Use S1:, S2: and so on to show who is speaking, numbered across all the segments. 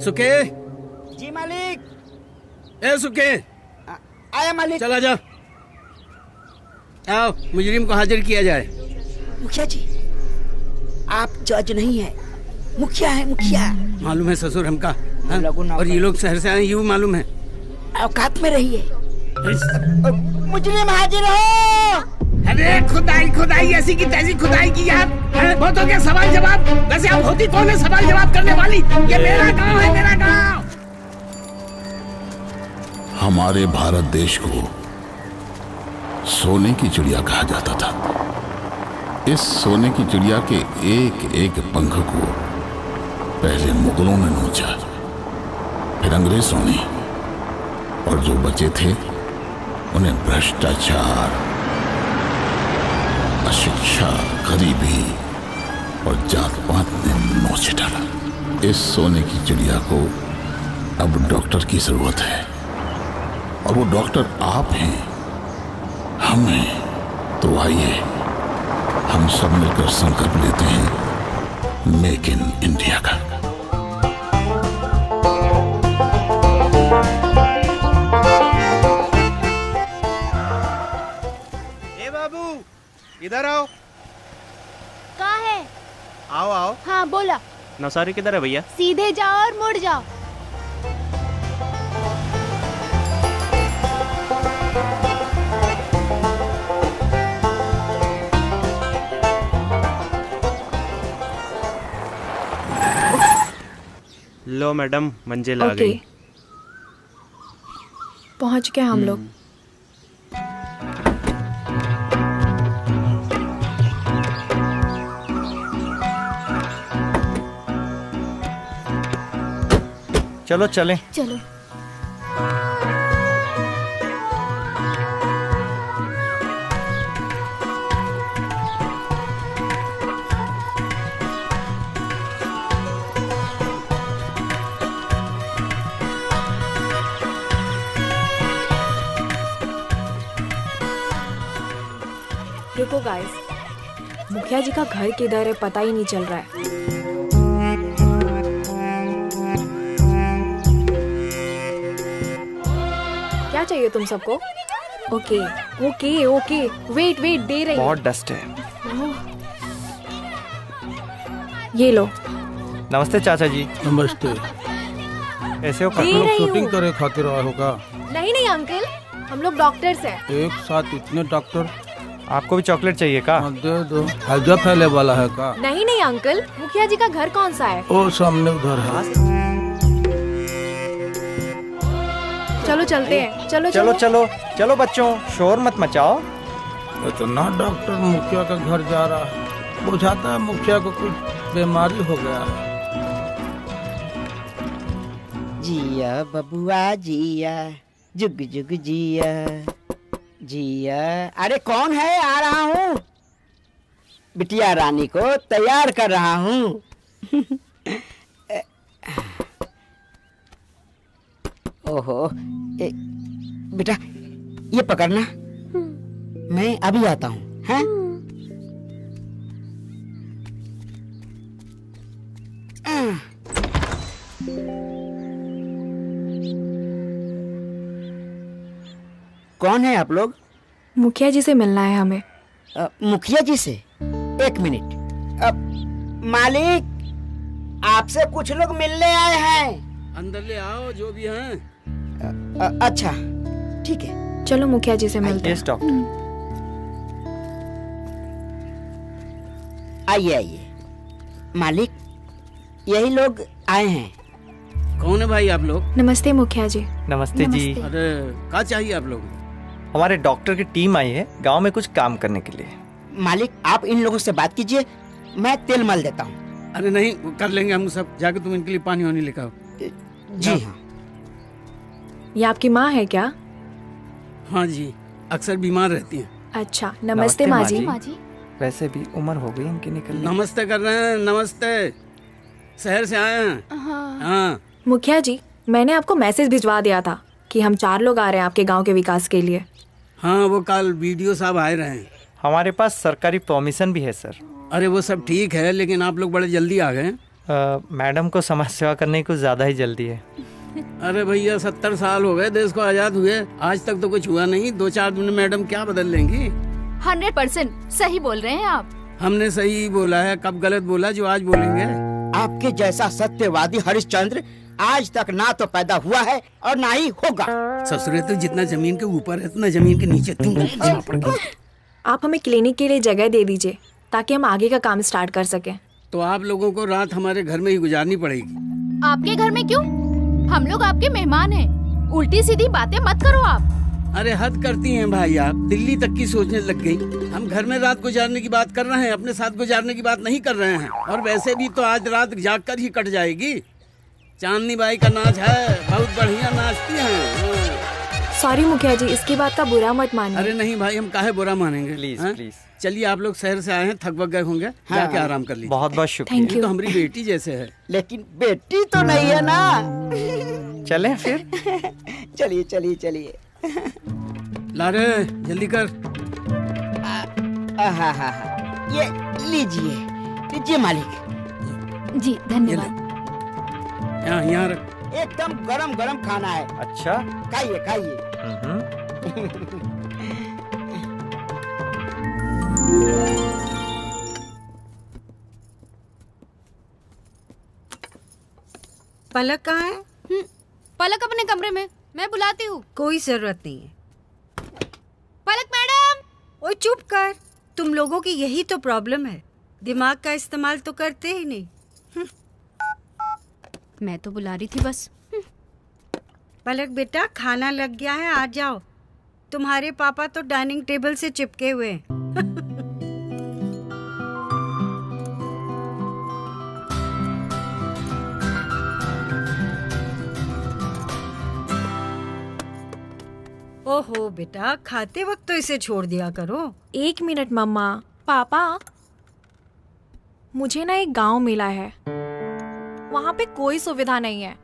S1: सुके।
S2: जी मालिक।
S1: ए सुके,
S2: आया मालिक।
S1: चला जा। आओ, मुजरिम को हाजिर किया जाए।
S2: मुखिया जी, आप जज नहीं है, मुखिया है, मुखिया।
S1: मालूम है ससुर हमका, और ये लोग शहर से आए, ये भी मालूम है।
S2: औकात में रहिए। मुजरिम हाजिर हो।
S1: अरे खुदाई खुदाई ऐसी की तैसी खुदाई की यार। बहुत हो गया सवाल जवाब। वैसे आप होती कौन है सवाल जवाब करने वाली? ये मेरा गांव है, मेरा गांव।
S3: हमारे भारत देश को सोने की चिड़िया कहा जाता था। इस सोने की चिड़िया के एक एक पंख को पहले मुगलों ने नोचा, फिर अंग्रेजों ने, और जो बचे थे उन्हें भ्रष्टाचार, अशिक्षा, गरीबी और जात पात ने नोच डाला। इस सोने की चिड़िया को अब डॉक्टर की जरूरत है, और वो डॉक्टर आप हैं, हम हैं। तो आइए हम सब मिलकर संकल्प लेते हैं मेक इन इंडिया का।
S4: ए बाबू, इधर आओ।
S5: कहाँ है?
S4: आओ आओ।
S5: हाँ बोला।
S4: नौसारी किधर है भैया?
S5: सीधे जाओ और मुड़ जाओ।
S4: लो मैडम, मंजिल आ गई।
S6: पहुंच गए हम लोग।
S4: चलो चलें।
S5: चलो।
S6: रुको गाइस, मुखिया जी का घर किधर है पता ही नहीं चल रहा है। क्या चाहिए तुम सबको? Okay okay okay, wait wait, दे रही।
S7: बहुत डस्ट है।
S6: ये लो।
S7: नमस्ते चाचा जी।
S8: नमस्ते।
S7: कैसे हो?
S8: शूटिंग करे खातिर आए होगा?
S6: नहीं नहीं अंकल, हम लोग डॉक्टर्स हैं।
S8: एक साथ इतने डॉक्टर?
S7: आपको भी चॉकलेट चाहिए का?
S8: दे दो। हैजा फैले वाला है का?
S6: नहीं नहीं अंकल, मुखिया जी का घर कौन सा है?
S8: ओ सामने उधर है।
S6: चलो चलते हैं। चलो
S7: चलो चलो चलो बच्चों, शोर मत मचाओ।
S8: इतना डॉक्टर मुखिया का घर जा रहा है, बुझाता है मुखिया को कुछ बीमारी हो गया है।
S2: जिया बबुआ जिया, जुग जुग जिया जिया। अरे कौन है? आ रहा हूँ, बिटिया रानी को तैयार कर रहा हूँ। ओहो, बेटा ये पकड़ना, मैं अभी आता हूँ। हैं? कौन है आप लोग?
S6: मुखिया जी से मिलना है हमें।
S2: मुखिया जी से? एक मिनट। मालिक, आपसे कुछ लोग मिलने आए हैं।
S1: अंदर ले आओ जो भी हैं।
S2: अच्छा ठीक है।
S6: चलो मुखिया जी से मिलते हैं।
S7: Yes doctor.
S2: आइए आइए। मालिक, यही लोग आए हैं।
S1: कौन है भाई आप लोग?
S6: नमस्ते मुखिया जी।
S7: नमस्ते जी।
S1: अरे क्या चाहिए आप लोग?
S7: हमारे डॉक्टर की टीम आई है गांव में कुछ काम करने के लिए।
S2: मालिक, आप इन लोगों से बात कीजिए, मैं तेल मल देता हूँ।
S1: अरे नहीं, कर लेंगे हम सब। जाके तुम इनके लिए पानी वानी लेकर आओ।
S2: जी हाँ।
S6: ये आपकी माँ है क्या?
S1: हाँ जी, अक्सर बीमार रहती हैं।
S6: अच्छा, नमस्ते माँ जी।
S7: वैसे भी उम्र हो गई इनकी निकलने।
S1: नमस्ते कर रहे हैं। नमस्ते, शहर से आए हैं। हाँ।
S6: मुखिया जी, मैंने आपको मैसेज भिजवा दिया था कि हम 4 लोग आ रहे हैं आपके गांव के विकास के लिए।
S1: हाँ, वो कल वीडियो साहब आए रहे हैं।
S7: हमारे पास सरकारी परमिशन भी है सर।
S1: अरे वो सब ठीक है, लेकिन आप लोग बड़े जल्दी आ गए।
S7: मैडम को समाज सेवा करने की कुछ ज़्यादा ही जल्दी है।
S1: अरे भैया 70 साल हो गए देश को आजाद हुए, आज तक तो कुछ हुआ नहीं। 2-4 दिन में मैडम क्या बदल लेंगी?
S5: 100% सही बोल रहे हैं आप।
S1: हमने सही बोला है, कब गलत बोला जो आज बोलेंगे?
S2: आपके जैसा सत्यवादी हरिश्चंद्र आज तक ना तो पैदा हुआ है और ना ही होगा।
S1: ससुरे तो जितना जमीन के ऊपर है उतना जमीन के नीचे तुम पड़ गई।
S6: आप हमें क्लिनिक के लिए जगह दे दीजिए ताकि हम आगे का काम स्टार्ट कर सकें।
S1: तो आप लोगों को रात हमारे घर में ही गुजारनी पड़ेगी।
S5: आपके घर में क्यों? हम लोग आपके मेहमान हैं। उल्टी सीधी बातें मत करो आप।
S1: अरे हद करती हैं भाई, आप दिल्ली तक की सोचने लग गई। हम घर में रात गुजारने की बात कर रहे हैं, अपने साथ गुजारने की बात नहीं कर रहे हैं। और वैसे भी तो आज रात जाग कर ही कट जाएगी। चांदनी बाई का नाच है, बहुत बढ़िया नाचती हैं।
S6: सॉरी मुखिया जी, इसकी बात का बुरा मत मानिए।
S1: अरे नहीं भाई, हम काहे बुरा मानेंगे।
S7: प्लीज
S1: हाँ?
S7: प्लीज।
S1: चलिए आप लोग शहर से आए हैं, थक वक गए होंगे, जाके आराम कर लीजिए।
S7: बहुत बहुत शुक्रिया।
S6: Thank
S1: ये तो हमारी बेटी जैसे है।
S2: लेकिन बेटी तो नहीं है ना।
S7: चलें फिर?
S2: चलिए चलिए चलिए।
S1: ला रे जल्दी कर।
S2: हाँ, ये लीजिए लीजिए मालिक।
S5: जी धन्यवाद।
S1: यहाँ रख।
S2: एकदम गरम गरम खाना है।
S7: अच्छा।
S2: खाइए खाइए।
S9: पलक कहाँ है?
S5: पलक अपने कमरे में, मैं बुलाती हूँ।
S9: कोई जरूरत नहीं है।
S5: पलक मैडम।
S9: ओए चुप कर, तुम लोगों की यही तो प्रॉब्लम है, दिमाग का इस्तेमाल तो करते ही नहीं।
S5: मैं तो बुला रही थी बस।
S9: पलक बेटा, खाना लग गया है, आ जाओ। तुम्हारे पापा तो डाइनिंग टेबल से चिपके हुए हैं। ओहो बेटा, खाते वक्त तो इसे छोड़ दिया करो।
S6: 1 मिनट मम्मा। पापा, मुझे ना एक गांव मिला है, वहाँ पे कोई सुविधा नहीं है।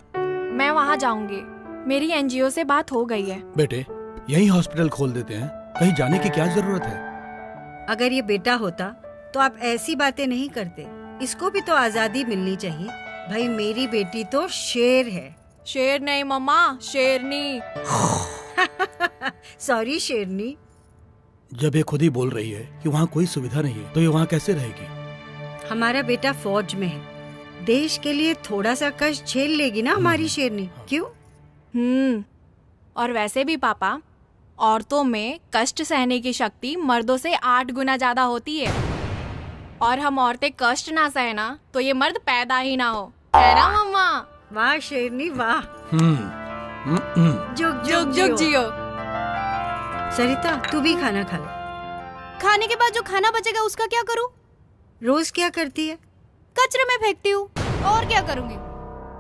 S6: मैं वहाँ जाऊंगी। मेरी एनजीओ से बात हो गई है।
S10: बेटे, यही हॉस्पिटल खोल देते हैं, कहीं जाने की क्या जरूरत है?
S9: अगर ये बेटा होता तो आप ऐसी बातें नहीं करते। इसको भी तो आजादी मिलनी चाहिए। भाई मेरी बेटी तो शेर है।
S6: शेर नहीं मम्मा, शेरनी।
S9: सॉरी शेरनी।
S10: जब ये खुद ही बोल रही है कि वहाँ कोई सुविधा नहीं है, तो ये वहाँ कैसे रहेगी?
S9: हमारा बेटा फौज में है, देश के लिए थोड़ा सा कष्ट झेल लेगी ना हमारी शेरनी, क्यों?
S6: और वैसे भी पापा, औरतों में कष्ट सहने की शक्ति मर्दों से 8 गुना ज्यादा होती है। और हम औरतें कष्ट ना सहना तो ये मर्द पैदा ही ना हो, है ना मम्मा?
S9: वाह शेरनी वाह। जुग
S6: जुग जुग जियो।
S9: सरिता, तू भी खाना खा ले।
S5: खाने के बाद जो खाना बचेगा उसका क्या करूँ?
S9: रोज क्या करती है?
S5: कचरे में फेंकती हूँ। और क्या करूँगी?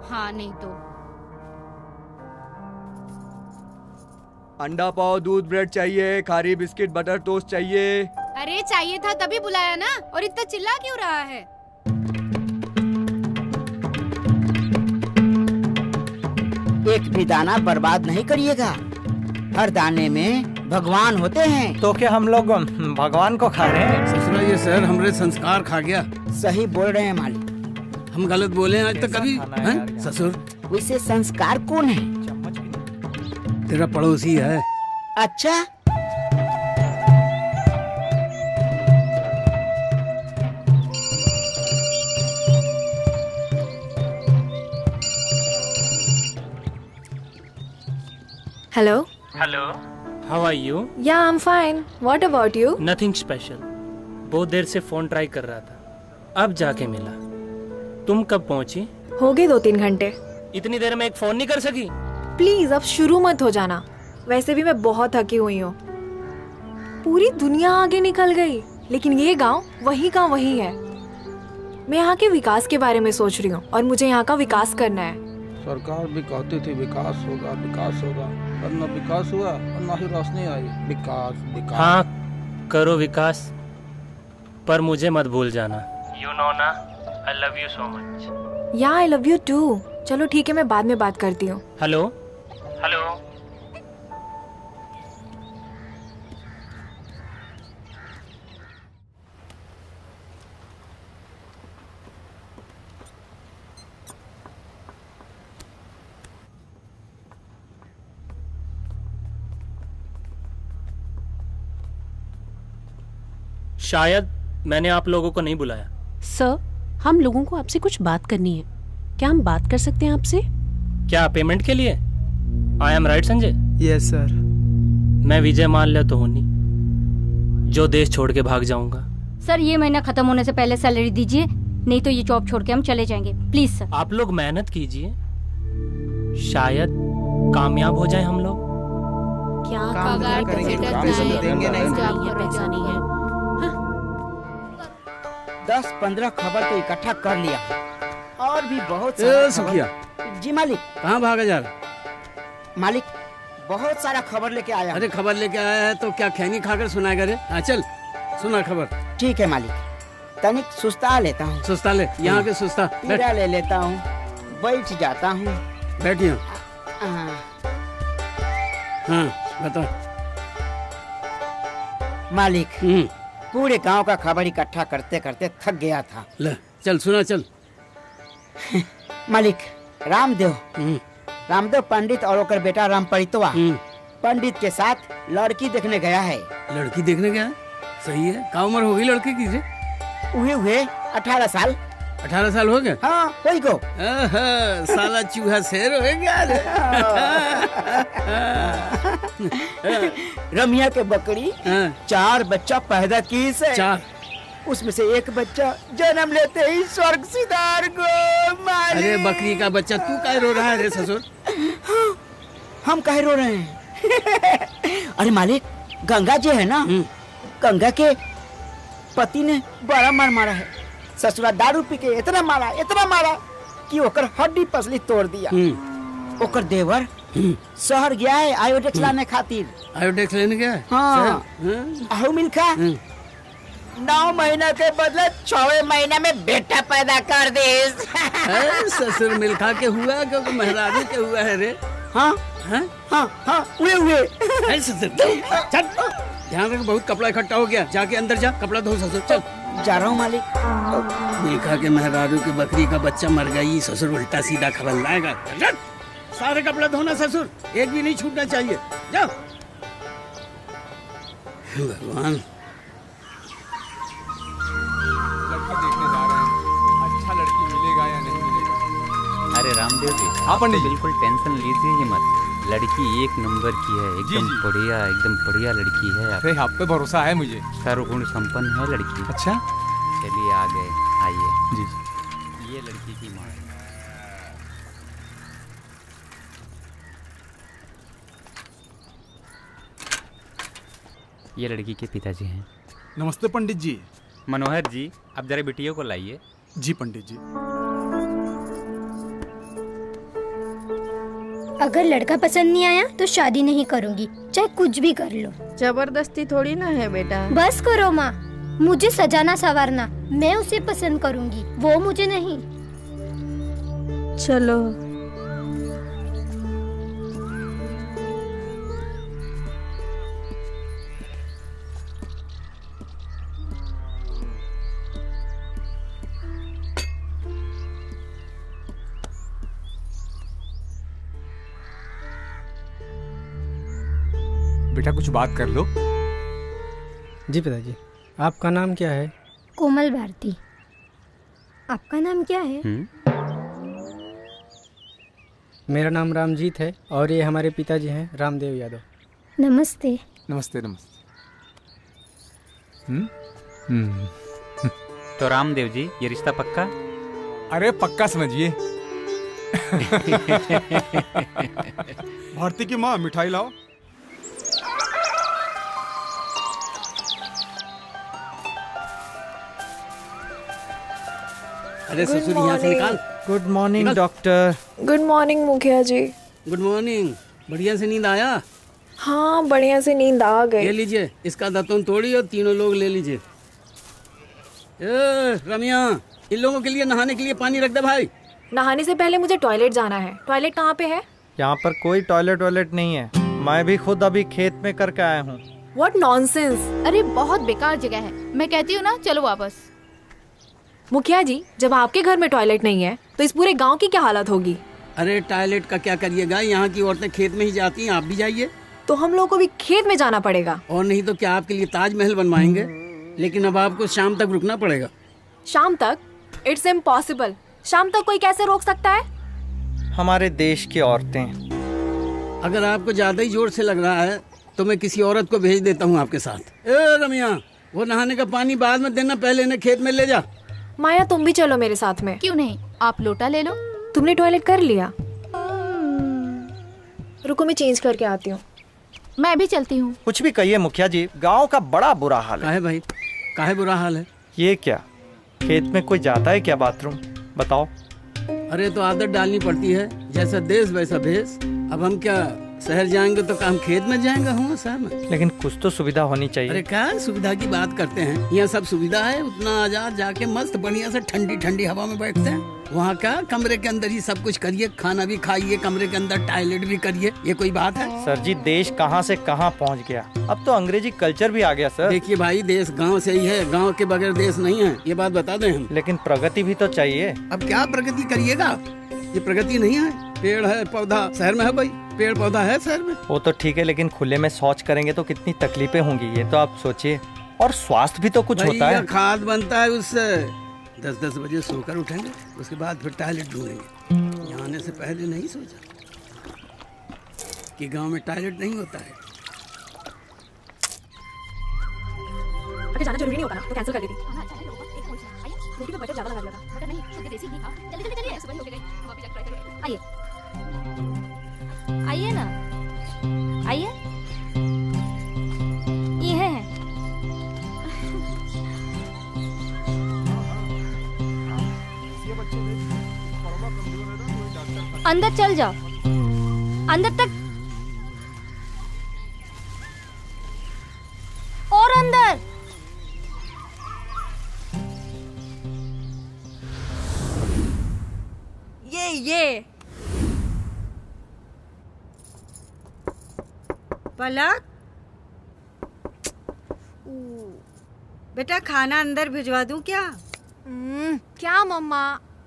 S5: हाँ नहीं तो।
S11: अंडा पाव, दूध, ब्रेड चाहिए, खारी बिस्किट, बटर टोस्ट चाहिए।
S5: अरे चाहिए था तभी बुलाया ना, और इतना चिल्ला क्यों रहा है?
S2: एक भी दाना बर्बाद नहीं करिएगा, हर दाने में भगवान होते हैं।
S7: तो क्या हम लोग भगवान को खा रहे हैं?
S1: ससुरा ये शहर हमरे संस्कार खा गया।
S2: सही बोल रहे हैं मालिक।
S1: हम गलत बोले हैं आज तक कभी? ससुर,
S2: वैसे संस्कार कौन है?
S1: तेरा पड़ोसी है।
S2: अच्छा,
S6: hello.
S12: Hello, how are you?
S6: Yeah I am fine, what about you?
S12: Nothing special. बहुत देर से फोन ट्राई कर रहा था, अब जाके मिला। तुम कब पहुंची?
S6: हो गए 2-3 घंटे।
S12: इतनी देर में एक फोन नहीं कर सकी?
S6: प्लीज अब शुरू मत हो जाना, वैसे भी मैं बहुत थकी हुई हूँ। पूरी दुनिया आगे निकल गई, लेकिन ये गांव वही का वही है। मैं यहाँ के विकास के बारे में सोच रही हूँ और मुझे यहाँ का विकास करना है।
S8: सरकार भी कहती थी विकास होगा, पर न विकास हुआ और न ही रोशनी आई। विकास विकास।
S12: हाँ करो विकास, पर मुझे मत भूल जाना। यू नो ना, आई लव यू सो मच।
S6: या आई लव यू टू। चलो ठीक है, मैं बाद में बात करती हूँ।
S12: Hello hello. शायद मैंने आप लोगों को नहीं बुलाया।
S13: सर, हम लोगों को आपसे कुछ बात करनी है। क्या हम बात कर सकते हैं आपसे?
S12: क्या पेमेंट के लिए? I am right Sanjay?
S14: Yes sir.
S12: मैं विजय माल्या तो हूँ नहीं जो देश छोड़ के भाग जाऊंगा।
S15: सर ये महीना खत्म होने से पहले सैलरी दीजिए, नहीं तो ये जॉब छोड़ के हम चले जाएंगे, प्लीज सर।
S12: आप लोग मेहनत कीजिए, शायद कामयाब हो जाए हम लोग।
S13: क्या
S2: देंगे नहीं, पैसा नहीं है। 10-15 खबर तो इकट्ठा कर लिया और भी बहुत
S1: सुखिया।
S2: जी मालिक।
S1: कहाँ भागा जा रहा?
S2: मालिक बहुत सारा खबर लेके आया।
S1: अरे खबर लेके आया है तो क्या खैनी खाकर सुनाएगा रे? हाँ चल सुना खबर।
S2: ठीक है मालिक। तनिक सुस्ता लेता हूँ।
S1: सुस्ता ले, यहाँ के सुस्ता।
S2: पीड़ा ले लेता हूँ, बैठ जाता हूँ।
S1: बैठिए। हाँ बता
S2: मालिक। पूरे गांव का खबर इकट्ठा करते करते थक गया था।
S1: ले चल सुना चल।
S2: मालिक रामदेव पंडित और ओकर बेटा राम परितवा पंडित के साथ लड़की देखने गया है।
S1: लड़की देखने गया? सही है। क्या उम्र हो गई लड़के की?
S2: हुए 18 साल।
S1: 18 साल हो गए?
S2: हाँ वही को।
S1: साला चूहा शेर हो गया रे।
S2: रमिया के बकरी 4 बच्चा पैदा की से।
S1: 4?
S2: उसमें से एक बच्चा जन्म लेते ही स्वर्ग सिधार गो।
S1: अरे बकरी का बच्चा तू काहे रो रहा है रे ससुर?
S2: हम काहे रो रहे हैं? अरे मालिक गंगा जी है ना, गंगा के पति ने बड़ा मार मारा है। ससुरा दारू पी के इतना मारा कि ओकर हड्डी पसली तोड़ दिया। ओकर देवर शहर गया है आयोडेक्स लाने खातिर।
S1: आयोडेक्स लेने गया?
S2: हाँ। आहू मिल्खा 9 महीना के बदले 6वें महीना में बेटा पैदा कर दे।
S1: ससुर मिल्खा के हुआ क्योंकि मेहरारू के हुआ है रे?
S2: हाँ हाँ हाँ हाँ हुए।
S1: चल ध्यान रख, बहुत कपड़ा इकट्ठा हो गया। जाके अंदर जा, कपड़ा धो ससुर। चल
S2: जा रहा हूँ मालिक।
S1: मिल्खा के मेहरारू के बकरी का बच्चा मर गई, ससुर उल्टा सीधा खबर लाएगा। सारे कपड़ा धोना ससुर, एक भी नहीं छूटना चाहिए। जाओ। भगवान
S11: देखने जा रहे हैं, अच्छा लड़की मिलेगा या नहीं मिलेगा।
S16: अरे रामदेव जी आप बिल्कुल टेंशन लीजिए ही मत, लड़की 1 नंबर की है, एकदम बढ़िया लड़की है।
S11: अरे आप पे भरोसा है मुझे।
S16: सर्वगुण संपन्न है लड़की।
S11: अच्छा
S16: चलिए आ गए, आइए
S11: जी।
S16: ये लड़की की माँ है। ये लड़की के पिताजी हैं।
S10: नमस्ते पंडित जी।
S16: मनोहर जी आप जरा बिटियों को लाइए।
S10: जी पंडित जी।
S17: अगर लड़का पसंद नहीं आया तो शादी नहीं करूंगी, चाहे कुछ भी कर लो।
S18: जबरदस्ती थोड़ी ना है बेटा।
S17: बस करो माँ, मुझे सजाना संवारना, मैं उसे पसंद करूंगी, वो मुझे नहीं।
S18: चलो
S11: बेटा कुछ बात कर लो।
S14: जी पिताजी। आपका नाम क्या है?
S17: कोमल भारती। आपका नाम क्या है?
S14: मेरा नाम रामजीत है और ये हमारे पिताजी हैं रामदेव यादव।
S17: नमस्ते।
S11: नमस्ते नमस्ते।
S16: तो रामदेव जी ये रिश्ता पक्का?
S11: अरे पक्का समझिए। भारती की माँ मिठाई लाओ।
S1: अरे ससुर यहाँ से निकाल।
S7: Good morning doctor.
S6: Good morning मुखिया जी।
S1: Good morning. बढ़िया से नींद आया?
S6: हाँ बढ़िया से नींद आ गई।
S1: ले लीजिए, इसका दातुन तोड़ी और तीनों लोग ले लीजिए। रमिया इन लोगों के लिए नहाने के लिए पानी रख दे भाई।
S6: नहाने से पहले मुझे टॉयलेट जाना है। टॉयलेट कहाँ पे है?
S7: यहाँ पर कोई टॉयलेट नहीं है, मैं भी खुद अभी खेत में करके आया हूँ।
S6: What nonsense!
S5: अरे बहुत बेकार जगह है, मैं कहती हूँ ना चलो वापस।
S6: मुखिया जी जब आपके घर में टॉयलेट नहीं है तो इस पूरे गांव की क्या हालत होगी?
S1: अरे टॉयलेट का क्या करिएगा, यहाँ की औरतें खेत में ही जाती हैं, आप भी जाइए।
S6: तो हम लोगों को भी खेत में जाना पड़ेगा।
S1: और नहीं तो क्या आपके लिए ताजमहल बनवाएंगे। लेकिन अब आपको शाम तक रुकना पड़ेगा।
S6: शाम तक? It's impossible. शाम तक कोई कैसे रोक सकता है?
S7: हमारे देश की औरतें।
S1: अगर आपको ज्यादा ही जोर से लग रहा है तो मैं किसी औरत को भेज देता हूँ आपके साथ। ए रमिया, वो नहाने का पानी बाद में देना, पहले इन्हें खेत में ले जा।
S6: माया तुम भी चलो मेरे साथ में।
S5: क्यों नहीं, आप लोटा ले लो।
S6: तुमने टॉयलेट कर लिया? रुको मैं चेंज करके आती हूँ।
S5: मैं भी चलती हूँ।
S7: कुछ भी कहिए मुखिया जी, गांव का बड़ा बुरा हाल है।
S1: काहे भाई, काहे बुरा हाल है?
S7: ये क्या, खेत में कोई जाता है क्या बाथरूम? बताओ।
S1: अरे तो आदत डालनी पड़ती है, जैसा देश वैसा भेष। अब हम क्या शहर जाएंगे तो हम खेत में जाएंगे हम शहर में?
S7: लेकिन कुछ तो सुविधा होनी चाहिए।
S1: अरे क्या सुविधा की बात करते हैं, यहाँ सब सुविधा है। उतना आजाद जाके मस्त बढ़िया से ठंडी ठंडी हवा में बैठते हैं। वहाँ क्या कमरे के अंदर ही सब कुछ करिए, खाना भी खाइए, कमरे के अंदर टॉयलेट भी करिए। ये कोई बात है?
S7: सर जी, देश कहाँ से कहाँ पहुँच गया। अब तो अंग्रेजी कल्चर भी आ गया सर।
S1: देखिए भाई, देश गांव से ही है, गांव के बगैर देश नहीं है, ये बात बता दें हम।
S7: लेकिन प्रगति भी तो चाहिए।
S1: अब क्या प्रगति करिएगा, ये प्रगति नहीं है। पेड़ है पौधा शहर में है, भाई पेड़ पौधा है शहर में।
S7: वो तो ठीक है, लेकिन खुले में शौच करेंगे तो कितनी तकलीफें होंगी, ये तो आप सोचिए। और स्वास्थ्य भी तो कुछ होता है।
S1: खाद बनता है उससे। 10-10 बजे सोकर उठेंगे, उसके बाद फिर टॉयलेट ढूंढेंगे। यहाँ आने से पहले नहीं सोचा कि गांव में टॉयलेट नहीं होता है।
S6: अगर जाना जरूरी नहीं होता ना तो कैंसिल कर देती।
S15: आइए आइए ना, आइए। ये है। अंदर चल जाओ, अंदर तक और अंदर।
S6: ये
S9: पलक, बेटा खाना अंदर भिजवा दूं क्या?
S6: क्या मम्मा,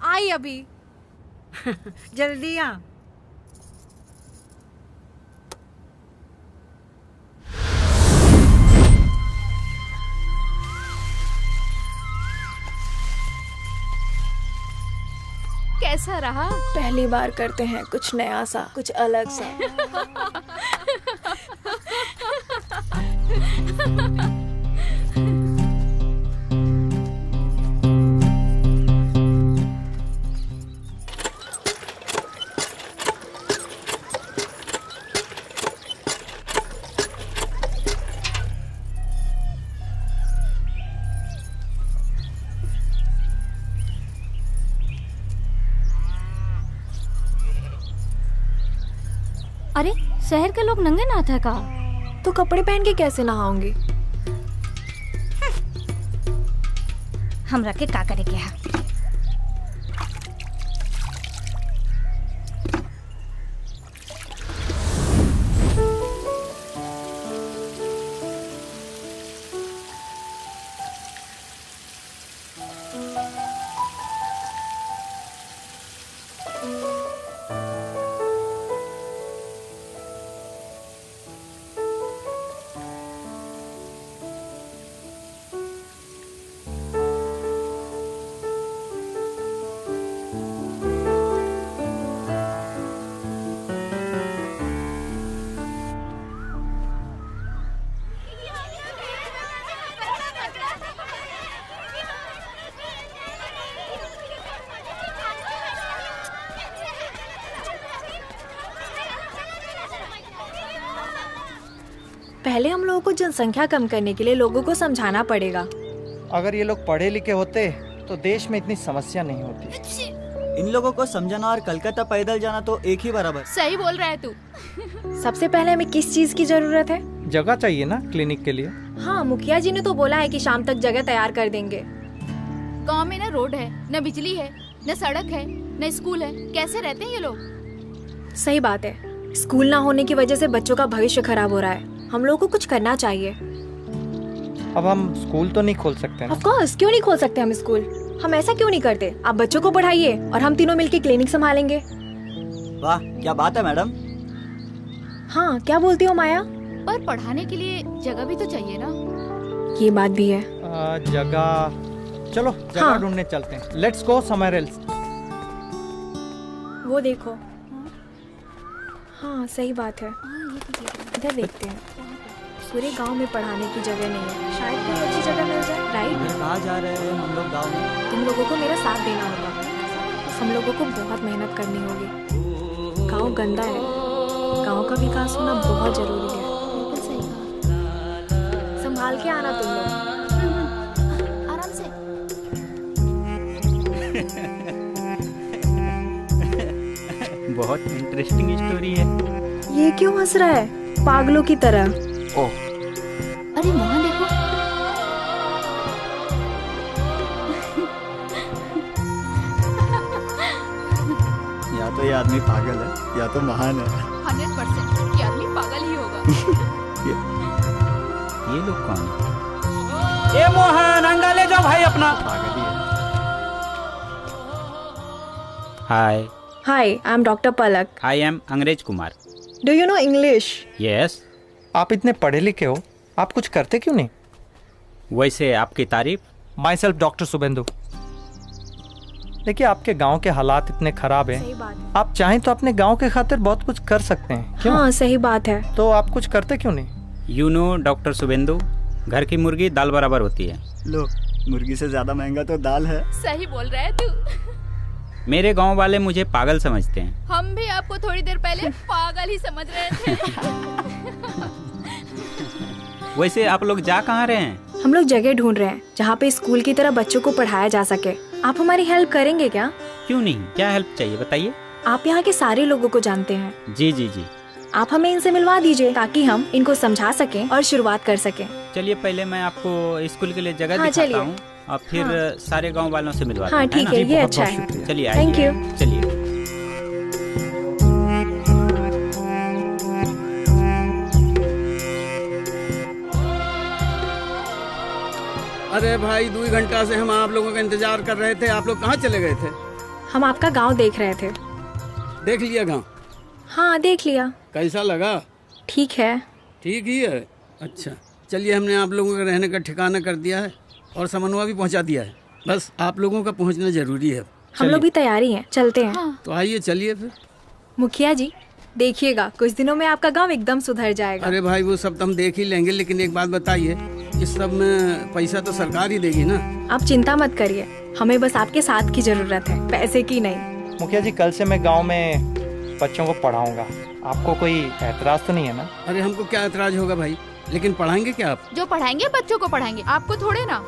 S6: आई अभी।
S9: जल्दी आ।
S5: कैसा रहा?
S6: पहली बार करते हैं कुछ नया सा, कुछ अलग सा।
S15: अरे शहर के लोग नंगे नहाते हैं कहाँ?
S6: तो कपड़े पहन के कैसे नहाओगे?
S15: हमरा के का करे क्या?
S6: पहले हम लोगों को जनसंख्या कम करने के लिए लोगों को समझाना पड़ेगा।
S7: अगर ये लोग पढ़े लिखे होते तो देश में इतनी समस्या नहीं होती।
S19: इन लोगों को समझाना और कलकत्ता पैदल जाना तो एक ही बराबर।
S5: सही बोल रहा है तू।
S6: सबसे पहले हमें किस चीज की जरूरत है?
S7: जगह चाहिए ना क्लिनिक के लिए।
S6: हाँ, मुखिया जी ने तो बोला है कि शाम तक जगह तैयार कर देंगे।
S5: गांव में न रोड है, न बिजली है, न सड़क है, न स्कूल है, कैसे रहते हैं ये लोग?
S6: सही बात है, स्कूल ना होने की वजह से बच्चों का भविष्य खराब हो रहा है। हम लोगों को कुछ करना चाहिए।
S7: अब हम स्कूल तो नहीं खोल सकते ना?
S6: ऑफ कोर्स, क्यों नहीं खोल सकते हम स्कूल? हम ऐसा क्यों नहीं करते? आप बच्चों को पढ़ाइए और हम तीनों मिलकर क्लिनिक संभालेंगे।
S19: वाह, क्या बात है मैडम।
S6: हाँ, क्या बोलती हो माया?
S5: पर पढ़ाने के लिए जगह भी तो चाहिए ना।
S6: ये बात भी है।
S7: जगह, चलो जगह
S6: हाँ।
S7: ढूंढने चलते हैं। Let's go somewhere else.
S6: वो देखो। हाँ सही बात है, इधर देखते हैं। पूरे गांव में पढ़ाने की जगह नहीं है, शायद कोई अच्छी जगह मिल जाए। राइट?
S19: कहाँ जा रहे हैं हम लोग गाँव में?
S6: तुम लोगों को मेरा साथ देना होगा, हम लोगों को बहुत मेहनत करनी होगी। गांव गंदा है, गांव का विकास होना बहुत जरूरी है। संभाल के आना तुम लोग।
S5: आराम से।
S16: बहुत इंटरेस्टिंग स्टोरी है।
S6: ये क्यों हंस रहा है पागलों की तरह?
S16: ओह,
S5: अरे वहाँ देखो।
S19: या तो ये आदमी पागल है या तो महान है।
S5: 100% ये आदमी पागल ही होगा।
S16: ये लोग कौन है?
S7: ए मोहन, अंगा ले जाओ भाई अपना।
S16: Hi,
S6: hi, I am doctor Palak.
S16: I am Angrez Kumar.
S6: Do you know English?
S16: Yes.
S7: आप इतने पढ़े लिखे हो, आप कुछ करते क्यों नहीं?
S16: वैसे आपकी तारीफ।
S7: Myself doctor Shubhendu. देखिए, आपके गांव के हालात इतने खराब हैं,
S6: सही बात है।
S7: आप चाहें तो अपने गांव के खातिर बहुत कुछ कर सकते हैं। क्यों?
S6: हाँ सही बात है।
S7: तो आप कुछ करते क्यों नहीं?
S16: यू नो डॉक्टर शुभेंदु, घर की मुर्गी दाल बराबर होती है।
S19: लो, मुर्गी से ज्यादा महंगा तो दाल है।
S5: सही बोल रहा है तू।
S16: मेरे गांव वाले मुझे पागल समझते हैं।
S5: हम भी आपको थोड़ी देर पहले पागल ही समझ रहे थे।
S16: वैसे आप लोग जा कहाँ रहे हैं?
S6: हम लोग जगह ढूंढ रहे हैं जहाँ पे स्कूल की तरह बच्चों को पढ़ाया जा सके। आप हमारी हेल्प करेंगे क्या?
S16: क्यों नहीं, क्या हेल्प चाहिए बताइए।
S6: आप यहाँ के सारे लोगों को जानते हैं।
S16: जी जी जी।
S6: आप हमें इनसे मिलवा दीजिए ताकि हम इनको समझा सकें और शुरुआत कर सकें।
S16: चलिए, पहले मैं आपको स्कूल के लिए जगह
S6: हाँ,
S16: दिखाता
S6: चलिए।
S16: हूँ और फिर सारे गांव वालों से मिलवाता
S6: हाँ
S16: हूँ।
S6: ठीक है, ये अच्छा है।
S16: चलिए
S6: थैंक
S16: आइए।
S6: यू।
S16: चलिए।
S1: अरे भाई, 2 घंटा से हम आप लोगों का इंतजार कर रहे थे। आप लोग कहाँ चले गए थे?
S6: हम आपका गांव देख रहे थे।
S1: देख लिया गाँव?
S6: हाँ देख लिया।
S1: कैसा लगा?
S6: ठीक है।
S1: ठीक ही है। अच्छा, चलिए, हमने आप लोगों का रहने का ठिकाना कर दिया है और समन्वय भी पहुंचा दिया है। बस आप लोगों का पहुंचना जरूरी है।
S6: हम लोग भी तैयारी हैं, चलते हैं।
S1: तो आइए, चलिए फिर।
S6: मुखिया जी देखिएगा, कुछ दिनों में आपका गांव एकदम सुधर जाएगा।
S1: अरे भाई, वो सब तो हम देख ही लेंगे, लेकिन एक बात बताइए, इस सब में पैसा तो सरकार ही देगी ना?
S6: आप चिंता मत करिए, हमें बस आपके साथ की जरूरत है, पैसे की नहीं।
S7: मुखिया जी, कल से मैं गांव में बच्चों को पढ़ाऊंगा। आपको कोई एतराज तो नहीं है ना?
S1: अरे हमको क्या एतराज होगा भाई, लेकिन पढ़ाएंगे क्या आप?
S5: जो पढ़ाएंगे बच्चों को पढ़ाएंगे, आपको थोड़े ना।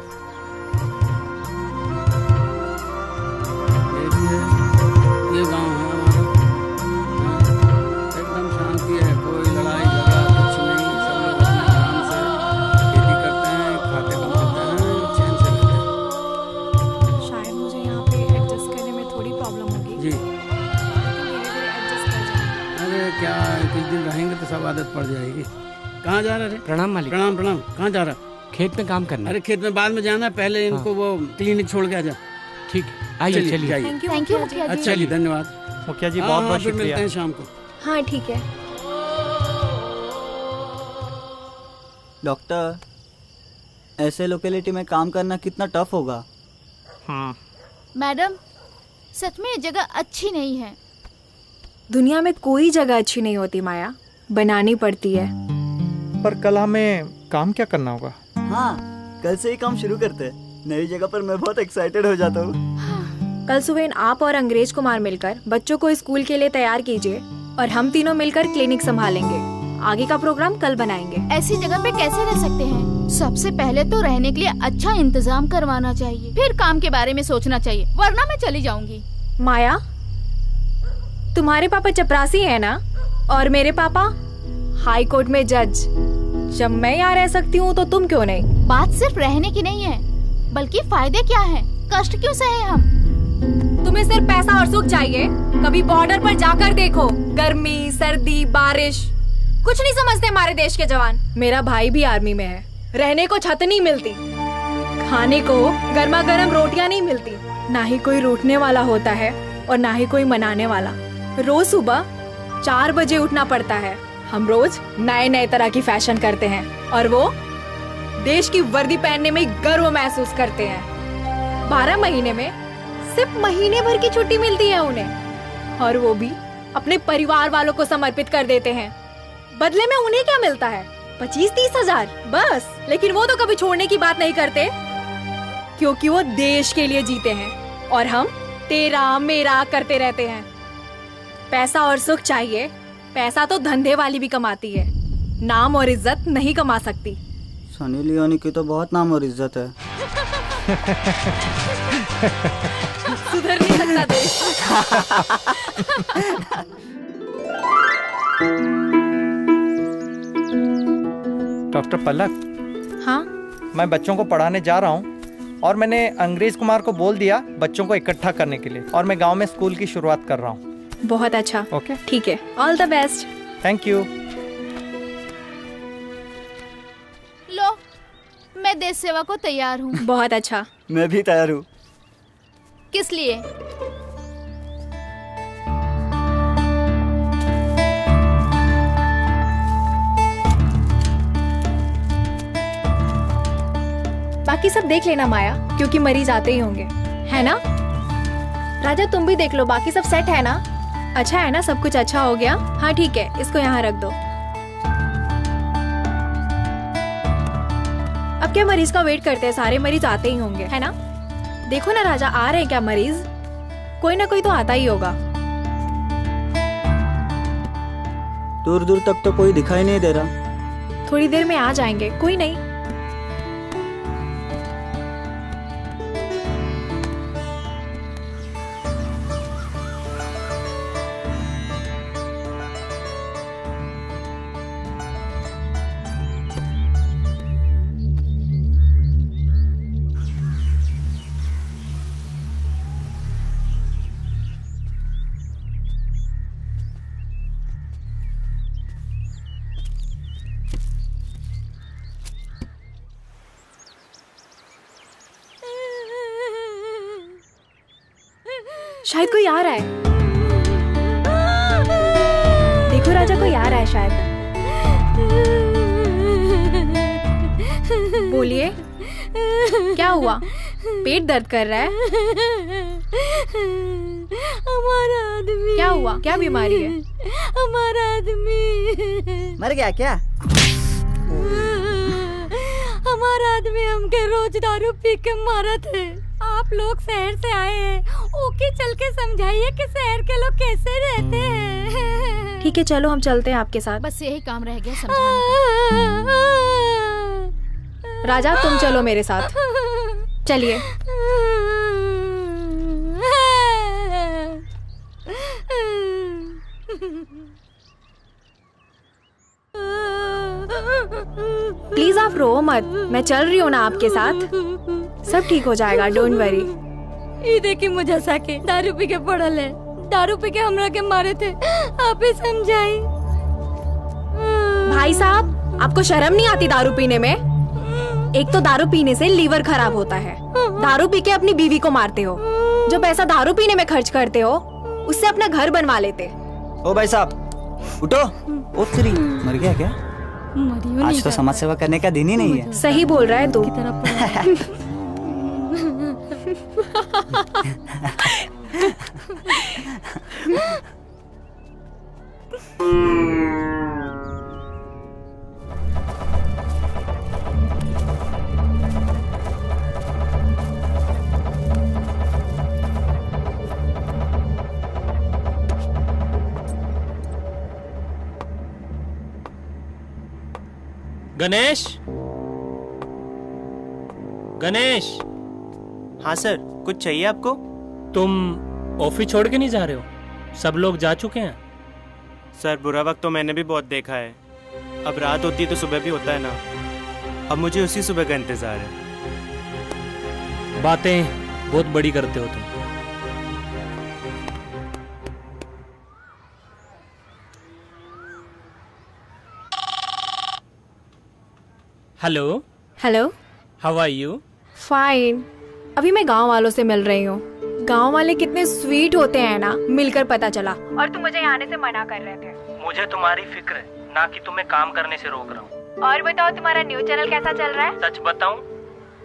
S1: ये गांव है हमारा, एकदम शांति है, कोई लड़ाई झगड़ा कुछ नहीं। सब लोग अपने आराम से खेती करते हैं, खाते कमाते हैं, चैन से रहते हैं।
S6: शायद मुझे यहाँ पे एडजस्ट करने में थोड़ी प्रॉब्लम होगी।
S1: जी। अरे क्या है, कुछ दिन रहेंगे तो सब आदत पड़ जाएगी। कहाँ जा रहे?
S11: प्रणाम मालिक।
S1: प्रणाम प्रणाम। कहाँ जा रहा?
S11: खेत में काम करना।
S1: अरे खेत में बाद में जाना, पहले इनको वो क्लिनिक छोड़ के आ जा।
S11: ठीक है, आइए चलिए।
S1: जाइए।
S6: थैंक यू मुखिया जी।
S1: अच्छा जी, धन्यवाद
S7: मुखिया जी,
S1: हाँ,
S7: बहुत
S1: हाँ,
S7: बहुत
S1: फिर
S7: शुक्रिया।
S1: मिलते हैं शाम को।
S6: हाँ ठीक है।
S19: डॉक्टर, ऐसे लोकेलिटी में काम करना कितना टफ होगा?
S5: मैडम, सच में ये जगह अच्छी नहीं है।
S6: दुनिया में कोई जगह अच्छी नहीं होती माया, बनानी पड़ती है।
S7: पर कल हमें काम क्या करना होगा?
S19: हाँ, कल से ही काम शुरू करते हैं। नई जगह पर मैं बहुत एक्साइटेड हो जाता हूँ।
S6: कल सुबह आप और अंग्रेज कुमार मिलकर बच्चों को स्कूल के लिए तैयार कीजिए और हम तीनों मिलकर क्लिनिक संभालेंगे। आगे का प्रोग्राम कल बनाएंगे।
S5: ऐसी जगह पे कैसे रह सकते हैं? सबसे पहले तो रहने के लिए अच्छा इंतजाम करवाना चाहिए, फिर काम के बारे में सोचना चाहिए, वरना मैं चली जाऊंगी।
S6: माया, तुम्हारे पापा चपरासी है ना, और मेरे पापा हाई कोर्ट में जज। जब मैं यहाँ रह सकती हूँ तो तुम क्यों नहीं?
S5: बात सिर्फ रहने की नहीं है, बल्कि फायदे क्या हैं? कष्ट क्यों सहे हम?
S6: तुम्हें सिर्फ पैसा और सुख चाहिए। कभी बॉर्डर पर जाकर देखो, गर्मी सर्दी बारिश कुछ नहीं समझते हमारे देश के जवान। मेरा भाई भी आर्मी में है, रहने को छत नहीं मिलती, खाने को गर्मा गर्म रोटियां नहीं मिलती, ना ही कोई रूठने वाला होता है और ना ही कोई मनाने वाला। रोज सुबह 4 बजे उठना पड़ता है। हम रोज नए नए तरह की फैशन करते हैं और वो देश की वर्दी पहनने में गर्व महसूस करते हैं। 12 महीने में सिर्फ महीने भर की छुट्टी मिलती है उन्हें, और वो भी अपने परिवार वालों को समर्पित कर देते हैं। बदले में उन्हें क्या मिलता है? 25-30 हजार बस। लेकिन वो तो कभी छोड़ने की बात नहीं करते, क्योंकि वो देश के लिए जीते हैं, और हम तेरा मेरा करते रहते हैं। पैसा और सुख चाहिए, पैसा तो धंधे वाली भी कमाती है, नाम और इज्जत नहीं कमा सकती।
S19: सनी लियोनी की तो बहुत नाम और इज्जत है।
S6: सुधर नहीं सकता देश।
S7: डॉक्टर पलक।
S6: हाँ?
S7: मैं बच्चों को पढ़ाने जा रहा हूँ और मैंने अंग्रेज कुमार को बोल दिया बच्चों को इकट्ठा करने के लिए, और मैं गांव में स्कूल की शुरुआत कर रहा हूँ।
S6: बहुत अच्छा।
S7: ओके
S6: ठीक है, all the best.
S7: Thank you.
S5: लो, मैं देश सेवा को तैयार हूँ।
S6: बहुत अच्छा।
S19: मैं भी तैयार हूँ।
S5: किस लिए?
S6: बाकी सब देख लेना माया, क्योंकि मरीज आते ही होंगे, है ना? राजा तुम भी देख लो, बाकी सब सेट है ना? अच्छा है ना? सब कुछ अच्छा हो गया? हाँ ठीक है, इसको यहाँ रख दो। अब क्या मरीज का वेट करते हैं, सारे मरीज आते ही होंगे, है ना? देखो ना राजा, आ रहे हैं क्या मरीज? कोई ना कोई तो आता ही होगा।
S19: दूर दूर तक तो कोई दिखाई नहीं दे रहा।
S6: थोड़ी देर में आ जाएंगे, कोई नहीं। शायद कोई आ रहा है। देखो राजा, कोई आ रहा है शायद। बोलिए, क्या हुआ? पेट दर्द कर रहा है?
S18: हमारा आदमी।
S6: क्या हुआ? क्या बीमारी है?
S18: हमारा आदमी
S19: मर गया क्या?
S18: हमारा आदमी हमके रोज दारू पी के मारा थे। आप लोग शहर से आए हैं, ओके चल के समझाइए कि शहर के लोग कैसे रहते हैं।
S6: ठीक है, चलो हम चलते हैं आपके साथ।
S5: बस यही काम रह गया समझाने।
S6: राजा तुम चलो मेरे साथ, चलिए। प्लीज आप रो मत, मैं चल रही हूँ ना आपके साथ, सब ठीक हो जाएगा, डोंट वरी।
S18: ये देखिए मुझे सके दारू पी के पड़ल है, दारू पी के हमरा के मारे थे, आप ही समझाई।
S6: भाई साहब, आपको शर्म नहीं आती दारू पीने में? एक तो दारू पीने से लीवर खराब होता है, दारू पी के अपनी बीवी को मारते हो। जो पैसा दारू पीने में खर्च करते हो, उससे अपना घर बनवा लेते।
S19: ओ भाई साहब उठो। ओ तेरी, मर गया क्या? आज तो समाज सेवा करने का दिन ही नहीं है।
S6: सही बोल रहा है तू।
S12: गणेश, गणेश।
S4: हाँ सर, कुछ चाहिए आपको?
S12: तुम ऑफिस छोड़ के नहीं जा रहे हो? सब लोग जा चुके हैं।
S4: सर बुरा वक्त तो मैंने भी बहुत देखा है, अब रात होती है तो सुबह भी होता है ना, अब मुझे उसी सुबह का इंतजार है।
S12: बातें बहुत बड़ी करते हो तुम। Hello.
S6: Hello.
S12: How are you?
S6: Fine. अभी मैं गांव वालों से मिल रही हूँ। गांव वाले कितने स्वीट होते हैं ना, मिलकर पता चला। और तुम मुझे यहाँ आने से मना कर रहे थे।
S12: मुझे तुम्हारी फिक्र है, ना कि तुम्हें काम करने से रोक रहा हूँ।
S6: और बताओ तुम्हारा न्यू चैनल कैसा चल रहा है?
S12: सच बताऊं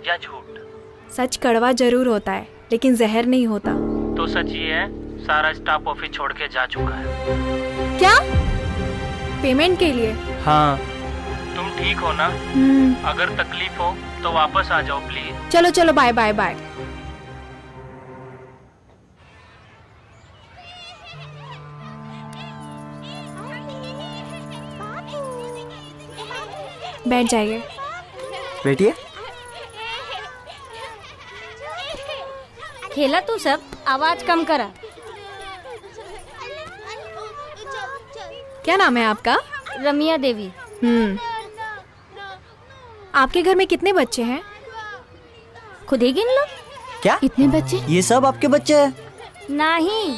S12: या झूठ?
S6: सच कड़वा जरूर होता है लेकिन जहर नहीं होता।
S12: तो सच ये है, सारा स्टाफ ऑफिस छोड़ के जा चुका है।
S6: क्या? पेमेंट के लिए?
S12: हाँ। तुम ठीक हो ना? अगर तकलीफ हो तो वापस आ जाओ प्लीज।
S6: चलो चलो, बाय बाय बाय। बैठ जाइए।
S19: बैठिए।
S15: खेला तू सब, आवाज कम करा।
S6: क्या नाम है आपका?
S15: रमिया देवी।
S6: आपके घर में कितने बच्चे हैं?
S15: खुद ही गिन लो।
S19: क्या?
S15: कितने बच्चे?
S19: ये सब आपके बच्चे हैं?
S15: नहीं।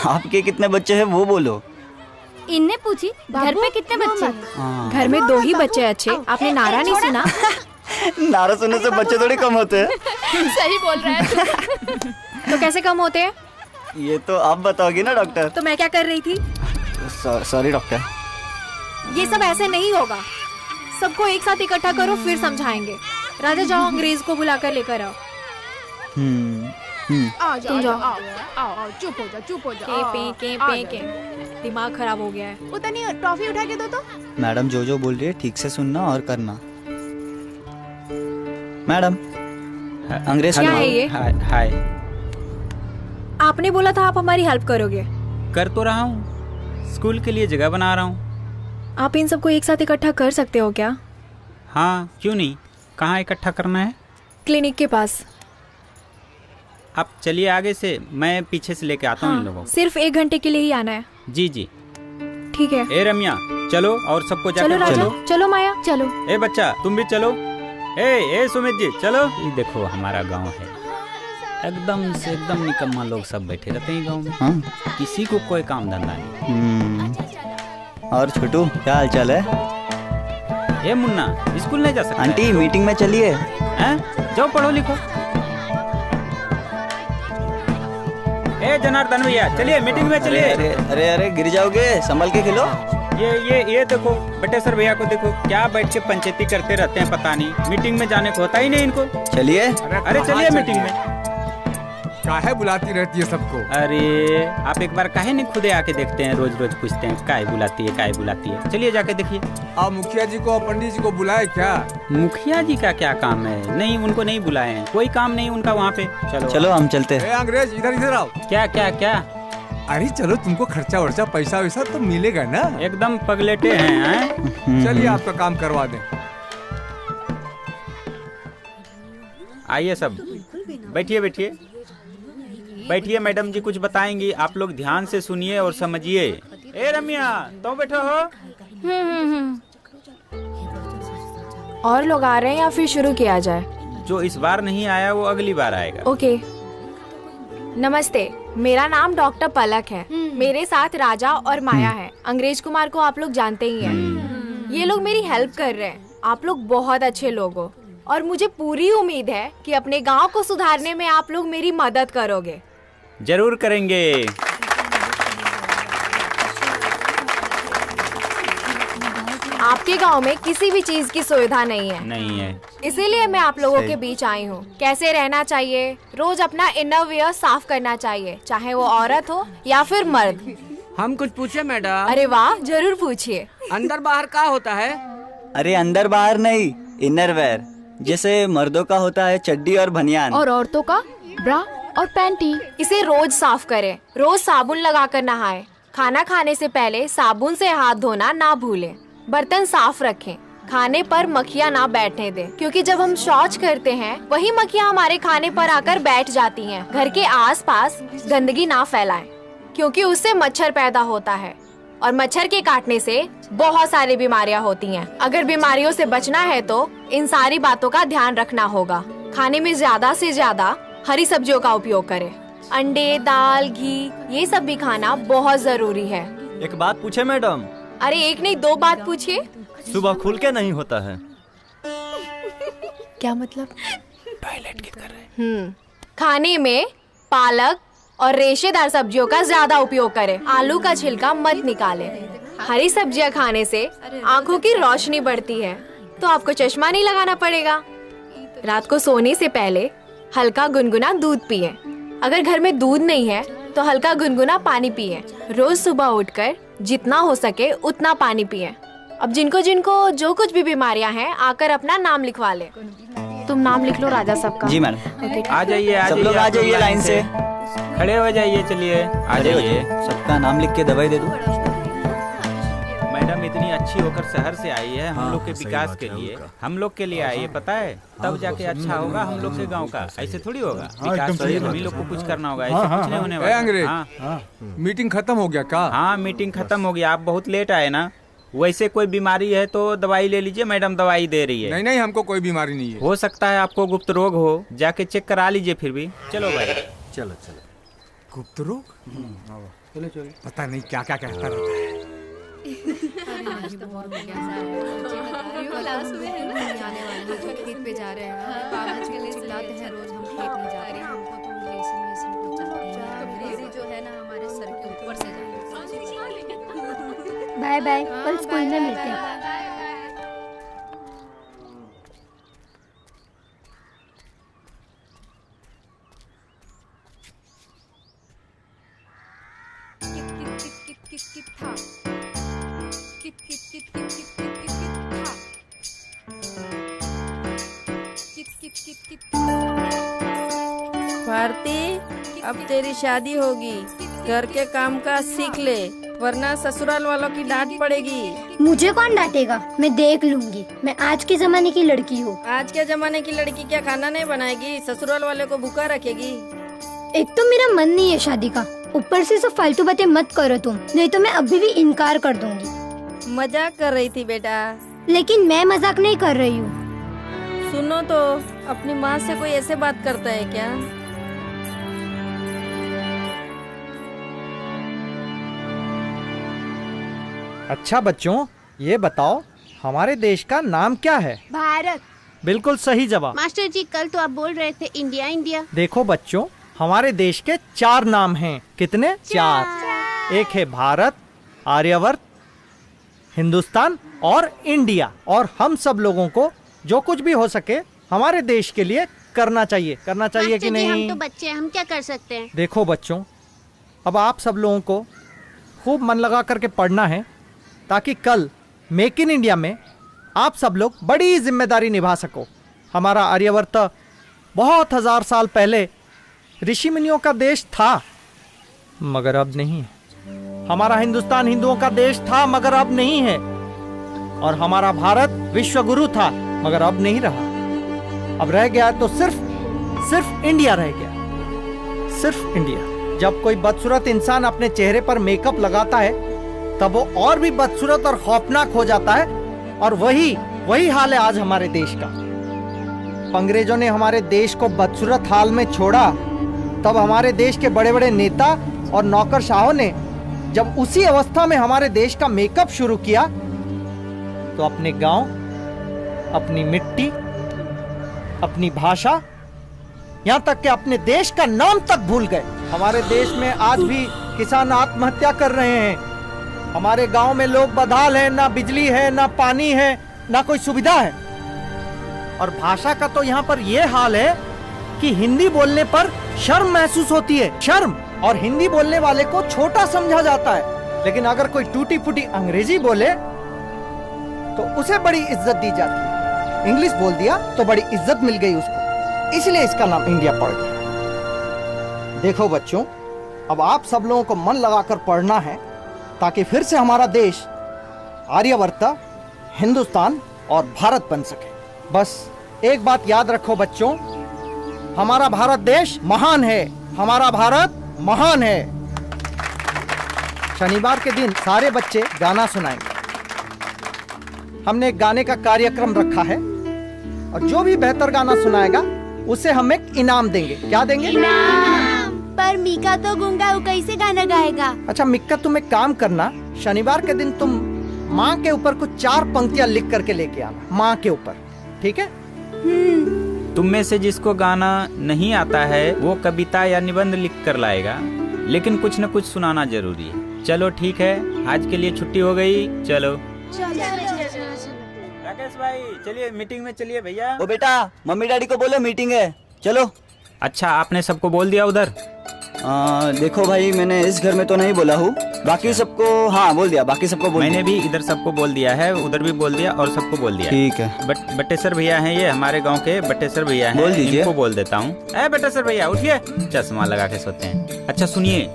S19: आपके कितने बच्चे हैं वो बोलो।
S15: इनने पूछी घर पे कितने बच्चे हैं?
S6: घर में 2 ही बच्चे अच्छे। आपने नारा नहीं सुना?
S19: नारा सुनने से बच्चे थोड़ी कम होते हैं।
S6: सही बोल रहा है। तो कैसे कम होते हैं?
S19: ये तो आप बताओगी ना डॉक्टर।
S6: तो मैं क्या कर रही थी?
S19: Sorry doctor.
S6: ये सब ऐसे नहीं होगा। सबको एक साथ इकट्ठा करो फिर समझाएंगे। राजा जाओ, अंग्रेज को बुलाकर लेकर आओ। तुम जाओ।
S18: आओ, चुप हो जा, चुप हो जा।
S6: के दिमाग खराब हो गया है।
S18: उतनी टॉफी उठा के दो तो।
S19: मैडम जो बोल रही है ठीक से सुनना और करना। मैडम, अंग्रेज
S6: क्या है ये?
S16: हाय।
S6: आपने बोला था आप हमारी हेल्प करोगे।
S16: कर तो रहा हूँ, स्कूल के लिए जगह बना रहा हूँ।
S6: आप इन सबको एक साथ इकट्ठा कर सकते हो क्या?
S16: हाँ, क्यों नहीं। कहाँ इकट्ठा करना है?
S6: क्लिनिक के पास।
S16: आप चलिए आगे से, मैं पीछे से लेके आता हूँ इन लोगों को।
S6: सिर्फ 1 घंटे के लिए ही आना है।
S16: जी।
S6: ठीक है।
S16: ए रम्या, चलो और सबको जाकर
S6: चलो राजा, चलो माया, चलो।
S16: ए बच्चा, तुम भी चलो। ए सुमित जी, चलो। ये देखो हमारा गांव है, एकदम से एकदम निकम्मा लोग सब बैठे रहते हैं गांव में।
S19: हाँ?
S16: किसी को कोई काम धंधा नहीं।
S19: और छोटू, क्या हाल चाल है?
S16: ए मुन्ना, स्कूल नहीं जा सकता?
S19: आंटी, मीटिंग में चलिए।
S16: जाओ पढ़ो लिखो। ए जनार्दन भैया, चलिए मीटिंग में चलिए।
S19: अरे गिर जाओगे, संभल के खेलो।
S16: ये देखो बटेसर भैया को देखो, क्या बैठ के पंचायती करते रहते हैं, पता नहीं। मीटिंग में जाने को होता ही नहीं इनको।
S19: चलिए।
S16: अरे चलिए मीटिंग में।
S11: काहे बुलाती रहती है सबको?
S16: अरे आप एक बार काहे नहीं खुदे आके देखते हैं, रोज रोज पूछते हैं काहे बुलाती है। चलिए जाके देखिए।
S11: आप मुखिया जी को और पंडित जी को बुलाए क्या?
S16: मुखिया जी का क्या काम है? नहीं, उनको नहीं बुलाए हैं, कोई काम नहीं उनका वहाँ पे।
S19: चलो हम चलते हैं।
S11: अंग्रेज, इधर आओ।
S16: क्या?
S11: अरे चलो, तुमको खर्चा वर्चा पैसा वैसा तो मिलेगा ना?
S16: एकदम पगलेटे हैं।
S11: चलिए आपका काम करवा दें।
S16: आइए सब, बैठिए मैडम जी कुछ बताएंगी, आप लोग ध्यान से सुनिए और समझिए। ए रम्या, तुम बैठो हो।
S6: और लोग आ रहे हैं या फिर शुरू किया जाए?
S16: जो इस बार नहीं आया वो अगली बार आएगा।
S6: ओके। नमस्ते, मेरा नाम डॉक्टर पलक है। मेरे साथ राजा और माया है। अंग्रेज कुमार को आप लोग जानते ही हैं। ये लोग मेरी हेल्प कर रहे हैं। आप लोग बहुत अच्छे लोग हो और मुझे पूरी उम्मीद है कि अपने गांव को सुधारने में आप लोग मेरी मदद करोगे।
S16: जरूर करेंगे।
S6: आपके गांव में किसी भी चीज की सुविधा नहीं है। इसीलिए मैं आप लोगों के बीच आई हूँ। कैसे रहना चाहिए, रोज अपना इनरवियर साफ करना चाहिए, चाहे वो औरत हो या फिर मर्द।
S1: हम कुछ पूछे मैडम?
S6: अरे वाह, जरूर पूछिए।
S1: अंदर बाहर क्या होता है?
S19: अरे अंदर बाहर नहीं, इनरवेयर। जैसे मर्दों का होता है चड्डी और बनियान,
S6: और औरतों का ब्रा और पैंटी। इसे रोज साफ करें, रोज साबुन लगाकर नहाएं। खाना खाने से पहले साबुन से हाथ धोना ना भूलें। बर्तन साफ रखें। खाने पर मक्खियाँ ना बैठने दें, क्योंकि जब हम शौच करते हैं वही मक्खियाँ हमारे खाने पर आकर बैठ जाती हैं। घर के आसपास गंदगी ना फैलाएं, क्योंकि उससे मच्छर पैदा होता है और मच्छर के काटने से बहुत सारी बीमारियां होती हैं। अगर बीमारियों से बचना है तो इन सारी बातों का ध्यान रखना होगा। खाने में ज्यादा से ज्यादा हरी सब्जियों का उपयोग करें। अंडे, दाल, घी ये सब भी खाना बहुत जरूरी है।
S20: एक बात पूछे मैडम?
S6: अरे एक नहीं 2 बात पूछिए।
S20: सुबह खुल के नहीं होता है?
S6: क्या मतलब? टॉयलेट की तरह। खाने में पालक और रेशेदार सब्जियों का ज्यादा उपयोग करें। आलू का छिलका मत निकालें। हरी सब्जियां खाने से आंखों की रोशनी बढ़ती है, तो आपको चश्मा नहीं लगाना पड़ेगा। रात को सोने से पहले हल्का गुनगुना दूध पिए। अगर घर में दूध नहीं है तो हल्का गुनगुना पानी पिए। रोज सुबह उठकर जितना हो सके उतना पानी पिए। अब जिनको जिनको जो कुछ भी बीमारियां हैं आकर अपना नाम लिखवा ले। तुम नाम लिख लो राजा साहब का।
S19: जी मैडम।
S16: आ जाइए
S19: सब लोग आ जाइए लाइन से।
S16: खड़े हो जाइए, चलिए आ जाइए।
S19: सबका नाम लिख के दवाई दे दूं।
S16: मैडम इतनी अच्छी होकर शहर से आई है हम लोग के विकास के लिए, हम लोग के लिए आई है, पता है? तब जाके अच्छा होगा हम लोग के गांव का। ऐसे थोड़ी होगा विकास, हम ही लोग को कुछ करना होगा, ऐसे कुछ नहीं होने वाला।
S11: अंग्रेज, मीटिंग खत्म हो गया का?
S16: हाँ मीटिंग खत्म हो गया। आप बहुत लेट आए ना। वैसे कोई बीमारी है तो दवाई ले लीजिए, मैडम दवाई दे रही है।
S11: नहीं नहीं, हमको कोई बीमारी नहीं है।
S16: हो सकता है आपको गुप्त रोग हो, जाके चेक करा लीजिए फिर भी। चलो भाई
S11: चलो चलो। गुप्त रोग? चलो चलो। पता नहीं क्या क्या कहता रहता है।
S21: खेत पे जा रहे हैं, पागल के लिए चिल्लाते हैं रोज, हम खेत नहीं जा रहे, हमको तो लेसन पहुंचाते जो है ना हमारे सर के ऊपर से जाए।
S17: बाय बाय, कल स्कूल में मिलते हैं।
S22: भारती, अब तेरी शादी होगी, घर के काम काज सीख ले, वरना ससुराल वालों की डांट पड़ेगी।
S17: मुझे कौन डांटेगा, मैं देख लूंगी। मैं आज के जमाने की लड़की हूँ।
S22: आज के जमाने की लड़की क्या खाना नहीं बनाएगी, ससुराल वाले को भूखा रखेगी।
S17: एक तो मेरा मन नहीं है शादी का, ऊपर से सब फालतू बातें मत करो तुम, नहीं तो मैं अभी भी इनकार कर दूंगी।
S22: मजाक कर रही थी बेटा।
S17: लेकिन मैं मजाक नहीं कर रही हूँ।
S22: सुनो तो, अपनी माँ से कोई ऐसे बात करता है क्या?
S7: अच्छा बच्चों, ये बताओ हमारे देश का नाम क्या है?
S18: भारत।
S7: बिल्कुल सही जवाब।
S18: मास्टर जी कल तो आप बोल रहे थे इंडिया इंडिया।
S7: देखो बच्चों, हमारे देश के 4 नाम हैं। कितने? 4। एक है भारत, आर्यवर्त, हिंदुस्तान और इंडिया। और हम सब लोगों को जो कुछ भी हो सके हमारे देश के लिए करना चाहिए। करना चाहिए कि नहीं?
S18: हम तो बच्चे हैं, हम क्या कर सकते हैं?
S7: देखो बच्चों, अब आप सब लोगों को खूब मन लगा करके पढ़ना है, ताकि कल मेक इन इंडिया में आप सब लोग बड़ी जिम्मेदारी निभा सको। हमारा आर्यवर्त बहुत 1000 साल पहले ऋषि मुनियों का देश था, मगर अब नहीं है। हमारा हिंदुस्तान हिंदुओं का देश था, मगर अब नहीं है। और हमारा भारत विश्व गुरु था, मगर अब नहीं रहा। अब रह गया तो सिर्फ इंडिया रह गया, सिर्फ इंडिया। जब कोई बदसूरत इंसान अपने चेहरे पर मेकअप लगाता है तब वो और भी बदसूरत और खौफनाक हो जाता है। और वही हाल है आज हमारे देश का। अंग्रेजों ने हमारे देश को बदसूरत हाल में छोड़ा, तब हमारे देश के बड़े बड़े नेता और नौकरशाहों ने जब उसी अवस्था में हमारे देश का मेकअप शुरू किया तो अपने गांव, अपनी मिट्टी, अपनी भाषा, यहाँ तक कि अपने देश का नाम तक भूल गए। हमारे देश में आज भी किसान आत्महत्या कर रहे हैं। हमारे गांव में लोग बदहाल हैं, ना बिजली है, ना पानी है, ना कोई सुविधा है। और भाषा का तो यहाँ पर यह हाल है कि हिंदी बोलने पर शर्म महसूस होती है, शर्म। और हिंदी बोलने वाले को छोटा समझा जाता है। लेकिन अगर कोई टूटी फूटी अंग्रेजी बोले तो उसे बड़ी इज्जत दी जाती है। इंग्लिश बोल दिया तो बड़ी इज्जत मिल गई उसको, इसलिए इसका नाम इंडिया पड़ गया। देखो बच्चों, अब आप सब लोगों को मन लगाकर पढ़ना है, ताकि फिर से हमारा देश आर्यवर्त, हिंदुस्तान और भारत बन सके। बस एक बात याद रखो बच्चों, हमारा भारत देश महान है, हमारा भारत महान है। शनिवार के दिन सारे बच्चे गाना सुनाएंगे। हमने एक गाने का कार्यक्रम रखा है, और जो भी बेहतर गाना सुनाएगा उसे हम एक इनाम देंगे। क्या देंगे?
S18: इनाम। पर मीका तो गूंगा, वो कैसे गाना गाएगा?
S7: अच्छा मिक्का, तुम एक काम करना, शनिवार के दिन तुम माँ के ऊपर कुछ 4 पंक्तियाँ लिख करके लेके आना, माँ के ऊपर, ठीक है?
S16: तुम में से जिसको गाना नहीं आता है वो कविता या निबंध लिख कर लाएगा। लेकिन कुछ न कुछ सुनाना जरूरी है। चलो ठीक है, आज के लिए छुट्टी हो गई। चलो राकेश भाई, चलिए मीटिंग में चलिए भैया।
S19: ओ बेटा, मम्मी डैडी को बोलो मीटिंग है, चलो।
S16: अच्छा, आपने सबको बोल दिया उधर?
S19: देखो भाई, मैंने इस घर में तो नहीं बोला हूँ, बाकी सबको हाँ बोल दिया, बाकी सबको बोल
S16: मैंने भी इधर सबको बोल दिया है, उधर भी बोल दिया और सबको बोल दिया।
S19: ठीक है।
S16: बट्टेसर भैया हैं, ये हमारे गांव के बट्टेसर भैया हैं,
S19: बोल दीजिए।
S16: इनको बोल देता हूँ। ए बट्टेसर भैया उठिए, चश्मा लगा के सोते हैं। अच्छा सुनिए,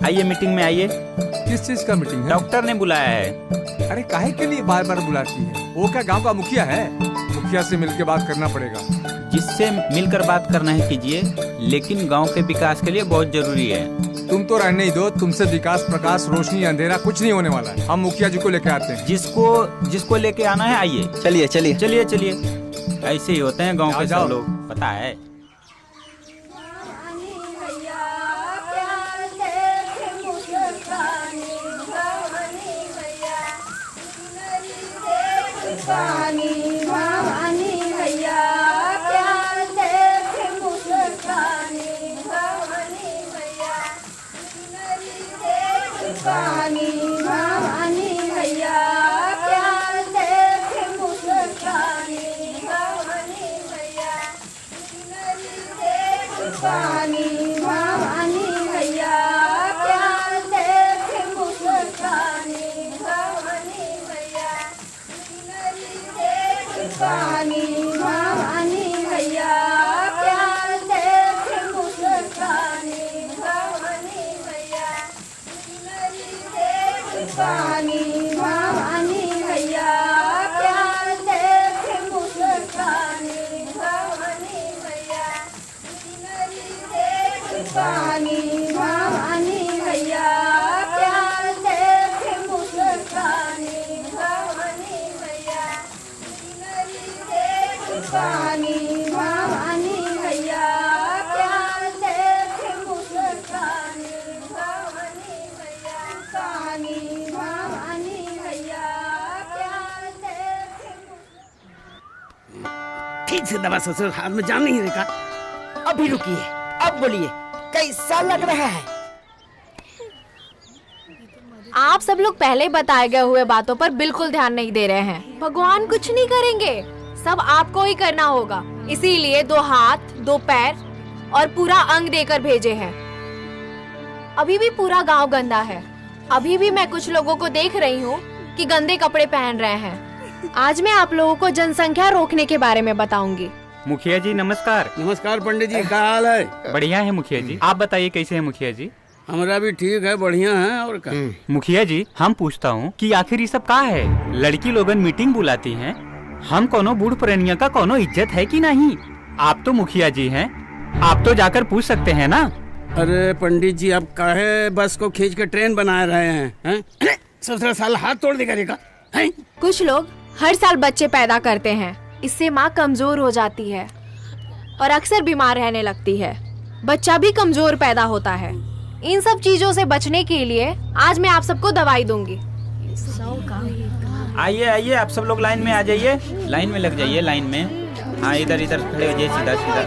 S16: आइए मीटिंग में आइए।
S11: किस चीज का मीटिंग है?
S16: डॉक्टर ने बुलाया है।
S11: अरे काहे के लिए बार बार बुलाती है? वो क्या गांव का मुखिया है? मुखिया से मिलकर बात करना पड़ेगा।
S16: जिससे मिलकर बात करना है कीजिए, लेकिन गांव के विकास के लिए बहुत जरूरी है।
S11: तुम तो रहने ही दो, तुमसे विकास, प्रकाश, रोशनी, अंधेरा कुछ नहीं होने वाला है। हम मुखिया जी को लेके आते हैं।
S16: जिसको लेके आना है आइए।
S19: चलिए चलिए
S16: चलिए चलिए, ऐसे ही होते हैं गांव के सब लोग, पता है।
S1: ठीक से दबा ससुर, हाथ में जान नहीं रहेगा।
S2: अभी रुकिए, अब बोलिए, कैसा लग रहा है?
S6: आप सब लोग पहले बताए गए हुए बातों पर बिल्कुल ध्यान नहीं दे रहे हैं। भगवान कुछ नहीं करेंगे, सब आपको ही करना होगा। इसीलिए 2 हाथ 2 पैर और पूरा अंग देकर भेजे हैं। अभी भी पूरा गांव गंदा है। अभी भी मैं कुछ लोगों को देख रही हूँ कि गंदे कपड़े पहन रहे हैं। आज मैं आप लोगों को जनसंख्या रोकने के बारे में बताऊंगी।
S16: मुखिया जी नमस्कार।
S1: नमस्कार पंडित जी, क्या हाल है?
S16: बढ़िया है मुखिया जी, आप बताइए कैसे हैं मुखिया जी?
S1: हमारा भी ठीक है, बढ़िया है। और क्या
S16: मुखिया जी, हम पूछता हूँ कि आखिर ये सब का है? लड़की लोगन मीटिंग बुलाती हैं, हम कोनो बूढ़ पुरानिया का कोनो इज्जत है कि नहीं? आप तो मुखिया जी हैं, आप तो जाकर पूछ सकते हैं ना।
S1: अरे पंडित जी, आप काहे बस को खींच के ट्रेन बना रहे हैं? 17 साल हाथ तोड़ देगा रेखा।
S6: कुछ लोग हर साल बच्चे पैदा करते हैं, इससे माँ कमजोर हो जाती है और अक्सर बीमार रहने लगती है। बच्चा भी कमजोर पैदा होता है। इन सब चीजों से बचने के लिए आज मैं आप सबको दवाई दूंगी।
S16: आइए आइए, आप सब लोग लाइन में आ जाइए, लाइन में लग जाइए, लाइन में। हाँ इधर इधर खड़े हो जाइए, सीधा सीधा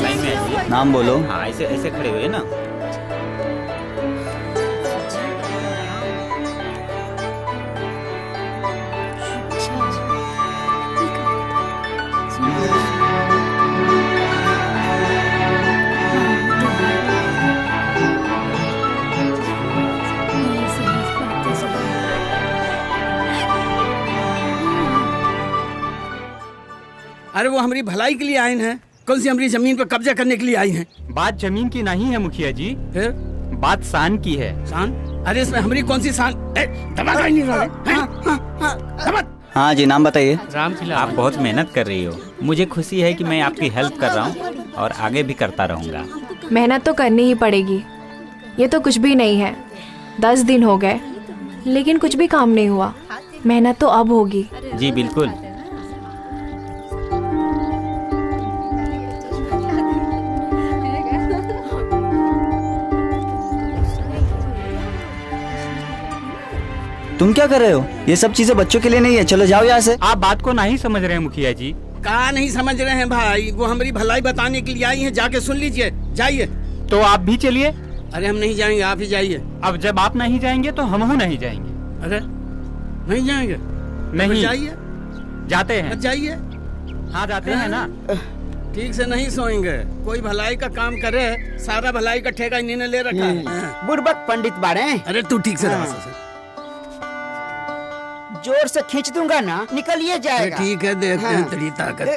S16: लाइन में आइए।
S19: नाम बोलो।
S16: हाँ ऐसे ऐसे खड़े हुए ना।
S1: अरे वो हमारी भलाई के लिए आए हैं, कौन सी हमारी जमीन पर कब्जा करने के लिए आई हैं?
S16: बात जमीन की नहीं है मुखिया जी,
S1: फिर
S16: बात शान की है।
S1: शान? अरे इसमें हमारी कौन सी शान? दबा ही नहीं रहा है।
S19: हाँ जी, नाम बताइए।
S16: रामखिला। आप बहुत मेहनत कर रही हो, मुझे खुशी है कि मैं आपकी हेल्प कर रहा हूँ और आगे भी करता रहूँगा।
S6: मेहनत तो करनी ही पड़ेगी, ये तो कुछ भी नहीं है। 10 दिन हो गए लेकिन कुछ भी काम नहीं हुआ। मेहनत तो अब होगी।
S16: जी बिल्कुल।
S19: तुम क्या कर रहे हो? ये सब चीजें बच्चों के लिए नहीं है, चलो जाओ यहाँ से।
S16: आप बात को नहीं समझ रहे हैं मुखिया जी।
S1: कहा नहीं समझ रहे हैं भाई, वो हमारी भलाई बताने के लिए आई हैं, जाके सुन लीजिए, जाइए।
S16: तो आप भी चलिए।
S1: अरे हम नहीं जाएंगे, आप ही जाइए।
S16: अब जब आप नहीं जाएंगे तो हम नहीं जाएंगे।
S1: अरे नहीं जाएंगे?
S16: नहीं
S1: जाइए।
S16: जाते हैं।
S1: जाइए।
S16: हाँ जाते हैं ना।
S1: ठीक से नहीं सोएंगे। कोई भलाई का काम करे, सारा भलाई का ठेका इन्हीं ने ले रखा है।
S2: बुड़बक पंडित बाड़े।
S1: अरे तू ठीक से रहा।
S2: जोर से खींच दूंगा ना, निकलिए जाएगा।
S1: ठीक है, देखते हैं तेरी ताकत।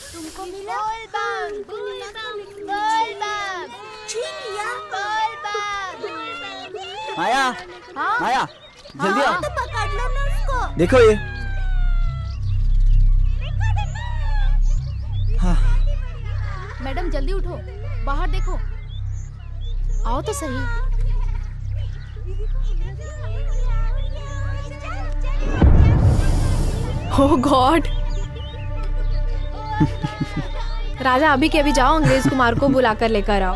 S3: तुमको मिला?
S19: माया, माया, जल्दी आओ।
S3: तो पकड़ लो ना उसको।
S19: देखो ये।
S5: मैडम जल्दी उठो, बाहर देखो। आओ तो सही।
S6: ओह गॉड। राजा अभी के अभी जाओ, अंग्रेज कुमार को बुला कर लेकर आओ।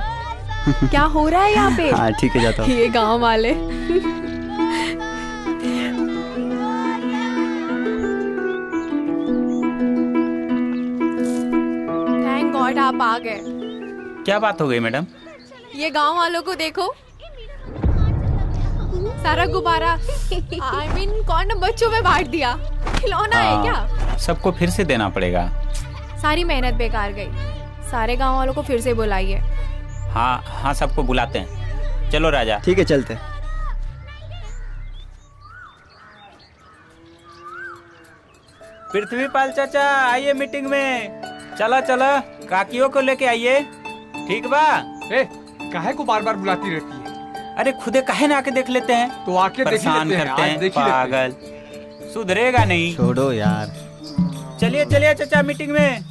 S6: क्या हो रहा है यहाँ पे?
S19: हाँ ठीक है, जाता हूँ।
S6: ये गांव वाले। थैंक गॉड आप आ गए।
S16: क्या बात हो गई मैडम?
S6: ये गांव वालों को देखो, सारा गुब्बारा I mean, कौन बच्चों में बांट दिया। खिलौना है क्या?
S16: सबको फिर से देना पड़ेगा।
S6: सारी मेहनत बेकार गई। सारे गांव वालों को फिर से बुलाइए।
S16: हाँ हाँ, सबको बुलाते हैं। चलो राजा।
S19: ठीक है, चलते।
S16: पृथ्वीपाल चाचा आइए मीटिंग में। चला चला, काकियों को लेके आइए। ठीक बा?
S11: काहे को बार बार बुलाती रहती है?
S16: अरे खुदे काहे ना आके देख लेते हैं।
S11: तो आके देख
S16: परेशान
S11: लेते हैं,
S16: करते
S11: आज
S16: हैं,
S11: देख ही लेते हैं।
S16: पागल। सुधरेगा नहीं।
S19: छोड़ो यार।
S16: चलिए चलिए चाचा मीटिंग में।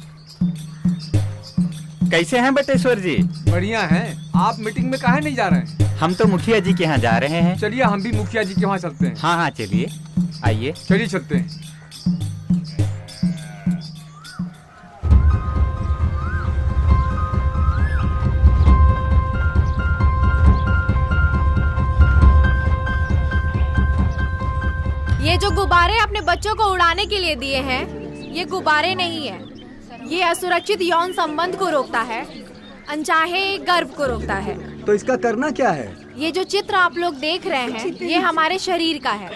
S16: कैसे हैं बटेश्वर जी?
S11: बढ़िया हैं। आप मीटिंग में काहे नहीं जा रहे हैं?
S16: हम तो मुखिया जी के यहाँ जा रहे हैं।
S11: चलिए हम भी मुखिया जी के वहाँ चलते हैं।
S16: हाँ हाँ चलिए, आइए।
S11: चलिए चलते हैं।
S6: ये जो गुब्बारे अपने बच्चों को उड़ाने के लिए दिए हैं, ये गुब्बारे नहीं है। ये असुरक्षित यौन संबंध को रोकता है, अनचाहे गर्भ को रोकता है।
S11: तो इसका करना क्या है?
S6: ये जो चित्र आप लोग देख रहे हैं, ये हमारे शरीर का है।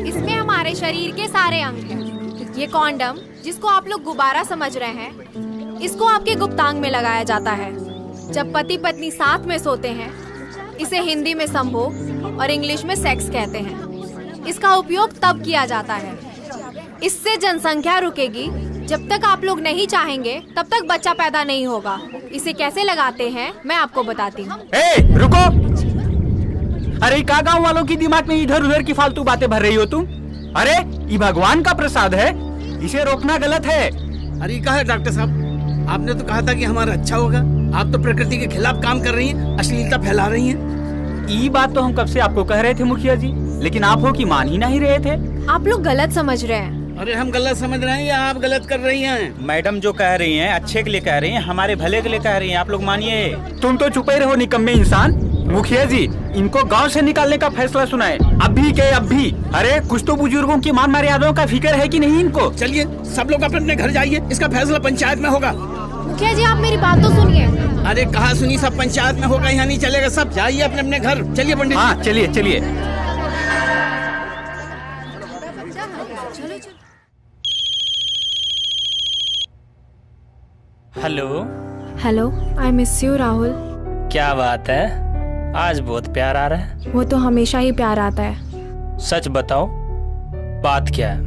S6: इसमें हमारे शरीर के सारे अंग हैं। ये कॉन्डम, जिसको आप लोग गुब्बारा समझ रहे हैं, इसको आपके गुप्तांग में लगाया जाता है। जब पति पत्नी साथ में सोते हैं, इसे हिंदी में संभोग और इंग्लिश में सेक्स कहते हैं। इसका उपयोग तब किया जाता है। इससे जनसंख्या रुकेगी। जब तक आप लोग नहीं चाहेंगे, तब तक बच्चा पैदा नहीं होगा। इसे कैसे लगाते हैं मैं आपको बताती हूँ।
S16: रुको। अरे क्या गांव वालों की दिमाग में इधर उधर की फालतू बातें भर रही हो तुम? अरे ये भगवान का प्रसाद है, इसे रोकना गलत है।
S1: अरे क्या है डॉक्टर साहब, आपने तो कहा था कि हमारा अच्छा होगा। आप तो प्रकृति के खिलाफ काम कर रही हैं, अश्लीलता फैला रही हैं।
S16: ये बात तो हम कब से आपको कह रहे थे मुखिया जी, लेकिन आप हो कि मान ही नहीं रहे थे।
S6: आप लोग गलत समझ रहे हैं।
S1: अरे हम गलत समझ रहे हैं या आप गलत कर रही हैं?
S16: मैडम जो कह रही हैं अच्छे के लिए कह रही हैं, हमारे भले के लिए कह रही हैं। आप लोग मानिए। तुम तो चुपे रहो निकम्मे इंसान। मुखिया जी, इनको गांव से निकालने का फैसला सुनाए, अभी के अभी। अरे कुछ तो बुजुर्गों की मान मर्यादाओं का फिक्र है कि नहीं इनको?
S1: चलिए सब लोग अपने अपने घर जाइए, इसका फैसला पंचायत में होगा।
S6: मुखिया जी आप मेरी बात तो सुनिए।
S1: अरे कहाँ सुनी, सब पंचायत में होगा, यहाँ नहीं चलेगा। सब जाइए अपने अपने घर। चलिए पंडित।
S16: हाँ चलिए चलिए। Hello.
S6: Hello, I miss you Rahul.
S12: क्या बात है, आज बहुत प्यार आ रहा है।
S6: वो तो हमेशा ही प्यार आता है।
S12: सच बताओ, बात क्या है?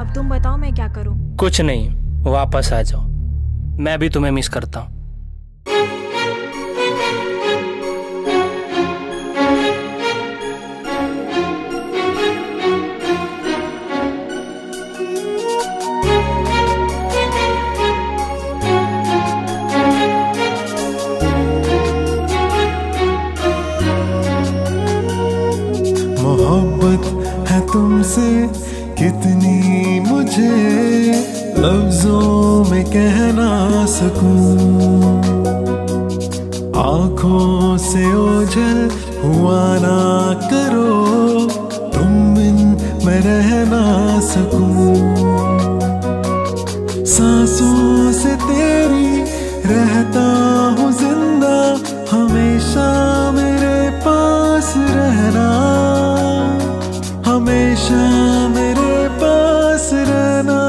S6: अब तुम बताओ मैं क्या करूं?
S12: कुछ नहीं, वापस आ जाओ। मैं भी तुम्हें मिस करता हूँ।
S8: मोहब्बत है तुमसे कितनी मुझे लफ्जों में कह ना सकूं, आंखों से ओझल हुआ ना करो, तुम बिन मैं रह ना सकूं। सांसों से तेरी रहता हूँ जिंदा, हमेशा मेरे पास रहना, हमेशा मेरे पास रहना।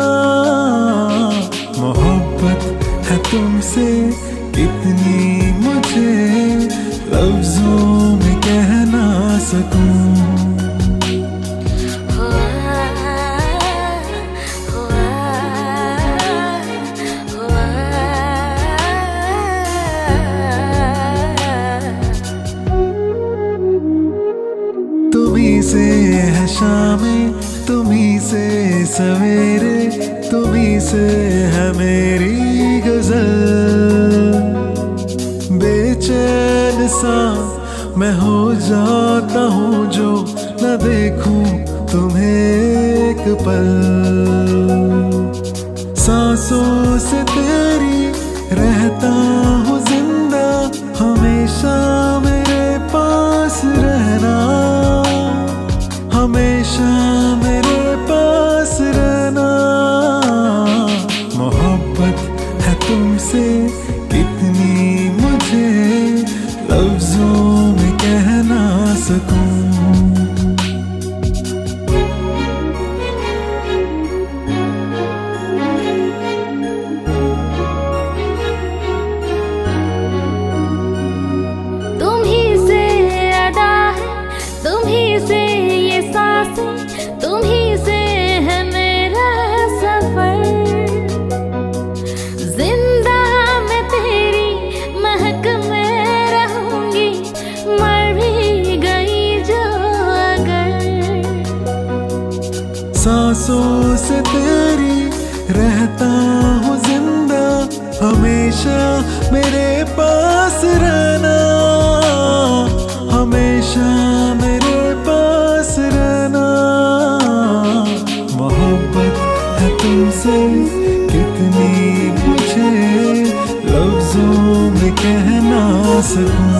S8: मोहब्बत है तुमसे कितनी मुझे लफ्जों में कह ना सकूं। तुम्ही से है शामें, तुम्ही से सवेरे, तुम्ही से है मेरी गजल। बेचैन सा मैं हो जाता हूँ जो न देखूं तुम्हें एक पल। सांसों से तेरी रहता हूँ जिंदा, हमेशा मेरे पास रहना, हमेशा मेरे पास रहना। मोहब्बत है तुमसे कितनी मुझे लफ्जों में कह ना सकूं। सांसों से तेरी रहता हूँ जिंदा, हमेशा मेरे पास रहना, हमेशा मेरे पास रहना। मोहब्बत है तुमसे कितनी मुझे लफ्जों में कह ना सकूं।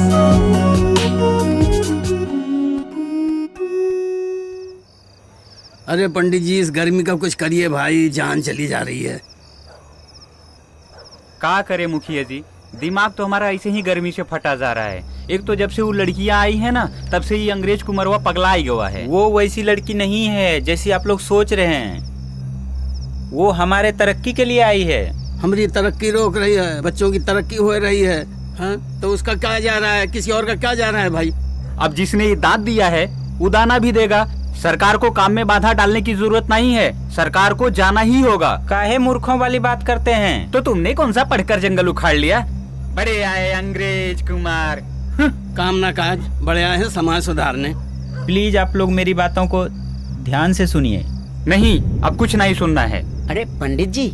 S1: अरे पंडित जी, इस गर्मी का कुछ करिए भाई, जान चली जा रही है।
S16: का करे मुखिया जी, दिमाग तो हमारा ऐसे ही गर्मी से फटा जा रहा है। एक तो जब से वो लड़कियां आई है ना, तब से ये अंग्रेज कुंवरवा पगला ही गया है। वो वैसी लड़की नहीं है जैसी आप लोग सोच रहे हैं। वो हमारे तरक्की के लिए आई है।
S1: हमारी तरक्की रोक रही है, बच्चों की तरक्की हो रही है। हाँ? तो उसका क्या जा रहा है, किसी और का क्या जा रहा है भाई?
S16: अब जिसने ये दांत दिया है वो दाना भी देगा। सरकार को काम में बाधा डालने की जरूरत नहीं है, सरकार को जाना ही होगा। काहे मूर्खों वाली बात करते हैं? तो तुमने कौन सा पढ़कर जंगल उखाड़ लिया? बड़े आए अंग्रेज कुमार।
S1: काम ना काज, बड़े आए हैं समाज सुधारने।
S16: प्लीज आप लोग मेरी बातों को ध्यान से सुनिए। नहीं, अब कुछ नहीं सुनना है।
S2: अरे पंडित जी,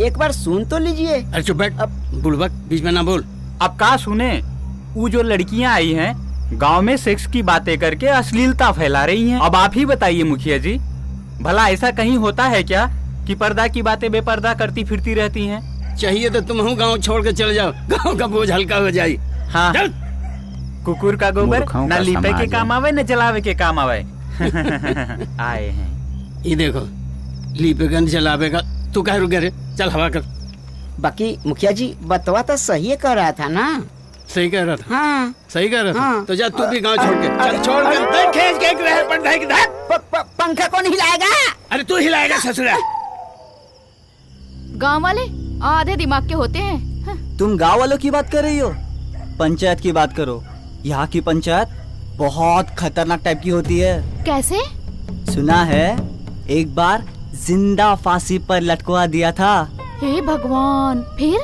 S2: एक बार सुन तो लीजिए।
S1: अरे चुप बैठ, अब बुड़बक बीच में ना बोल।
S16: अब का सुने? वो जो लड़कियां आई हैं गांव में सेक्स की बातें करके अश्लीलता फैला रही हैं। अब आप ही बताइए मुखिया जी, भला ऐसा कहीं होता है क्या कि पर्दा की बातें बेपर्दा करती फिरती रहती हैं?
S1: चाहिए तो तुम हूँ गाँव छोड़ के चले जाओ, गाँव का बोझ हल्का हो जाए।
S16: हाँ, कुकुर का गोबर न लीपे के काम आवे न जलावे के काम आवे। आए हैं।
S1: ये देखो, लीपे का न जलावे का, तू कह रुके रे, चल हवा कर।
S2: बाकी मुखिया जी बतवा तो सही कर रहा था ना?
S1: सही कह रहा था।
S2: हाँ
S1: सही कह रहा था।
S2: हाँ।
S1: तो जा तू भी गांव छोड़ के चल, छोड़ के खींच के एक पर ढाई के
S2: पंखा कौन हिलाएगा?
S1: अरे तू हिलाएगा ससुरा।
S5: गांव वाले आधे दिमाग के होते हैं।
S19: तुम गांव वालों की बात कर रही हो? पंचायत की बात करो। यहाँ की पंचायत बहुत खतरनाक टाइप की होती है।
S5: कैसे?
S19: सुना है एक बार जिंदा फांसी पर लटकवा दिया था।
S5: हे भगवान,
S19: फिर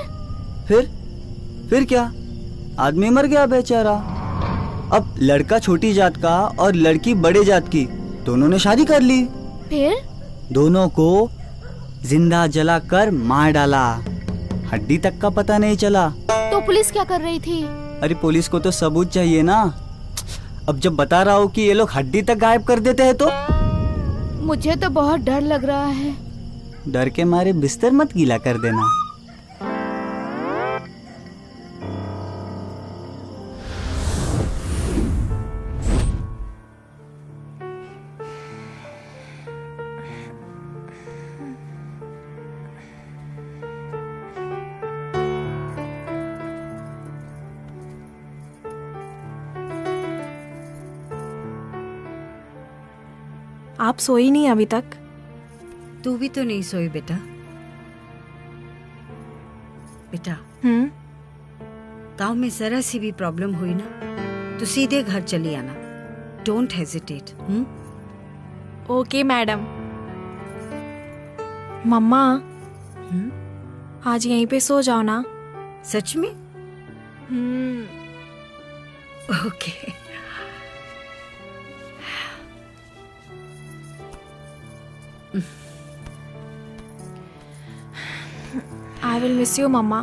S19: क्या? आदमी मर गया बेचारा। अब लड़का छोटी जात का और लड़की बड़े जात की, दोनों ने शादी कर ली।
S5: फिर
S19: दोनों को जिंदा जलाकर मार डाला, हड्डी तक का पता नहीं चला।
S5: तो पुलिस क्या कर रही थी?
S19: अरे पुलिस को तो सबूत चाहिए ना। अब जब बता रहा हूँ कि ये लोग हड्डी तक गायब कर देते हैं तो?
S5: मुझे तो बहुत डर लग रहा है।
S19: डर के मारे बिस्तर मत गीला कर देना।
S6: आप सोई नहीं अभी तक?
S9: तू भी तो नहीं सोई बेटा। बेटा गांव में जरा सी भी प्रॉब्लम हुई ना तो सीधे घर चली आना। Don't hesitate.
S6: Okay madam. मम्मा आज यहीं पे सो जाओ ना।
S9: सच में? Okay.
S6: I will miss you, Mama.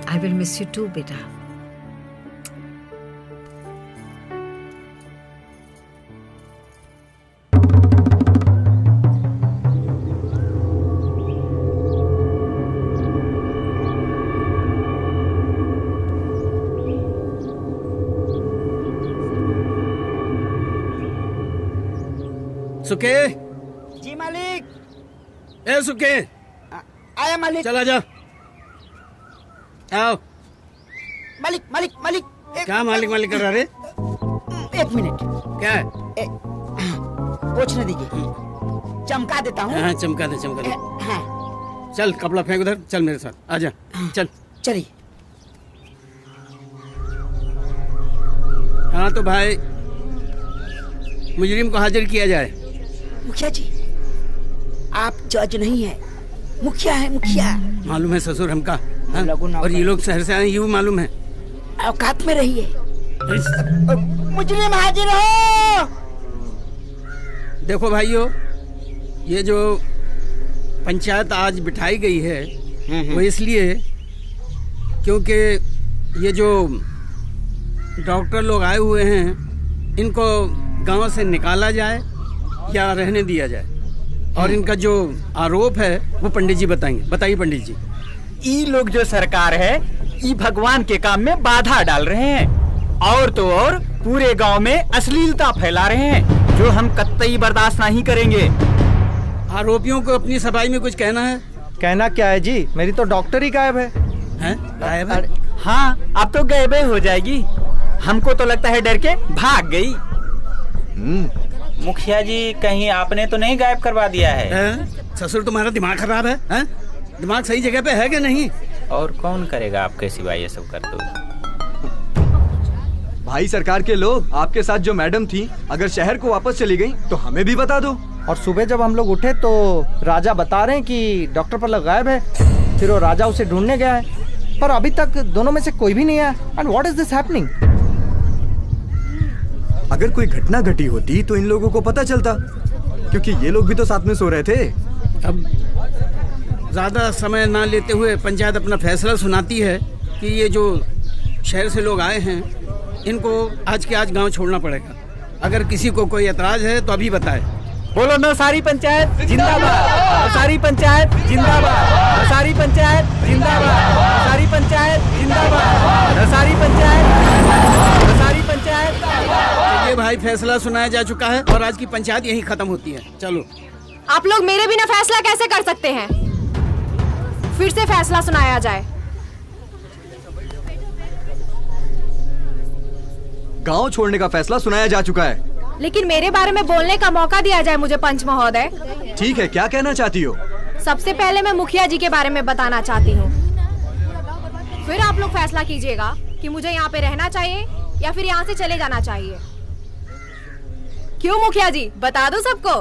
S9: I will miss you too, बेटा।
S1: सुके।
S2: जी मालिक।
S1: ए सुके।
S2: आया मालिक।
S1: चला जा। आओ।
S2: मालिक मालिक मालिक।
S1: क्या मालिक मालिक कर रहा रे?
S2: 1 मिनट।
S1: क्या है?
S2: पूछने दीजिए। चमका देता हूँ।
S1: हाँ चमका दे चमका दे।
S2: हाँ।
S1: चल कपड़ा फेंक उधर। चल मेरे साथ आजा। चल।
S2: चलिए।
S1: हाँ तो भाई मुजरिम को हाजिर किया जाए।
S2: मुखिया जी आप जज नहीं है, मुखिया है मुखिया।
S1: मालूम है ससुर हमका। हाँ? और ये लोग शहर से आए ये भी मालूम है।
S2: औकात में रहिए। मुजरिम हाजिर हो।
S1: देखो भाइयों ये जो पंचायत आज बिठाई गई है वो इसलिए क्योंकि ये जो डॉक्टर लोग आए हुए हैं इनको गांव से निकाला जाए या रहने दिया जाए। और इनका जो आरोप है वो पंडित जी बताएंगे। बताइए पंडित जी।
S16: ये लोग जो सरकार है ये भगवान के काम में बाधा डाल रहे हैं और तो और पूरे गांव में अश्लीलता फैला रहे हैं जो हम कतई बर्दाश्त नहीं करेंगे।
S1: आरोपियों को अपनी सफाई में कुछ कहना है?
S7: कहना क्या है जी, मेरी तो डॉक्टर ही गायब है।
S1: गायब है?
S16: हाँ अब तो गायब हो जाएगी। हमको तो लगता है डर के भाग गई।
S10: मुखिया जी कहीं आपने तो नहीं गायब करवा दिया है?
S1: ससुर तुम्हारा दिमाग खराब है? दिमाग सही जगह पे है कि नहीं?
S10: और कौन करेगा आपके सिवा ये सब कर दो।
S13: भाई सरकार के लोग आपके साथ जो मैडम थी अगर शहर को वापस चली गई तो हमें भी बता दो।
S7: और सुबह जब हम लोग उठे तो राजा बता रहे हैं कि डॉक्टर पल्लव गायब है। फिर वो राजा उसे ढूंढने गया है पर अभी तक दोनों में से कोई भी नहीं आया। And what is this happening?
S13: अगर कोई घटना घटी होती तो इन लोगों को पता चलता क्योंकि ये लोग भी तो साथ में सो रहे थे।
S1: अब ज्यादा समय ना लेते हुए पंचायत अपना फैसला सुनाती है कि ये जो शहर से लोग आए हैं इनको आज के आज गांव छोड़ना पड़ेगा। अगर किसी को कोई एतराज है तो अभी बताए।
S16: बोलो नौसारी पंचायत जिंदाबाद, नौसारी पंचायत जिंदाबाद, नौसारी पंचायत जिंदाबाद, नौसारी पंचायत जिंदाबाद, नौसारी पंचायत, नौसारी पंचायत।
S1: ये भाई फैसला सुनाया जा चुका है और आज की पंचायत यहीं खत्म होती है। चलो।
S6: आप लोग मेरे बिना फैसला कैसे कर सकते हैं? फिर से फैसला सुनाया जाए।
S13: गांव छोड़ने का फैसला सुनाया जा चुका है।
S6: लेकिन मेरे बारे में बोलने का मौका दिया जाए मुझे पंच महोदय।
S13: ठीक है क्या कहना चाहती हो?
S6: सबसे पहले मैं मुखिया जी के बारे में बताना चाहती हूँ। फिर आप लोग फैसला कीजिएगा कि मुझे यहाँ पे रहना चाहिए या फिर यहाँ से चले जाना चाहिए। क्यों मुखिया जी बता दो सबको?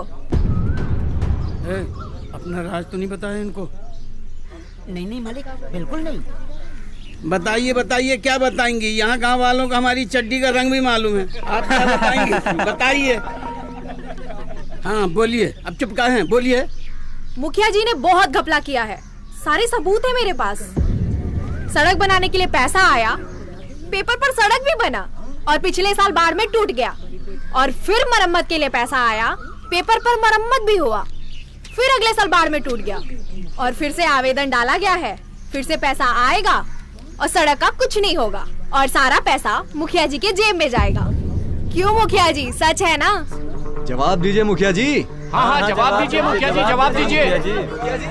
S1: अपना राज तो नहीं बताया इनको?
S2: नहीं मालिक बिल्कुल नहीं।
S1: बताइए बताइए क्या बताएंगी? यहाँ गांव वालों को हमारी चड्डी का रंग भी मालूम है। आप क्या बताएंगे? बताइए। हाँ बोलिए। अब चुप कहाँ हैं? बोलिए।
S6: मुखिया जी ने बहुत घपला किया है। सारे सबूत है मेरे पास। सड़क बनाने के लिए पैसा आया, पेपर पर सड़क भी बना और पिछले साल बाढ़ में टूट गया। और फिर मरम्मत के लिए पैसा आया, पेपर पर मरम्मत भी हुआ। फिर अगले साल बाढ़ में टूट गया और फिर से आवेदन डाला गया है, फिर से पैसा आएगा और सड़क का कुछ नहीं होगा और सारा पैसा मुखिया जी के जेब में जाएगा। क्यों मुखिया जी, सच है ना?
S13: जवाब दीजिए मुखिया जी।
S11: हाँ जवाब दीजिए मुखिया जी, जवाब दीजिए।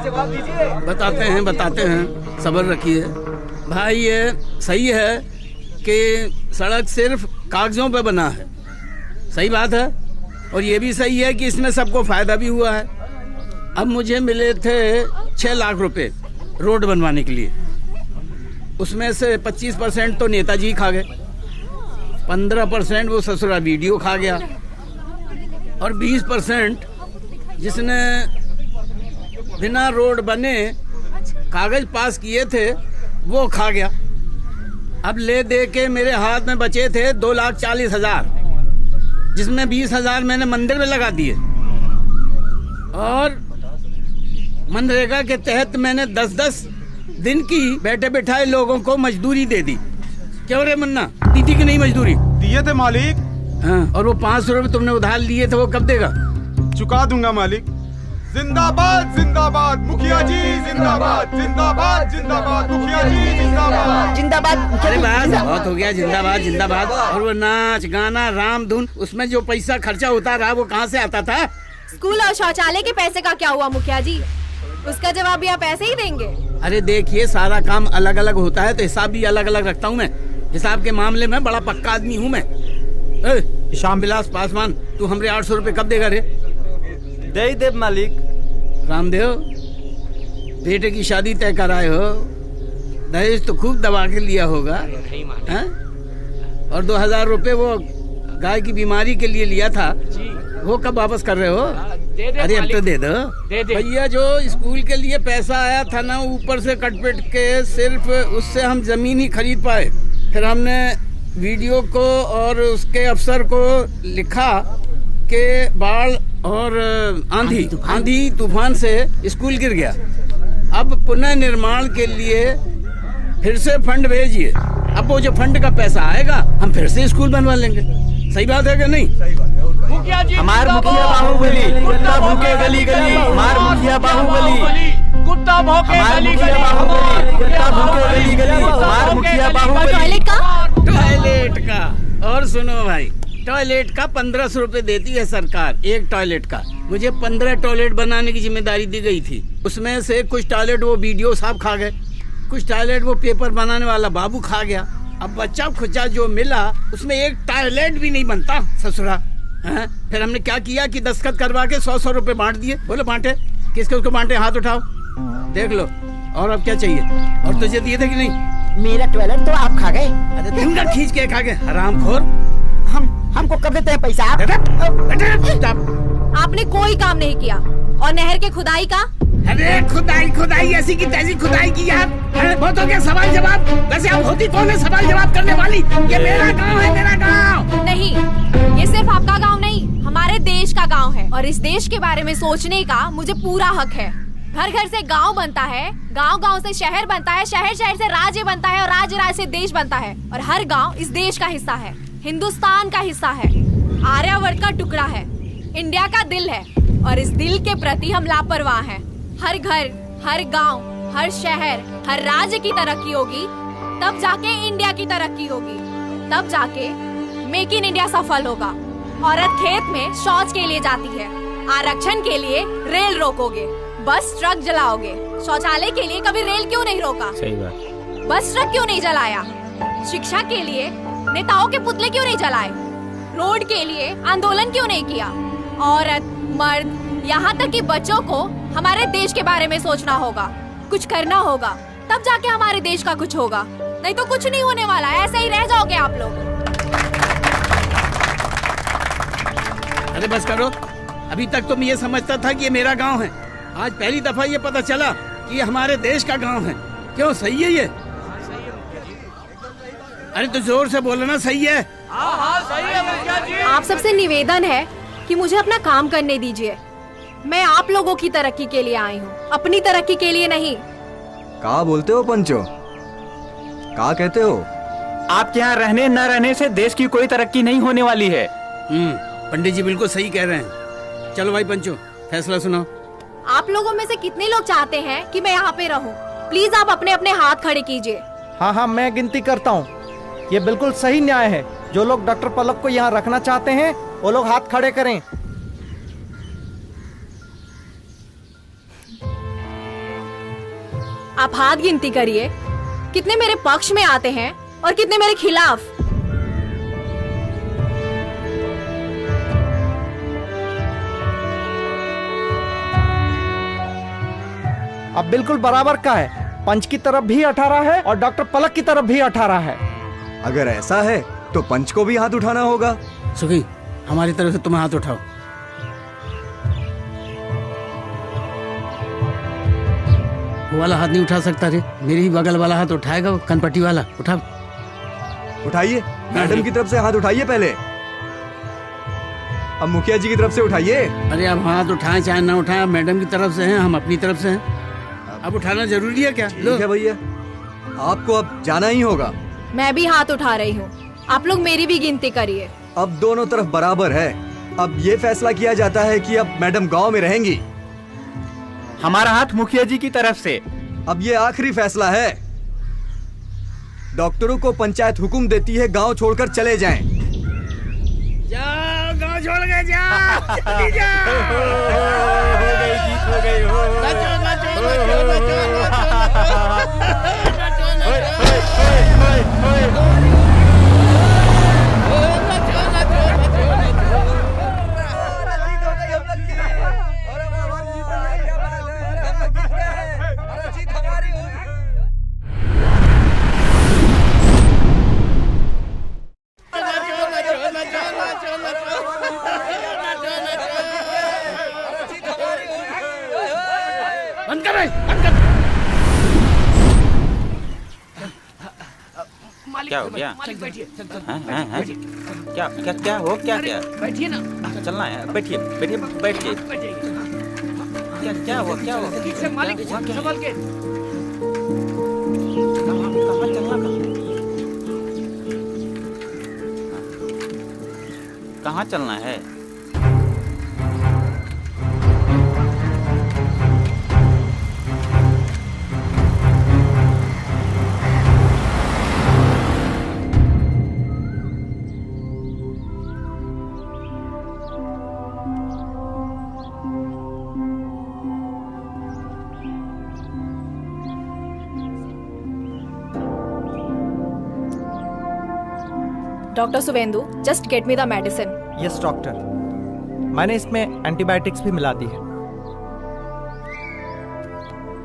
S13: जवाब दीजिए।
S1: बताते हैं, सब्र रखिए भाई। ये सही है कि सड़क सिर्फ कागजों पे बना है, सही बात है। और ये भी सही है कि इसमें सबको फायदा भी हुआ है। अब मुझे मिले थे 6 लाख रुपए रोड बनवाने के लिए, उसमें से 25% तो नेताजी खा गए, 15% वो ससुरा वीडियो खा गया और 20% जिसने बिना रोड बने कागज पास किए थे वो खा गया। अब ले दे के मेरे हाथ में बचे थे 2,40,000, जिसमें 20,000 मैंने मंदिर में लगा दिए और मनरेगा के तहत मैंने 10-10 दिन की बैठे बैठाए लोगों को मजदूरी दे दी। क्यों रे मुन्ना, दी थी कि नहीं मजदूरी?
S11: दिए थे मालिक।
S1: हाँ, और वो 500 रुपए तुमने उधार लिए थे वो कब देगा?
S11: चुका दूंगा मालिक। जिंदाबाद जिंदाबाद मुखिया जी, जिंदाबाद जिंदाबाद जिंदाबाद मुखिया जी, जिंदाबाद
S2: जिंदाबाद।
S1: अरे बस बहुत हो गया, जिंदाबाद जिंदाबाद। और वो नाच गाना राम धुन, उसमें जो पैसा खर्चा होता रहा वो कहाँ से आता था?
S6: स्कूल और शौचालय के पैसे का क्या हुआ मुखिया जी? उसका जवाब भी आप ऐसे ही देंगे?
S1: अरे देखिए, सारा काम अलग अलग होता है तो हिसाब भी अलग अलग रखता हूँ मैं। हिसाब के मामले में बड़ा पक्का आदमी हूँ मैं। श्याम विलास पासवान, तू हमरे 800 रुपए कब देगा रे?
S19: दे दे मालिक।
S1: रामदेव, बेटे की शादी तय कराए हो, दहेज तो खूब दबा के लिया होगा है? और 2,000 रुपए वो गाय की बीमारी के लिए लिया था, वो कब वापस कर रहे हो? अरे अब तो दे दो भैया। जो स्कूल के लिए पैसा आया था ना, ऊपर से कटपिट के सिर्फ उससे हम जमीन ही खरीद पाए। फिर हमने वीडियो को और उसके अफसर को लिखा कि बाढ़ और आंधी तूफान से स्कूल गिर गया, अब पुनः निर्माण के लिए फिर से फंड भेजिए। अब वो जो फंड का पैसा आएगा हम फिर से स्कूल बनवा लेंगे। सही बात है कि नहीं?
S16: हमार मुखिया बाहुबली, कुत्ता भूखे गली गली, हमार मुखिया बाहुबली,
S11: कुत्ता भौंके गली
S16: गली, कुत्ता भूखे गली गली, हमार मुखिया बाहुबली।
S1: टॉयलेट का और सुनो भाई, टॉयलेट का 1500 रुपए देती है सरकार एक टॉयलेट का। मुझे 15 टॉयलेट बनाने की जिम्मेदारी दी गई थी। उसमें से कुछ टॉयलेट वो बीडीओ साहब खा गए, कुछ टॉयलेट वो पेपर बनाने वाला बाबू खा गया। अब बच्चा खुचा जो मिला उसमें एक टॉयलेट भी नहीं बनता ससुरा। फिर हमने क्या किया कि दस्तखत करवा के 100-100 रुपए बांट दिए। बोलो बांटे, किसके उसको बांटे? हाथ उठाओ, देख लो। और अब क्या चाहिए? और तुझे दिए थे कि नहीं?
S2: मेरा टॉयलेट तो आप खा गए।
S1: अरे दिन का खींच के खा गए हरामखोर।
S2: हमको कब देते हैं पैसा आप?
S6: आपने कोई काम नहीं किया। और नहर के खुदाई का?
S1: अरे खुदाई ऐसी की तैसी खुदाई की यार, बहुत हो गया सवाल जवाब। वैसे आप होती कौन है सवाल जवाब करने वाली? ये मेरा गांव है, मेरा गांव।
S6: नहीं, ये सिर्फ आपका गांव नहीं, हमारे देश का गांव है। और इस देश के बारे में सोचने का मुझे पूरा हक है। घर घर से गांव बनता है, गांव गांव से शहर बनता है, शहर शहर से राज्य बनता है और राज्य राज्य से देश बनता है। और हर गांव इस देश का हिस्सा है, हिंदुस्तान का हिस्सा है, आर्यावर्त का टुकड़ा है, इंडिया का दिल है। और इस दिल के प्रति हम लापरवाह हैं। हर घर, हर गांव, हर शहर, हर राज्य की तरक्की होगी तब जाके इंडिया की तरक्की होगी, तब जाके मेक इन इंडिया सफल होगा। औरत खेत में शौच के लिए जाती है, आरक्षण के लिए रेल रोकोगे, बस ट्रक जलाओगे। शौचालय के लिए कभी रेल क्यों नहीं रोका?
S12: सही बात।
S6: बस ट्रक क्यों नहीं जलाया? शिक्षा के लिए नेताओं के पुतले क्यों नहीं जलाए? रोड के लिए आंदोलन क्यों नहीं किया? औरत, मर्द, यहाँ तक कि बच्चों को हमारे देश के बारे में सोचना होगा, कुछ करना होगा, तब जाके हमारे देश का कुछ होगा। नहीं तो कुछ नहीं होने वाला है, ऐसे ही रह जाओगे आप लोग।
S1: अरे बस करो, अभी तक तो मैं ये समझता था कि ये मेरा गांव है। आज पहली दफा ये पता चला कि ये हमारे देश का गांव है। क्यों, सही है ये? अरे तो जोर से बोलो ना, सही है?
S11: हाँ सही है मुखिया जी।
S6: आप सबसे निवेदन है कि मुझे अपना काम करने दीजिए। मैं आप लोगों की तरक्की के लिए आई हूँ, अपनी तरक्की के लिए नहीं।
S13: कहा बोलते हो पंचो? कहा कहते हो?
S16: आपके यहाँ रहने न रहने से देश की कोई तरक्की नहीं होने वाली है।
S1: पंडित जी बिल्कुल सही कह रहे हैं। चलो भाई पंचो, फैसला सुनाओ।
S6: आप लोगों में से कितने लोग चाहते हैं कि मैं यहाँ पे रहूं? प्लीज आप अपने अपने हाथ खड़े कीजिए।
S7: हाँ हाँ, मैं गिनती करता हूँ। ये बिल्कुल सही न्याय है। जो लोग डॉक्टर पलक को यहाँ रखना चाहते हैं वो लोग हाथ खड़े करें।
S6: आप हाथ गिनती करिए, कितने मेरे पक्ष में आते हैं और कितने मेरे खिलाफ।
S7: अब बिल्कुल बराबर का है। पंच की तरफ भी 18 है और डॉक्टर पलक की तरफ भी 18 है।
S13: अगर ऐसा है तो पंच को भी हाथ उठाना होगा।
S1: सुखी, हमारी तरफ से तुम हाथ उठाओ। वो वाला हाथ नहीं उठा सकता रे, मेरे ही बगल वाला हाथ उठाएगा, वो कनपट्टी वाला। उठा,
S13: उठाइए। मैडम की तरफ से हाथ उठाइए पहले, अब मुखिया जी की तरफ से उठाइए।
S1: अरे अब हाथ उठाएं चाहे ना उठाएं, अब मैडम की तरफ से हैं, हम अपनी तरफ से हैं। अब उठाना जरूरी है क्या?
S13: ठीक है भैया, आपको अब जाना ही होगा।
S6: मैं भी हाथ उठा रही हूँ, आप लोग मेरी भी गिनती करिए।
S13: अब दोनों तरफ बराबर है। अब ये फैसला किया जाता है कि अब मैडम गांव में रहेंगी।
S16: हमारा हाथ मुखिया जी की तरफ से।
S13: अब ये आखिरी फैसला है। डॉक्टरों को पंचायत हुक्म देती है गांव छोड़कर चले जाएं।
S1: जाओ, गांव छोड़ के जाओ, चली जाओ।
S16: हो गई, जीत हो गई।
S1: नचो, नचो, नचो, नचो, बंद कर भाई, बंद कर।
S10: क्या हो गया?
S1: मालिक बैठिए।
S10: हाँ जी। क्या क्या क्या हो क्या क्या?
S1: बैठिए ना।
S10: चलना है, बैठिए बैठिए बैठिए। क्या क्या हुआ क्या हुआ?
S1: ठीक से मालिक, संभाल के।
S10: कहाँ चलना? कहाँ चलना है?
S6: Doctor Suvendu, just get me the medicine.
S7: Yes doctor, मैंने इसमें एंटीबायोटिक्स भी मिला दी है।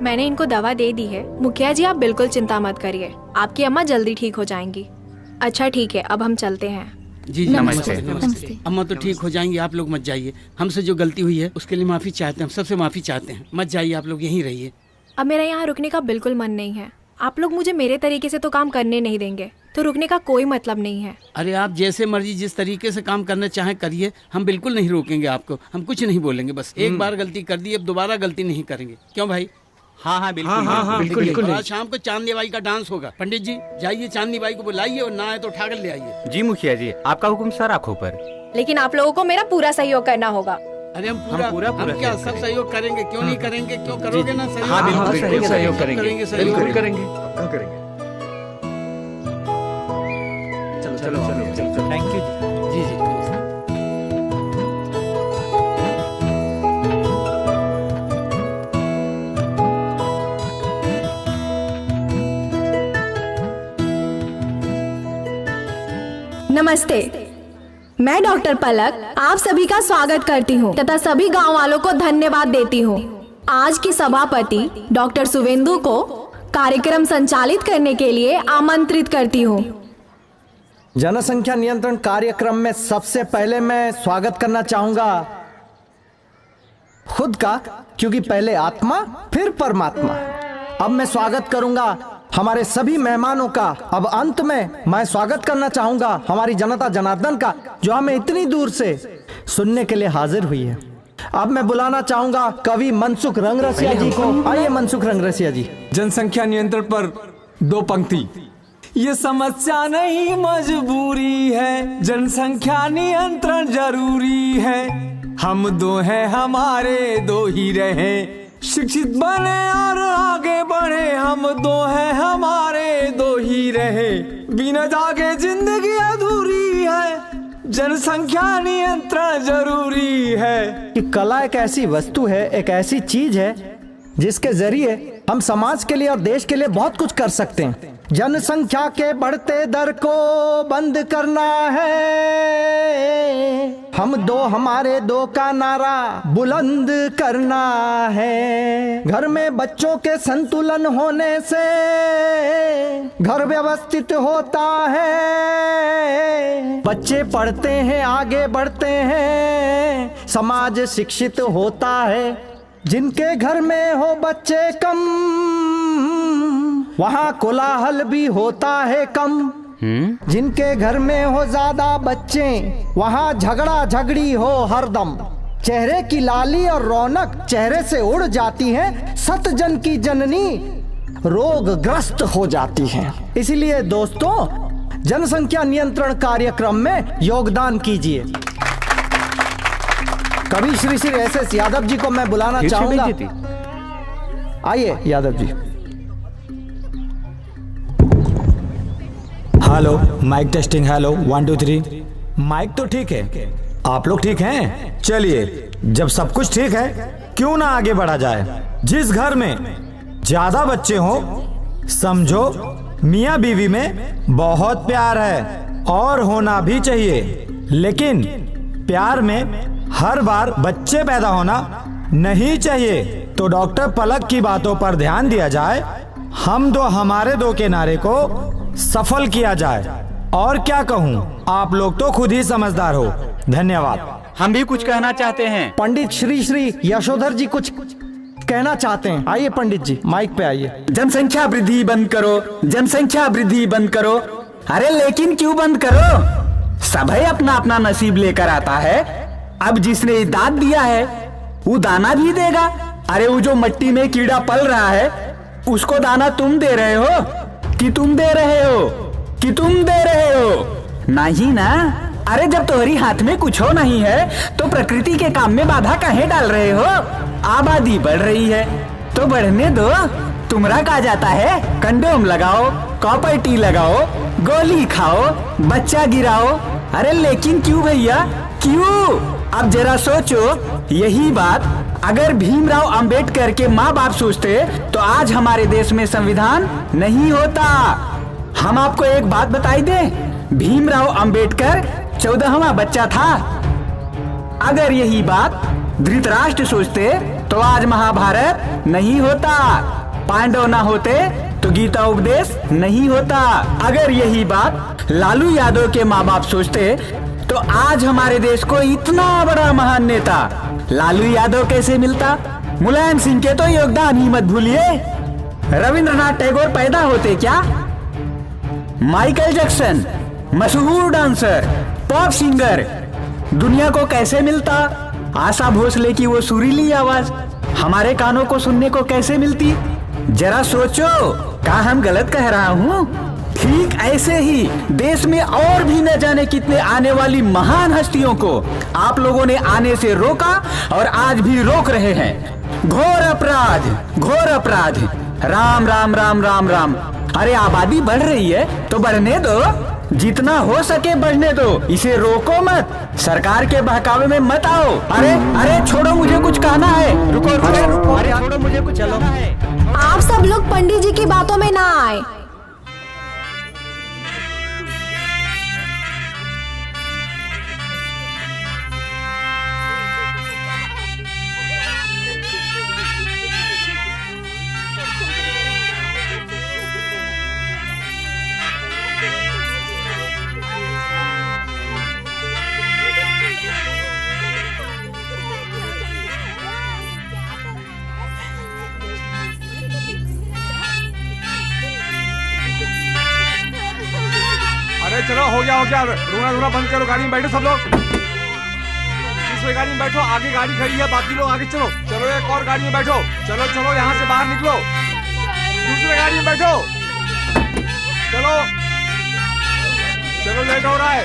S6: मैंने इनको दवा दे दी है। मुखिया जी, आप बिल्कुल चिंता मत करिए, आपकी अम्मा जल्दी ठीक हो जाएंगी। अच्छा ठीक है, अब हम चलते हैं।
S1: जी जी, नमस्ते नमस्ते। अम्मा तो ठीक हो जाएंगी, आप लोग मत जाइए। हमसे जो गलती हुई है उसके लिए माफी चाहते हैं, हम सबसे माफी चाहते हैं। मत जाइए, आप लोग यहीं रहिए।
S6: अब मेरा यहाँ रुकने का बिल्कुल मन नहीं है। आप लोग मुझे मेरे तरीके से तो काम करने नहीं देंगे, तो रुकने का कोई मतलब नहीं है।
S1: अरे आप जैसे मर्जी जिस तरीके से काम करना चाहें करिए, हम बिल्कुल नहीं रोकेंगे आपको, हम कुछ नहीं बोलेंगे। बस एक बार गलती कर दी, अब दोबारा गलती नहीं करेंगे। क्यों भाई?
S16: हाँ हाँ बिल्कुल।
S1: हाँ, बिल्कुल। आज शाम को चांदनी बाई का डांस होगा। पंडित जी जाइए, चांदनी बाई को बुलाइए और ना आए तो उठा कर ले आइए।
S16: जी मुखिया जी, आपका हुक्म सर आंखों पर।
S6: लेकिन आप लोगों को मेरा पूरा सहयोग करना होगा।
S1: अरे हम पूरा क्या सब सहयोग करेंगे, क्यों नहीं करेंगे? क्यों करोगे ना सहयोग?
S16: हाँ बिल्कुल सहयोग करेंगे,
S1: बिल्कुल करेंगे।
S13: चलो
S7: थैंक यू
S1: जी जी।
S6: नमस्ते, मैं डॉक्टर पलक आप सभी का स्वागत करती हूँ तथा सभी गांव वालों को धन्यवाद देती हूँ। आज की सभापति डॉक्टर सुवेंदु को कार्यक्रम संचालित करने के लिए आमंत्रित करती हूँ।
S7: जनसंख्या नियंत्रण कार्यक्रम में सबसे पहले मैं स्वागत करना चाहूंगा खुद का, क्योंकि पहले आत्मा फिर परमात्मा। अब मैं स्वागत करूंगा हमारे सभी मेहमानों का। अब अंत में मैं स्वागत करना चाहूंगा हमारी जनता जनार्दन का, जो हमें इतनी दूर से सुनने के लिए हाजिर हुई है। अब मैं बुलाना चाहूंगा कवि मनसुख रंगरसिया जी को। आइए मनसुख रंगरसिया जी।
S4: जनसंख्या नियंत्रण पर 2 पंक्ति। ये समस्या नहीं मजबूरी है, जनसंख्या नियंत्रण जरूरी है। हम दो हैं हमारे दो ही रहे, शिक्षित बने और आगे बढ़े। हम दो हैं हमारे दो ही रहे, बिना जागे जिंदगी अधूरी है, जनसंख्या नियंत्रण जरूरी है।
S7: कि कला एक ऐसी वस्तु है, एक ऐसी चीज है जिसके जरिए हम समाज के लिए और देश के लिए बहुत कुछ कर सकते हैं। जनसंख्या के बढ़ते दर को बंद करना है, हम दो हमारे दो का नारा बुलंद करना है। घर में बच्चों के संतुलन होने से घर व्यवस्थित होता है, बच्चे पढ़ते हैं आगे बढ़ते हैं, समाज शिक्षित होता है। जिनके घर में हो बच्चे कम, वहाँ कोलाहल भी होता है कम। जिनके घर में हो ज्यादा बच्चे, वहाँ झगड़ा झगड़ी हो हरदम। चेहरे की लाली और रौनक चेहरे से उड़ जाती है, सत जन की जननी रोगग्रस्त हो जाती है। इसलिए दोस्तों, जनसंख्या नियंत्रण कार्यक्रम में योगदान कीजिए। कभी श्री श्री एस यादव जी को मैं बुलाना चाहूंगा। आइए Yadav ji.
S4: Hello, mic testing. Hello 1 2 3। Mic तो ठीक है, आप लोग ठीक हैं? चलिए, जब सब कुछ ठीक है क्यों ना आगे बढ़ा जाए। जिस घर में ज्यादा बच्चे हो, समझो मियाँ बीवी में बहुत प्यार है और होना भी चाहिए, लेकिन प्यार में हर बार बच्चे पैदा होना नहीं चाहिए। तो डॉक्टर पलक की बातों पर ध्यान दिया जाए, हम दो हमारे दो के नारे को सफल किया जाए। और क्या कहूँ, आप लोग तो खुद ही समझदार हो। धन्यवाद।
S16: हम भी कुछ कहना चाहते हैं।
S7: पंडित श्री श्री यशोधर जी कुछ कहना चाहते हैं। आइए पंडित जी, माइक पे आइए।
S16: जनसंख्या वृद्धि बंद करो, जनसंख्या वृद्धि बंद करो। अरे लेकिन क्यों बंद करो? सभी अपना अपना नसीब लेकर आता है। अब जिसने दांत दिया है वो दाना भी देगा। अरे वो जो मिट्टी में कीड़ा पल रहा है, उसको दाना तुम दे रहे हो कि तुम दे रहे हो कि तुम दे रहे हो? नहीं ना। अरे जब तुम्हारी हाथ में कुछ हो नहीं है तो प्रकृति के काम में बाधा काहे डाल रहे हो? आबादी बढ़ रही है तो बढ़ने दो। तुमरा कहा जाता है कंडोम लगाओ, कॉपर टी लगाओ, गोली खाओ, बच्चा गिराओ। अरे लेकिन क्यों भैया, क्यों? अब जरा सोचो, यही बात अगर भीमराव अंबेडकर के माँ बाप सोचते तो आज हमारे देश में संविधान नहीं होता। हम आपको एक बात बताई दे, भीमराव अंबेडकर 14वां बच्चा था। अगर यही बात धृतराष्ट्र सोचते तो आज महाभारत नहीं होता, पांडव ना होते तो गीता उपदेश नहीं होता। अगर यही बात लालू यादव के माँ बाप सोचते तो आज हमारे देश को इतना बड़ा महान नेता लालू यादव कैसे मिलता? मुलायम सिंह के तो योगदान ही मत भूलिए। रविंद्रनाथ टैगोर पैदा होते क्या? माइकल जैक्सन मशहूर डांसर, पॉप सिंगर, दुनिया को कैसे मिलता? आशा भोसले की वो सुरीली आवाज हमारे कानों को सुनने को कैसे मिलती? जरा सोचो, क्या हम गलत कह रहा हूँ? ठीक ऐसे ही देश में और भी न जाने कितने आने वाली महान हस्तियों को आप लोगों ने आने से रोका और आज भी रोक रहे हैं। घोर अपराध, घोर अपराध। राम राम राम राम राम। अरे आबादी बढ़ रही है तो बढ़ने दो, जितना हो सके बढ़ने दो, इसे रोको मत, सरकार के बहकावे में मत आओ। अरे अरे छोड़ो, मुझे कुछ कहना है। रुको रुको रुको, अरे छोड़ो, मुझे कुछ कहना है।
S6: आप सब लोग पंडित जी की बातों में ना आए।
S11: अरे चलो, हो गया। रोना बंद करो, गाड़ी में बैठो सब लोग। दूसरे गाड़ी में बैठो, आगे गाड़ी खड़ी है, बाकी लोग आगे चलो। चलो एक और गाड़ी में बैठो, चलो चलो यहाँ से बाहर निकलो, दूसरे गाड़ी में बैठो। चलो चलो, लेट हो रहा है।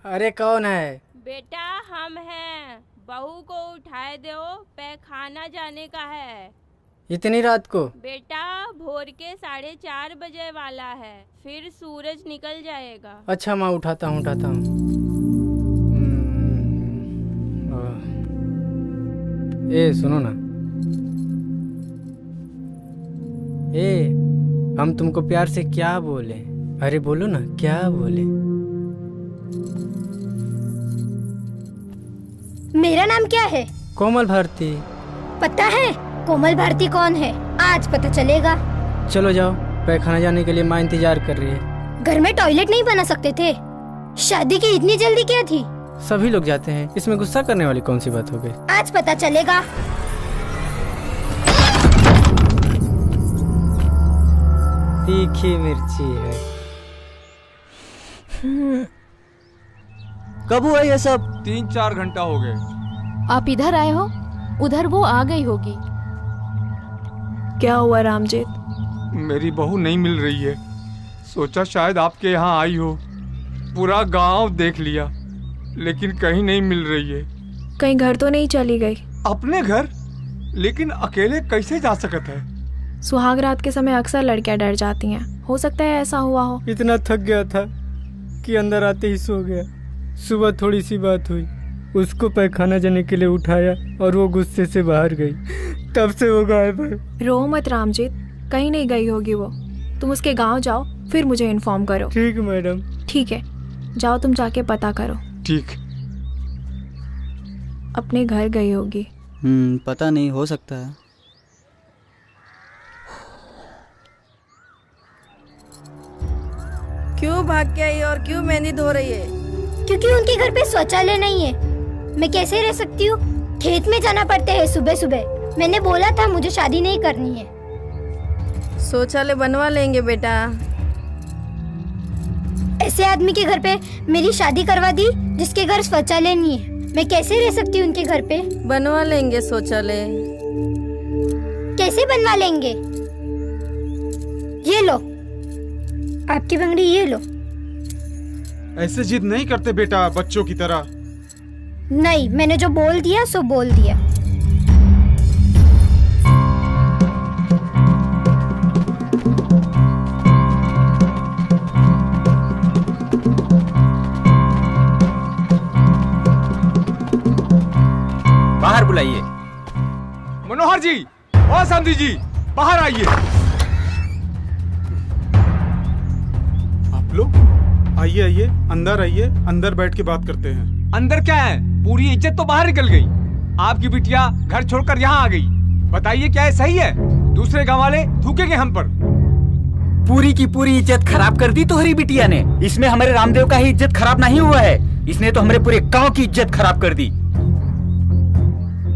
S14: अरे कौन है?
S22: बेटा हम हैं। बहू को उठाए दो, पैखाना जाने का है।
S14: इतनी रात को?
S22: बेटा भोर के 4:30 बजे वाला है, फिर सूरज निकल जाएगा।
S14: अच्छा माँ उठाता हूँ उठाता हूँ। ए सुनो ना, ए हम तुमको प्यार से क्या बोले? अरे बोलो ना क्या बोले?
S17: मेरा नाम क्या है?
S14: कोमल भारती।
S17: पता है कोमल भारती कौन है? आज पता चलेगा।
S14: चलो जाओ, पैखाना जाने के लिए माँ इंतजार कर रही है।
S17: घर में टॉयलेट नहीं बना सकते थे? शादी की इतनी जल्दी क्या थी?
S14: सभी लोग जाते हैं, इसमें गुस्सा करने वाली कौन सी बात हो गई?
S17: आज पता चलेगा।
S14: तीखी मिर्ची है।
S19: कब हुआ ये सब?
S11: 3-4 घंटा हो गए।
S5: आप इधर आए हो, उधर वो आ गई होगी।
S6: क्या हुआ रामजीत?
S11: मेरी बहू नहीं मिल रही है। सोचा शायद आपके यहाँ आई हो। पूरा गांव देख लिया, लेकिन कहीं नहीं मिल रही है।
S6: कहीं घर तो नहीं चली गई?
S11: अपने घर? लेकिन अकेले कैसे जा सकता है?
S6: सुहाग रात के समय अक्सर लड़कियां डर जाती हैं। हो सकता है ऐसा हुआ हो।
S14: इतना थक गया था कि अंदर आते ही सो गया। सुबह थोड़ी सी बात हुई, उसको पैखाना जाने के लिए उठाया और वो गुस्से से बाहर गई। तब से वो गायब है।
S6: रो मत रामजीत, कहीं नहीं गई होगी वो। तुम उसके गांव जाओ, फिर मुझे इन्फॉर्म करो।
S14: ठीक मैडम।
S6: ठीक है, जाओ तुम जाके पता करो।
S11: ठीक।
S6: अपने घर गई होगी।
S19: पता नहीं, हो सकता है।
S22: क्यों भाग के आई और क्यों मेहंदी धो रही है?
S17: क्योंकि उनके घर पे शौचालय नहीं है। मैं कैसे रह सकती हूँ? खेत में जाना पड़ता है सुबह सुबह। मैंने बोला था मुझे शादी नहीं करनी है।
S22: शौचालय बनवा लेंगे बेटा।
S17: ऐसे आदमी के घर पे मेरी शादी करवा दी जिसके घर शौचालय नहीं है। मैं कैसे रह सकती हूँ उनके घर पे?
S22: बनवा लेंगे शौचालय।
S17: कैसे बनवा लेंगे? ये लो आपकी बंगड़ी, ये लो।
S15: ऐसे जिद नहीं करते बेटा, बच्चों की तरह।
S17: नहीं, मैंने जो बोल दिया सो बोल दिया।
S16: बाहर बुलाइए।
S11: मनोहर जी और संधि जी, बाहर आइए।
S15: आप लोग आइए आइए, अंदर आइए, अंदर बैठ के बात करते हैं।
S11: अंदर क्या है? पूरी इज्जत तो बाहर निकल गई। आपकी बिटिया घर छोड़कर यहाँ आ गई। बताइए क्या ये सही है? दूसरे गांव वाले थूकेंगे हम पर।
S16: पूरी की पूरी इज्जत खराब कर दी तुम्हारी बिटिया ने। इसमें हमारे रामदेव का ही इज्जत खराब नहीं हुआ है, इसने तो हमारे पूरे गांव की इज्जत खराब कर दी।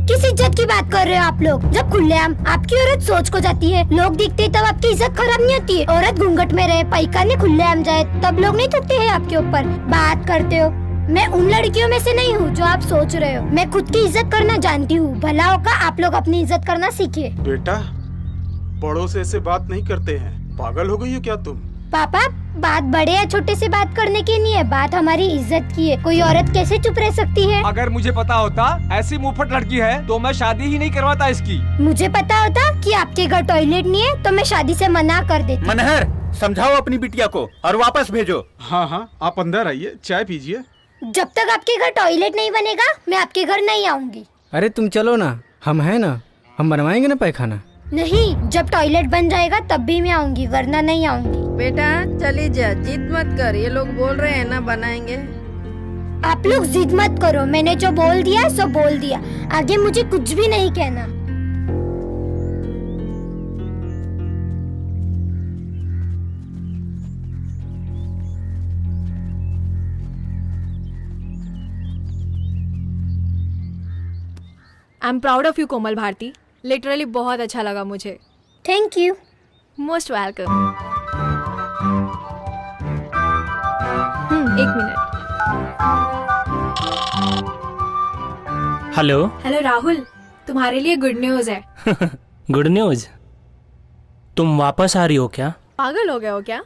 S17: किस इज्जत की बात कर रहे हो आप लोग? जब खुलेआम आपकी औरत सोच को जाती है, लोग दिखते तब आपकी इज्जत खराब नहीं होती है। औरत घूंघट में रहे, पैखाने खुलेआम जाए, तब लोग नहीं थूकते हैं आपके ऊपर। बात करते हो। मैं उन लड़कियों में से नहीं हूँ जो आप सोच रहे हो। मैं खुद की इज्जत करना जानती हूँ। भला होगा आप लोग अपनी इज्जत करना सीखिए।
S15: बेटा, बड़ों से ऐसे बात नहीं करते हैं। पागल हो गई हो क्या तुम?
S17: पापा, बात बड़े या छोटे से बात करने की नहीं है, बात हमारी इज्जत की है। कोई औरत कैसे चुप रह सकती है?
S11: अगर मुझे पता होता ऐसी मुंहफट लड़की है तो मैं शादी ही नहीं करवाता इसकी।
S17: मुझे पता होता कि आपके घर टॉयलेट नहीं है तो मैं शादी से मना कर देती।
S16: मनहर, समझाओ अपनी बिटिया को और वापस भेजो।
S15: हाँ हाँ, आप अंदर आइए, चाय पीजिए।
S17: जब तक आपके घर टॉयलेट नहीं बनेगा मैं आपके घर नहीं आऊंगी।
S14: अरे तुम चलो ना, हम है ना, हम बनवाएंगे ना पैखाना।
S17: नहीं, जब टॉयलेट बन जाएगा तब भी मैं आऊंगी, वरना नहीं आऊंगी।
S22: बेटा चली जा, जिद मत कर, ये लोग बोल रहे हैं ना बनाएंगे।
S17: आप लोग जिद मत करो, मैंने जो बोल दिया सो बोल दिया, आगे मुझे कुछ भी नहीं कहना।
S6: I am proud of you Komal Bharti, literally बहुत अच्छा लगा मुझे।
S17: Thank you.
S6: Most welcome. एक मिनट।
S12: हेलो।
S6: हेलो राहुल, तुम्हारे लिए गुड न्यूज है।
S12: Good news? तुम वापस आ रही हो क्या?
S6: पागल हो गए हो क्या?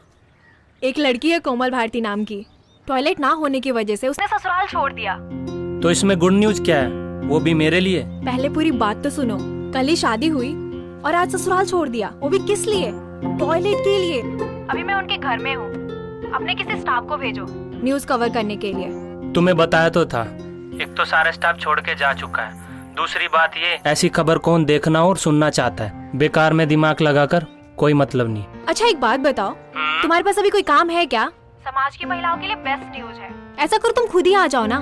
S6: एक लड़की है कोमल भारती नाम की, टॉयलेट ना होने की वजह से उसने ससुराल छोड़ दिया।
S12: तो इसमें गुड न्यूज क्या है, वो भी मेरे लिए?
S6: पहले पूरी बात तो सुनो। कल ही शादी हुई और आज ससुराल छोड़ दिया, वो भी किस लिए? टॉयलेट के लिए। अभी मैं उनके घर में हूँ, अपने किसी स्टाफ को भेजो न्यूज कवर करने के लिए।
S12: तुम्हें बताया तो था, एक तो सारा स्टाफ छोड़ के जा चुका है, दूसरी बात ये ऐसी खबर कौन देखना और सुनना चाहता है, बेकार में दिमाग लगाकर कोई मतलब नहीं।
S6: अच्छा एक बात बताओ, तुम्हारे पास अभी कोई काम है क्या? समाज की महिलाओं के लिए बेस्ट न्यूज है। ऐसा करो तुम खुद ही आ जाओ ना।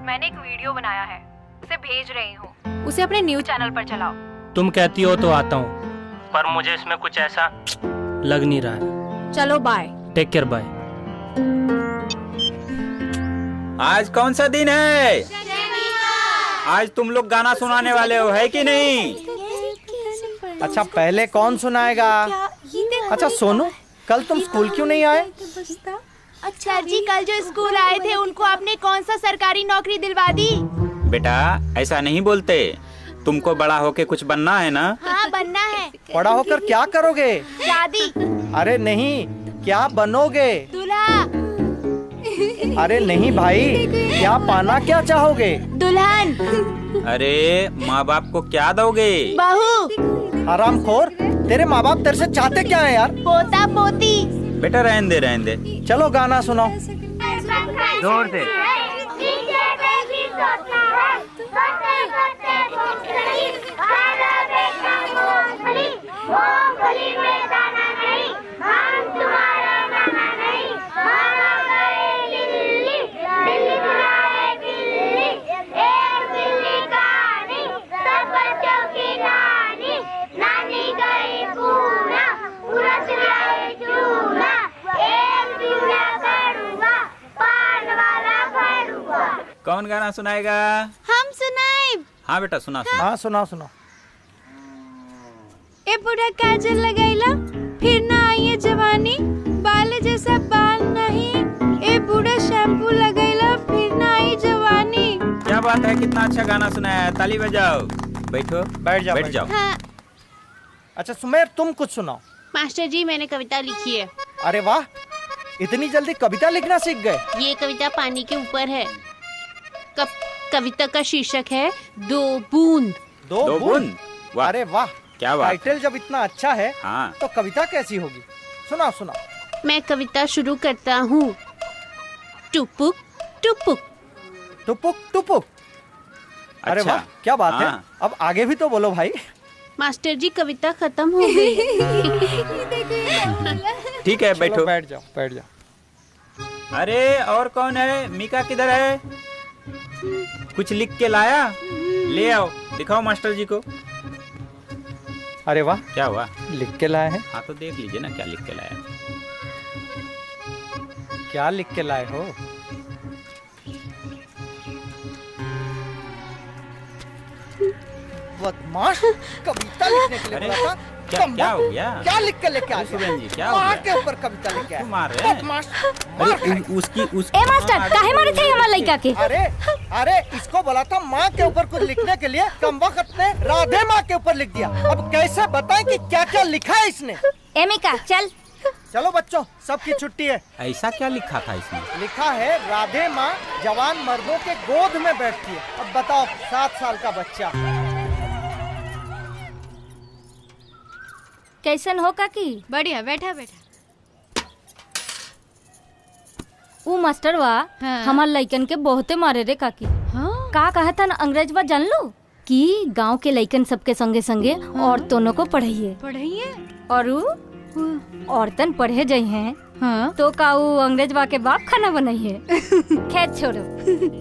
S6: मैंने एक वीडियो बनाया है, उसे भेज रही हूँ, उसे अपने न्यूज चैनल पर चलाओ।
S12: तुम कहती हो तो आता हूँ, पर मुझे इसमें कुछ ऐसा लग नहीं रहा है।
S6: चलो बाय।
S12: Take care, bye.
S16: आज कौन सा दिन है? आज तुम लोग गाना सुनाने वाले हो, है कि नहीं?
S7: अच्छा पहले कौन सुनाएगा? अच्छा सोनू, कल तुम स्कूल क्यों नहीं आए?
S5: अच्छा जी, कल जो स्कूल आए थे उनको आपने कौन सा सरकारी नौकरी दिलवा दी?
S16: बेटा ऐसा नहीं बोलते, तुमको बड़ा होके कुछ बनना है ना?
S5: हाँ बनना है।
S7: बड़ा होकर क्या करोगे?
S5: शादी।
S7: अरे नहीं, क्या बनोगे?
S5: दूल्हा।
S7: अरे नहीं भाई, क्या पाना क्या चाहोगे?
S5: दुल्हन।
S16: अरे माँ बाप को क्या दोगे?
S5: बहू।
S7: हरामखोर, तेरे माँ बाप तेरे से चाहते क्या है यार?
S5: पोता पोती।
S16: बेटा रहने दे।
S7: चलो गाना सुनाओ।
S16: जोर से। कौन गाना सुनाएगा?
S5: हम सुनाए।
S16: हाँ बेटा सुना।
S7: हाँ सुनाओ।
S18: ए बूढ़ा काजल लगाइला, फिर ना आई है जवानी, बाल जैसा बाल नहीं। ए बूढ़ा शैम्पू लगाइला, फिर ना आई जवानी।
S16: क्या बात है, कितना अच्छा गाना सुनाया है, ताली बजाओ। बैठो। बैठ जाओ।
S5: हाँ।
S7: अच्छा सुमेर, तुम कुछ सुनाओ।
S5: मास्टर जी मैंने कविता लिखी है।
S7: अरे वाह, इतनी जल्दी कविता लिखना सीख गए?
S5: ये कविता पानी के ऊपर है। कविता का शीर्षक है दो बूंद।
S7: दो बूंद? अरे वाह,
S16: क्या बात।
S7: टाइटल जब इतना अच्छा है
S16: हाँ।
S7: तो कविता कैसी होगी? सुनाओ।
S5: मैं कविता शुरू करता हूँ। टुपुक टुपुक
S7: टुपुक टुपुक। अरे
S16: अच्छा।
S7: वाह, क्या बात है।
S16: हाँ।
S7: अब आगे भी तो बोलो भाई।
S5: मास्टर जी कविता खत्म हो गई।
S16: ठीक है, बैठो।
S7: बैठ जाओ।
S16: अरे और कौन है? मीका किधर है? कुछ लिख के लाया? ले आओ, दिखाओ मास्टर जी को।
S7: अरे वाह,
S16: क्या हुआ?
S7: लिख के लाए हैं?
S16: हाँ तो देख लीजिए ना क्या लिख के लाया।
S7: क्या लिख के लाए हो? बदमाश, कविता लिखने के लिए बोला था।
S16: क्या हो गया?
S7: क्या लिख के लेके आए?
S16: सुबेन जी क्या हो
S7: माँ
S16: गया?
S7: के ऊपर कविता लिखे आए।
S16: मार रहे हैं?
S7: बदमाश।
S16: अरे उसकी
S17: ए मास्टर, काहे मारे थे हमारे लड़का के?
S7: अरे इसको बोला था माँ के ऊपर कुछ लिखने के लिए, कमबख्त ने राधे माँ के ऊपर लिख दिया। अब कैसे बताएं कि क्या क्या लिखा है इसने?
S17: ए मीका चल,
S7: चलो बच्चों, सबकी छुट्टी है।
S10: ऐसा क्या लिखा था इसमें?
S7: लिखा है राधे माँ जवान मर्दों के गोद में बैठती है। अब बताओ, 7 साल का बच्चा।
S18: कैसन हो काकी?
S5: बढ़िया, बैठा बैठा।
S18: ऊ मास्टरवा हमार लइकन के बहुते मारे रे काकी। का कहता ना अंग्रेजवा जान लो कि गांव के लइकन सबके संगे संगे औरतों को पढ़ाइए और औरतन पढ़े जाई हैं तो का ऊ अंग्रेजवा के बाप खाना बनाइए। खैर छोड़ो,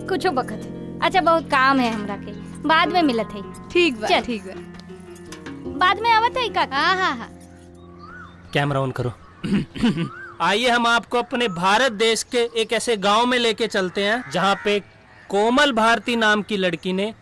S18: कुछ बखत है। अच्छा बहुत काम है हमरा के, बाद में मिलत है।
S6: ठीक बा, ठीक बा।
S18: बाद में आवत है काका।
S5: हाँ।
S12: कैमरा ऑन करो। आइए हम आपको अपने भारत देश के एक ऐसे गांव में लेके चलते हैं जहां पे कोमल भारती नाम की लड़की ने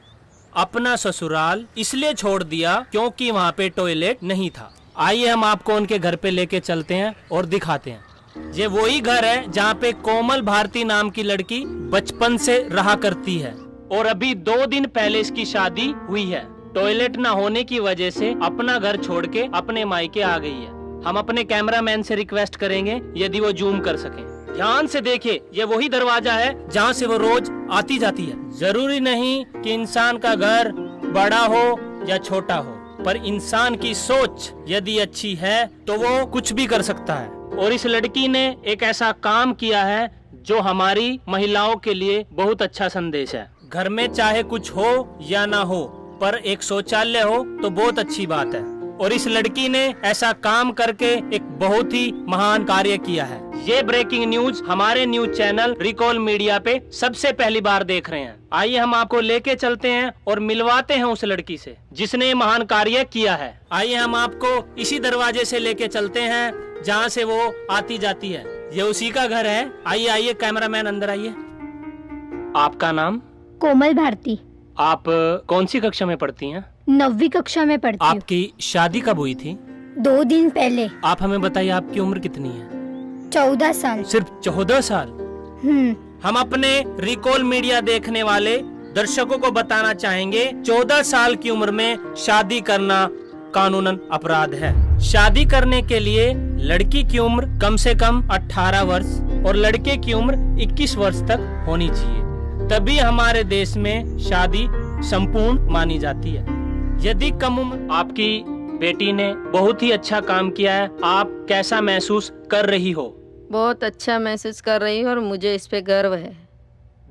S12: अपना ससुराल इसलिए छोड़ दिया क्योंकि वहां पे टॉयलेट नहीं था। आइए हम आपको उनके घर पे लेके चलते हैं और दिखाते हैं। ये वही घर है जहां पे कोमल भारती नाम की लड़की बचपन से रहा करती है और अभी 2 दिन पहले इसकी शादी हुई है। टॉयलेट न होने की वजह से अपना घर छोड़ के अपने मायके आ गई है। हम अपने कैमरामैन से रिक्वेस्ट करेंगे यदि वो जूम कर सके। ध्यान से देखिए, ये वही दरवाजा है जहाँ से वो रोज आती जाती है। जरूरी नहीं कि इंसान का घर बड़ा हो या छोटा हो, पर इंसान की सोच यदि अच्छी है तो वो कुछ भी कर सकता है। और इस लड़की ने एक ऐसा काम किया है जो हमारी महिलाओं के लिए बहुत अच्छा संदेश है। घर में चाहे कुछ हो या ना हो, पर एक शौचालय हो तो बहुत अच्छी बात है। और इस लड़की ने ऐसा काम करके एक बहुत ही महान कार्य किया है। ये ब्रेकिंग न्यूज हमारे न्यूज चैनल रिकॉल मीडिया पे सबसे पहली बार देख रहे हैं। आइए हम आपको लेके चलते हैं और मिलवाते हैं उस लड़की से जिसने ये महान कार्य किया है। आइए हम आपको इसी दरवाजे से लेके चलते हैं जहाँ से वो आती जाती है। ये उसी का घर है। आइए आइए कैमरामैन अंदर आइए। आपका नाम?
S17: कोमल भारती।
S12: आप कौन सी कक्षा में पढ़ती हैं?
S17: 9वीं कक्षा में पढ़ती हूँ।
S12: आपकी शादी कब हुई थी?
S17: 2 दिन पहले।
S12: आप हमें बताइए आपकी उम्र कितनी है?
S17: 14 साल।
S12: सिर्फ 14 साल? हम अपने रिकॉल मीडिया देखने वाले दर्शकों को बताना चाहेंगे 14 साल की उम्र में शादी करना कानूनन अपराध है। शादी करने के लिए लड़की की उम्र कम से कम 18 वर्ष और लड़के की उम्र 21 वर्ष तक होनी चाहिए, तभी हमारे देश में शादी संपूर्ण मानी जाती है। यदि कम उम्र, आपकी बेटी ने बहुत ही अच्छा काम किया है। आप कैसा महसूस कर रही हो?
S22: बहुत अच्छा महसूस कर रही हूँ और मुझे इस पे गर्व है।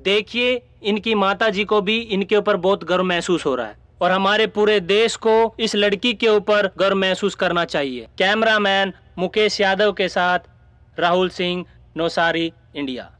S12: देखिए, इनकी माताजी को भी इनके ऊपर बहुत गर्व महसूस हो रहा है और हमारे पूरे देश को इस लड़की के ऊपर गर्व महसूस करना चाहिए। कैमरामैन मुकेश यादव के साथ राहुल सिंह, नौसारी, इंडिया।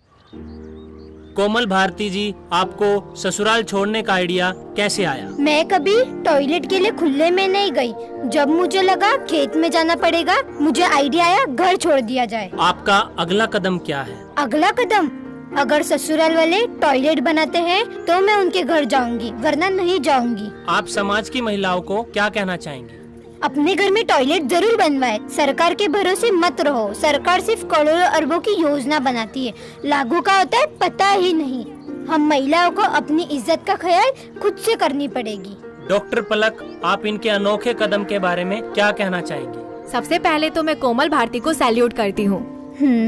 S12: कोमल भारती जी, आपको ससुराल छोड़ने का आइडिया कैसे आया?
S17: मैं कभी टॉयलेट के लिए खुले में नहीं गई। जब मुझे लगा खेत में जाना पड़ेगा, मुझे आइडिया आया घर छोड़ दिया जाए।
S12: आपका अगला कदम क्या है?
S17: अगला कदम, अगर ससुराल वाले टॉयलेट बनाते हैं तो मैं उनके घर जाऊंगी, वरना नहीं जाऊंगी।
S12: आप समाज की महिलाओं को क्या कहना चाहेंगे?
S17: अपने घर में टॉयलेट जरूर बनवाए। सरकार के भरोसे मत रहो। सरकार सिर्फ करोड़ों अरबों की योजना बनाती है, लागू का होता है पता ही नहीं। हम महिलाओं को अपनी इज्जत का ख्याल खुद से करनी पड़ेगी।
S12: डॉक्टर पलक, आप इनके अनोखे कदम के बारे में क्या कहना चाहेंगी?
S6: सबसे पहले तो मैं कोमल भारती को सैल्यूट करती हूँ।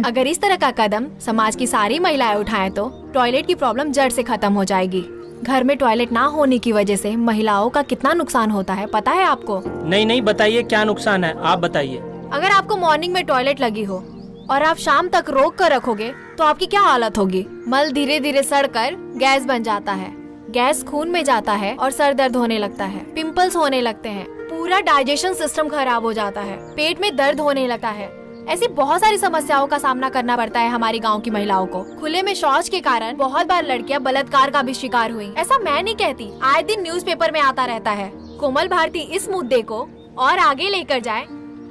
S6: अगर इस तरह का कदम समाज की सारी महिलाएं उठाएं तो टॉयलेट की प्रॉब्लम जड़ से खत्म हो जाएगी। घर में टॉयलेट ना होने की वजह से महिलाओं का कितना नुकसान होता है पता है आपको?
S12: नहीं, बताइए क्या नुकसान है, आप बताइए।
S6: अगर आपको मॉर्निंग में टॉयलेट लगी हो और आप शाम तक रोक कर रखोगे तो आपकी क्या हालत होगी? मल धीरे धीरे सड़कर गैस बन जाता है, गैस खून में जाता है और सर दर्द होने लगता है, पिंपल्स होने लगते हैं, पूरा डाइजेशन सिस्टम खराब हो जाता है, पेट में दर्द होने लगता है। ऐसी बहुत सारी समस्याओं का सामना करना पड़ता है हमारी गांव की महिलाओं को। खुले में शौच के कारण बहुत बार लड़कियां बलात्कार का भी शिकार हुई। ऐसा मैं नहीं कहती, आए दिन न्यूज़पेपर में आता रहता है। कोमल भारती इस मुद्दे को और आगे लेकर जाए,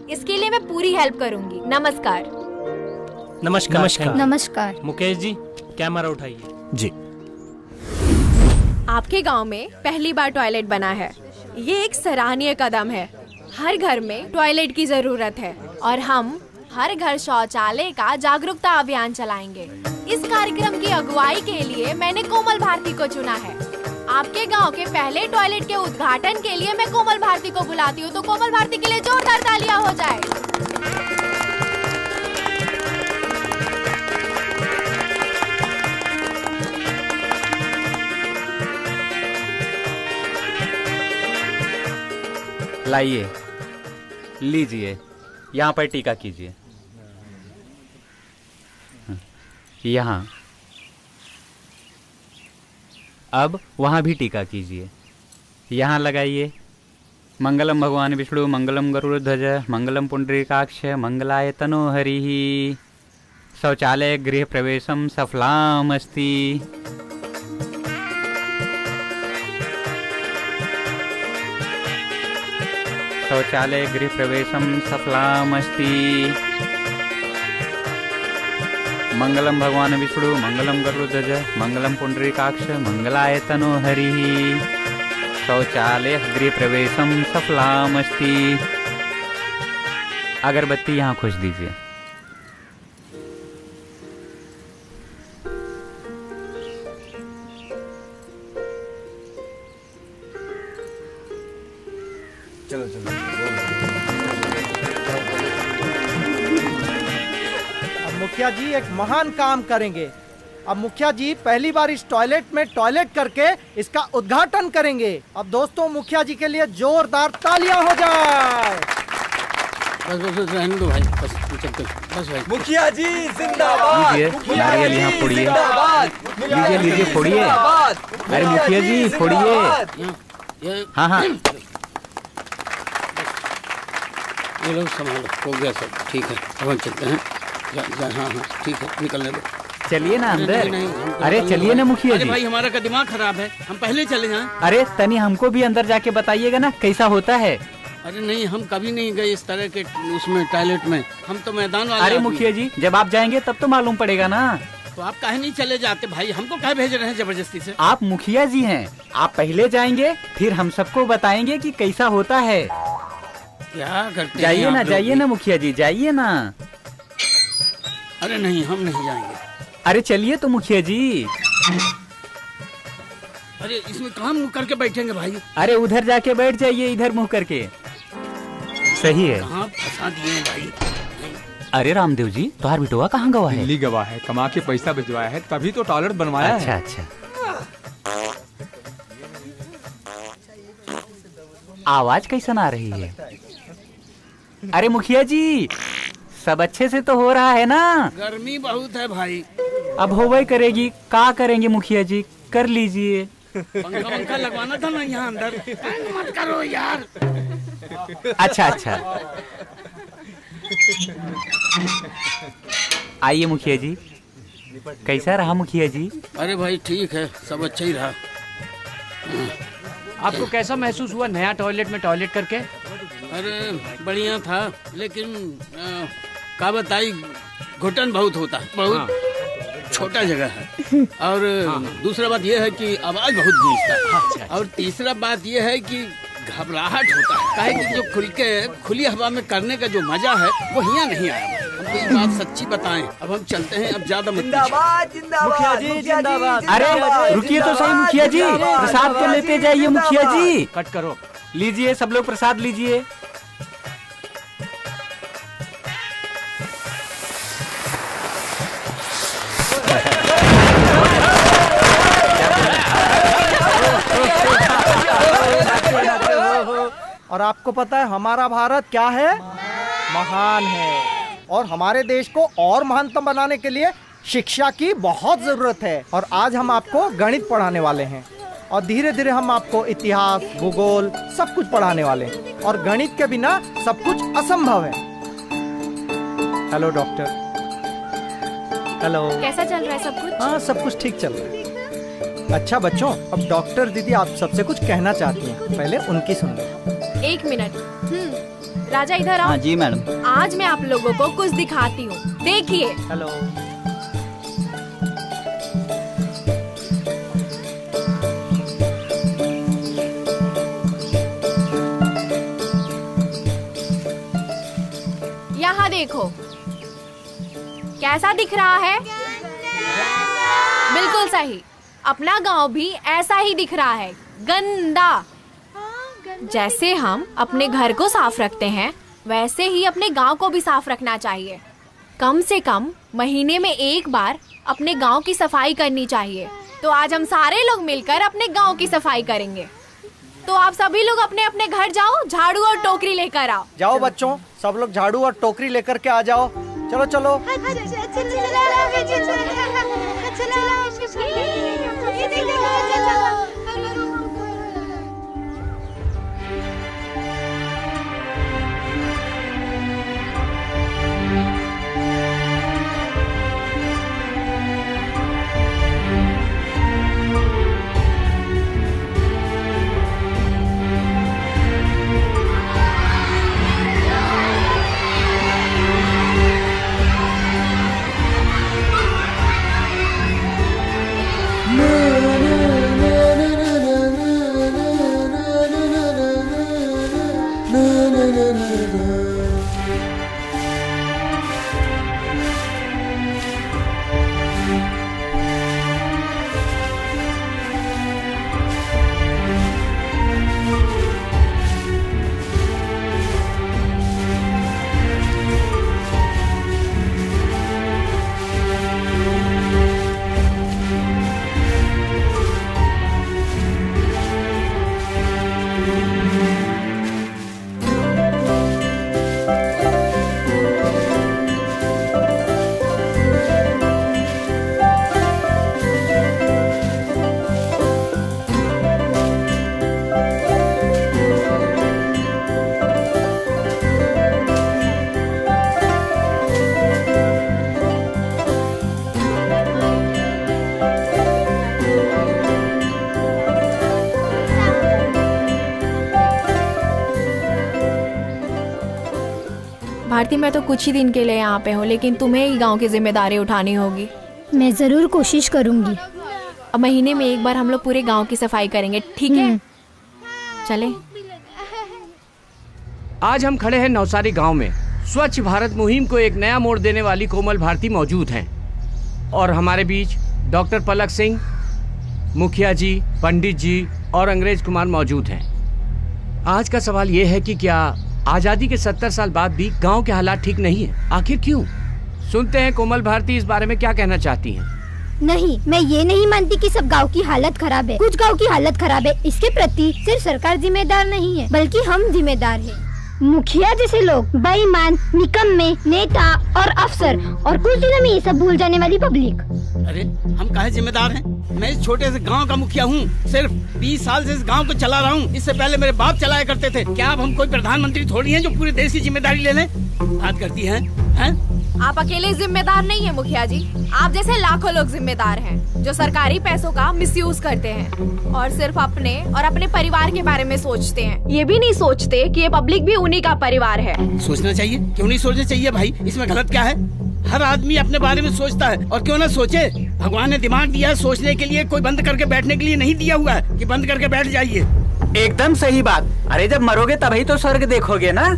S6: इसके लिए मैं पूरी हेल्प करूंगी। नमस्कार।
S12: नमस्कार।
S17: नमस्कार।
S12: मुकेश जी, कैमरा उठाइए।
S13: जी।
S6: आपके गांव में पहली बार टॉयलेट बना है, ये एक सराहनीय कदम है। हर घर में टॉयलेट की जरूरत है और हम हर घर शौचालय का जागरूकता अभियान चलाएंगे। इस कार्यक्रम की अगुवाई के लिए मैंने कोमल भारती को चुना है। आपके गांव के पहले टॉयलेट के उद्घाटन के लिए मैं कोमल भारती को बुलाती हूँ, तो कोमल भारती के लिए जोरदार तालियां हो जाए।
S16: लाइए, लीजिए, यहाँ पर टीका कीजिए। यहाँ, अब वहाँ भी टीका कीजिए। यहाँ लगाइए। मंगलम भगवान विष्णु, मंगलम गरुड़ध्वज, मंगलम पुंडरीकाक्ष, मंगलाय तनोहरिः। शौचालय गृह प्रवेशम सफलामस्ति। शौचालय गृह प्रवेशम सफलामस्ति। मंगलम भगवान विष्णु, मंगलम गरुड़ध्वज, मंगलम पुंडरीकाक्ष, मंगलाय तनोहरिः। शौचालय गृह प्रवेशम सफलामस्ति। अगरबत्ती यहाँ खोज दीजिए।
S13: चलो चलो।
S7: अब मुखिया जी एक महान काम करेंगे। अब मुखिया जी पहली बार इस टॉयलेट में टॉयलेट करके इसका उद्घाटन करेंगे। अब दोस्तों मुखिया जी के लिए जोरदार तालियां हो जाए।
S1: बस रहने दो भाई, बस चलते बस भाई।
S13: मुखिया जी जिंदाबाद।
S16: लीजिए नारियल यहाँ फोड़िए। लीजिए लीजिए फोड़िए। अरे मुखिया जी फोड़िए। हाँ हाँ
S1: ये लोग संभालो, हो गया सब ठीक है। अब हम चलते हैं। हाँ हाँ ठीक है, निकलने दो।
S16: चलिए ना अंदर।
S1: नहीं,
S16: अरे चलिए ना मुखिया
S1: अरे
S16: जी।
S1: भाई हमारा का दिमाग खराब है, हम पहले चले जाएं।
S16: अरे तनी हमको भी अंदर जाके बताइएगा ना कैसा होता है।
S1: अरे नहीं, हम कभी नहीं गए इस तरह के उसमें टॉयलेट में। हम तो मैदान वाले
S16: अरे
S1: आदमी।
S16: मुखिया जी जब आप जाएंगे तब तो मालूम पड़ेगा ना।
S1: तो आप काहे नहीं चले जाते भाई? हमको काहे भेज रहे हैं जबरदस्ती से?
S16: आप मुखिया जी हैं, आप पहले जाएंगे फिर हम सबको बताएंगे कि कैसा होता है।
S1: क्या करते हैं
S16: जाइए
S1: आप
S16: ना,
S1: लोग
S16: जाइए
S1: भी?
S16: ना मुखिया जी, जाइए ना।
S1: अरे नहीं, हम नहीं जाएंगे।
S16: अरे चलिए तो मुखिया जी।
S1: अरे इसमें कहाँ मुँह करके बैठेंगे भाई?
S16: अरे उधर जाके बैठ जाइए, इधर मुंह करके। सही है।
S1: कहाँ फंसा दिए हैं भाई?
S16: अरे रामदेव जी तुम्हार बिटुआ कहाँ गवा है?
S11: दिल्ली गवा है, कमा के पैसा भिजवाया है, तभी तो टॉयलेट बनवाया
S16: अच्छा
S11: है।
S16: अच्छा। आवाज कैसन आ रही है? अरे मुखिया जी सब अच्छे से तो हो रहा है ना?
S1: गर्मी बहुत है भाई।
S16: अब होवे करेगी, का करेंगे मुखिया जी, कर लीजिए।
S1: पंखा वंखा लगवाना था ना यहाँ अंदर। तंग मत करो यार।
S16: अच्छा अच्छा। आइए मुखिया जी, कैसा रहा मुखिया जी?
S1: अरे भाई ठीक है, सब अच्छा ही रहा।
S20: आपको कैसा महसूस हुआ नया टॉयलेट में टॉयलेट करके?
S1: अरे बढ़िया था, लेकिन का बताई, घुटन बहुत होता है, बहुत छोटा जगह है। और दूसरा बात यह है कि आवाज बहुत गूंजता है। और तीसरा बात यह है कि घबराहट होता है, काहे कि जो खुल के खुली हवा में करने का जो मजा है वो यहाँ नहीं आया। हमको ये बात सच्ची बताएं। अब हम चलते हैं, अब ज्यादा मत पूछिए।
S13: मुखिया जी जिंदाबाद।
S16: अरे रुकिए तो सही मुखिया जी, प्रसाद तो लेते जाइए मुखिया जी।
S20: कट करो।
S16: लीजिए सब लोग प्रसाद लीजिए।
S7: और आपको पता है हमारा भारत क्या है? महान है। और हमारे देश को और महानतम बनाने के लिए शिक्षा की बहुत जरूरत है। और आज हम आपको गणित पढ़ाने वाले हैं और धीरे धीरे हम आपको इतिहास, भूगोल सब कुछ पढ़ाने वाले हैं। और गणित के बिना सब कुछ असंभव है। Hello doctor. हेलो।
S6: कैसा चल रहा है सब कुछ?
S7: हाँ सब कुछ ठीक चल रहा है। अच्छा बच्चों, अब डॉक्टर दीदी आप सबसे कुछ कहना चाहती हैं, पहले उनकी सुन लो।
S6: एक मिनट। राजा इधर आओ।
S19: हाँ जी मैडम।
S6: आज मैं आप लोगों को कुछ दिखाती हूँ, देखिए।
S7: हेलो।
S6: यहाँ देखो, कैसा दिख रहा है? बिल्कुल सही, अपना गांव भी ऐसा ही दिख रहा है, गंदा। जैसे हम अपने घर को साफ रखते हैं, वैसे ही अपने गांव को भी साफ रखना चाहिए। कम से कम महीने में एक बार अपने गांव की सफाई करनी चाहिए। तो आज हम सारे लोग मिलकर अपने गांव की सफाई करेंगे। तो आप सभी लोग अपने अपने घर जाओ, झाड़ू और टोकरी लेकर आओ।
S7: जाओ बच्चों, सब लोग झाड़ू और टोकरी लेकर के आ जाओ। चलो चलो।
S6: भारती, मैं तो कुछ ही दिन के लिए यहाँ पे हूँ, लेकिन तुम्हें ही गांव की जिम्मेदारी उठानी होगी।
S17: मैं जरूर कोशिश करूंगी।
S6: अब महीने में एक बार हम लोग पूरे गांव की सफाई करेंगे, ठीक है? चले।
S20: आज हम खड़े हैं नवसारी गांव में। स्वच्छ भारत मुहिम को एक नया मोड़ देने वाली कोमल भारती मौजूद हैं और हमारे बीच डॉक्टर पलक सिंह, मुखिया जी, पंडित जी और अंग्रेज कुमार मौजूद हैं। आज का सवाल ये है कि क्या आजादी के 70 साल बाद भी गांव के हालात ठीक नहीं है? आखिर क्यों? सुनते हैं कोमल भारती इस बारे में क्या कहना चाहती हैं।
S17: नहीं, मैं ये नहीं मानती कि सब गांव की हालत खराब है। कुछ गांव की हालत खराब है, इसके प्रति सिर्फ सरकार जिम्मेदार नहीं है, बल्कि हम जिम्मेदार हैं। मुखिया जैसे लोग, बेईमान, निकम्मे, नेता और अफसर, और कुछ दिनों में ये सब भूल जाने वाली पब्लिक।
S1: अरे हम काहे जिम्मेदार हैं? मैं इस छोटे से गांव का मुखिया हूँ। सिर्फ 20 साल से इस गांव को चला रहा हूँ। इससे पहले मेरे बाप चलाया करते थे। क्या अब हम कोई प्रधानमंत्री थोड़ी हैं जो पूरे देश की जिम्मेदारी ले लें? बात करती हैं?
S6: आप अकेले जिम्मेदार नहीं है मुखिया जी, आप जैसे लाखों लोग जिम्मेदार हैं जो सरकारी पैसों का मिसयूज करते हैं और सिर्फ अपने और अपने परिवार के बारे में सोचते हैं। ये भी नहीं सोचते कि ये पब्लिक भी उन्हीं का परिवार है।
S1: सोचना चाहिए, क्यों नहीं सोचना चाहिए भाई? इसमें गलत क्या है? हर आदमी अपने बारे में सोचता है, और क्यों ना सोचे। भगवान ने दिमाग दिया है सोचने के लिए, कोई बंद करके बैठने के लिए नहीं दिया हुआ है कि बंद करके बैठ जाइए।
S16: एकदम सही बात। अरे जब मरोगे तभी तो स्वर्ग देखोगे ना।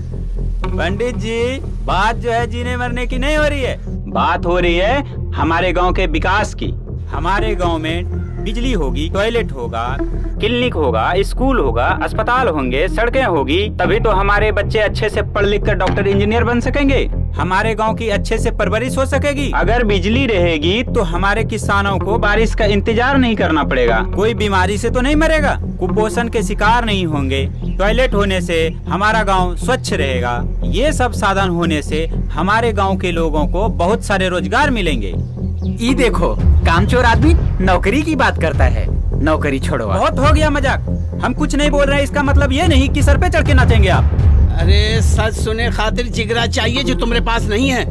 S16: पंडित जी, बात जो है जीने मरने की नहीं हो रही है, बात हो रही है हमारे गांव के विकास की। हमारे गांव में बिजली होगी, टॉयलेट होगा, क्लिनिक होगा, स्कूल होगा, अस्पताल होंगे, सड़कें होगी, तभी तो हमारे बच्चे अच्छे से पढ़ लिख कर डॉक्टर इंजीनियर बन सकेंगे, हमारे गांव की अच्छे से परवरिश हो सकेगी। अगर बिजली रहेगी तो हमारे किसानों को बारिश का इंतजार नहीं करना पड़ेगा, कोई बीमारी से तो नहीं मरेगा, कुपोषण के शिकार नहीं होंगे, टॉयलेट होने से हमारा गांव स्वच्छ रहेगा। ये सब साधन होने से हमारे गांव के लोगों को बहुत सारे रोजगार मिलेंगे। ये देखो, कामचोर आदमी नौकरी की बात करता है। नौकरी छोड़ो, बहुत हो गया मजाक। हम कुछ नहीं बोल रहे हैं, इसका मतलब ये नहीं कि सर पे चढ़ के नाचेंगे आप।
S1: अरे सच सुने खातिर जिगरा चाहिए जो तुम्हारे पास नहीं है।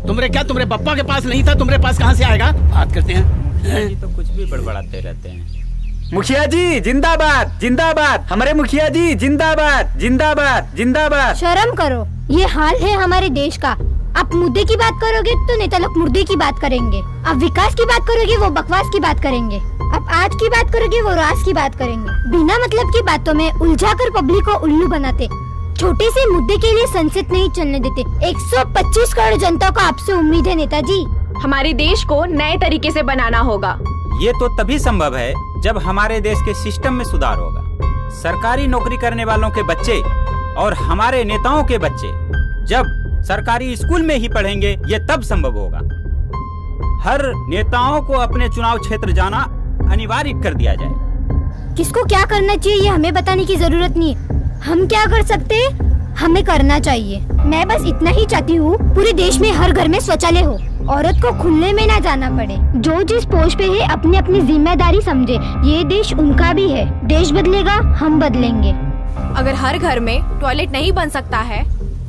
S1: तुम्हारे पप्पा के पास नहीं था, तुम्हारे पास कहाँ से आएगा? बात करते हैं
S16: तो कुछ भी बड़बड़ाते रहते हैं। मुखिया जी जिंदाबाद, जिंदाबाद, हमारे मुखिया जी जिंदाबाद, जिंदाबाद, जिंदाबाद।
S17: शर्म करो, ये हाल है हमारे देश का। आप मुद्दे की बात करोगे तो नेता लोग मुर्दे की बात करेंगे। आप विकास की बात करोगे वो बकवास की बात करेंगे। आप आज की बात करोगे वो राज की बात करेंगे। बिना मतलब की बातों में उलझाकर पब्लिक को उल्लू बनाते। छोटे से मुद्दे के लिए संसद नहीं चलने देते। 125 करोड़ जनता को आपसे उम्मीद है नेताजी।
S6: हमारे देश को नए तरीके से बनाना होगा।
S16: ये तो तभी संभव है जब हमारे देश के सिस्टम में सुधार होगा। सरकारी नौकरी करने वालों के बच्चे और हमारे नेताओं के बच्चे जब सरकारी स्कूल में ही पढ़ेंगे, ये तब संभव होगा। हर नेताओं को अपने चुनाव क्षेत्र जाना अनिवार्य कर दिया जाए।
S17: किसको क्या करना चाहिए ये हमें बताने की जरूरत नहीं है। हम क्या कर सकते हैं, हमें करना चाहिए। मैं बस इतना ही चाहती हूँ पूरे देश में हर घर में शौचालय हो, औरत को खुले में ना जाना पड़े। जो जिस पोस्ट पे है अपनी अपनी जिम्मेदारी समझे। ये देश उनका भी है। देश बदलेगा, हम बदलेंगे।
S6: अगर हर घर में टॉयलेट नहीं बन सकता है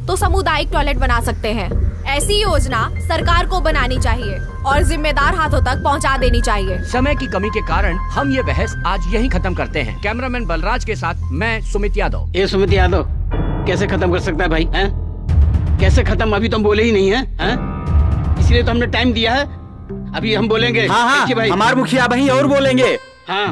S6: तो सामुदायिक टॉयलेट बना सकते हैं। ऐसी योजना सरकार को बनानी चाहिए और जिम्मेदार हाथों तक पहुंचा देनी चाहिए।
S20: समय की कमी के कारण हम ये बहस आज यहीं खत्म करते हैं। कैमरामैन बलराज के साथ मैं सुमित यादव।
S1: ये सुमित यादव कैसे खत्म कर सकता है भाई? हैं? कैसे खत्म? अभी तो हम बोले ही नहीं है, हैं? इसलिए तो हमने टाइम दिया है। अभी हम बोलेंगे।
S4: हाँ,
S1: देखिए भाई,
S4: हमारे मुखिया भाई और बोलेंगे।
S1: हाँ,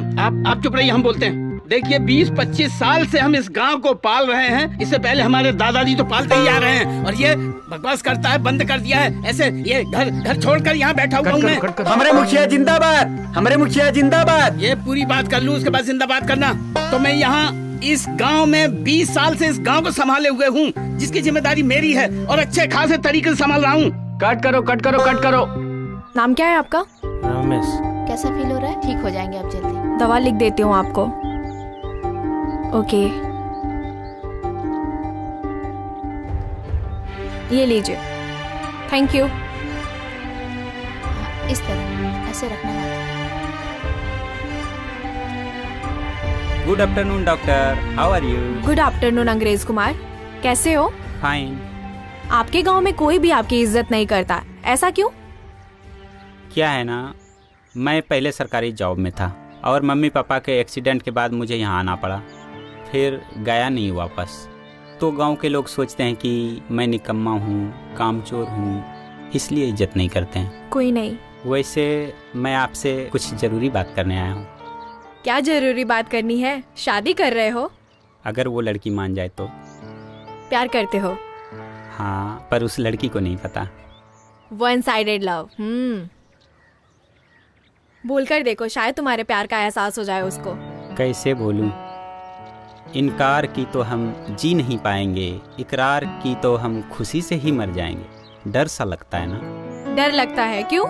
S1: आप चुप रहिए, हम बोलते हैं। देखिए 20-25 साल से हम इस गांव को पाल रहे हैं। इससे पहले हमारे दादाजी तो पालते ही आ रहे हैं, और ये बकवास करता है, बंद कर दिया है। ऐसे ये घर छोड़कर यहाँ बैठा हुआ हूँ मैं।
S4: हमारे मुखिया जिंदाबाद, हमारे मुखिया जिंदाबाद।
S1: ये पूरी बात कर लूँ, उसके बाद जिंदाबाद करना। तो मैं यहाँ इस गांव में 20 साल से इस गांव को संभाले हुए हूँ, जिसकी जिम्मेदारी मेरी है, और अच्छे खासे तरीके से संभाल रहा हूँ। कट करो, कट करो, कट करो।
S6: नाम क्या है आपका?
S12: रमेश।
S5: कैसा फील हो रहा है? ठीक हो जाएंगे आप जल्दी।
S6: दवा लिख देती हूँ आपको। ओके, ये लीजिए। Thank you.
S5: इस तरह ऐसे रखना हाथ।
S16: Good afternoon doctor, how are you?
S6: Good afternoon Angrez Kumar, कैसे हो?
S16: फाइन।
S6: आपके गांव में कोई भी आपकी इज्जत नहीं करता, ऐसा क्यों?
S16: क्या है ना, मैं पहले सरकारी जॉब में था और मम्मी पापा के एक्सीडेंट के बाद मुझे यहाँ आना पड़ा। फिर गया नहीं वापस। तो गांव के लोग सोचते हैं कि मैं निकम्मा हूँ, कामचोर हूँ, इसलिए इज्जत नहीं करते हैं।
S6: कोई नहीं।
S16: वैसे मैं आपसे कुछ ज़रूरी बात करने आया हूँ।
S6: क्या जरूरी बात करनी है? शादी कर रहे हो?
S16: अगर वो लड़की मान जाए तो।
S6: प्यार करते हो?
S16: हाँ, पर उस लड़की को नहीं पता।
S6: One sided love. बोलकर देखो, शायद तुम्हारे प्यार का एहसास हो जाए उसको।
S16: कैसे बोलूं? इनकार की तो हम जी नहीं पाएंगे, इकरार की तो हम खुशी से ही मर जाएंगे। डर सा लगता है ना?
S6: डर लगता है? क्यों?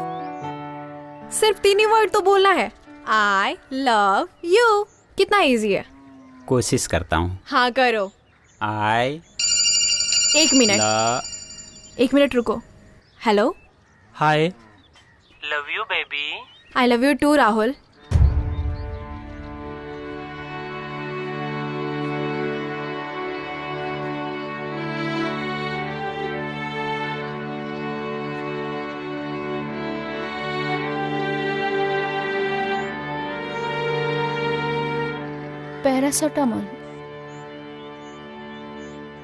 S6: सिर्फ 3 ही वर्ड तो बोलना है, आई लव यू। कितना इजी है।
S16: कोशिश करता हूँ।
S6: हाँ करो।
S16: आई
S6: 1 मिनट, 1 मिनट रुको। Hello.
S12: Hi. Love you baby.
S6: I love you too Rahul.
S5: Paracetamol.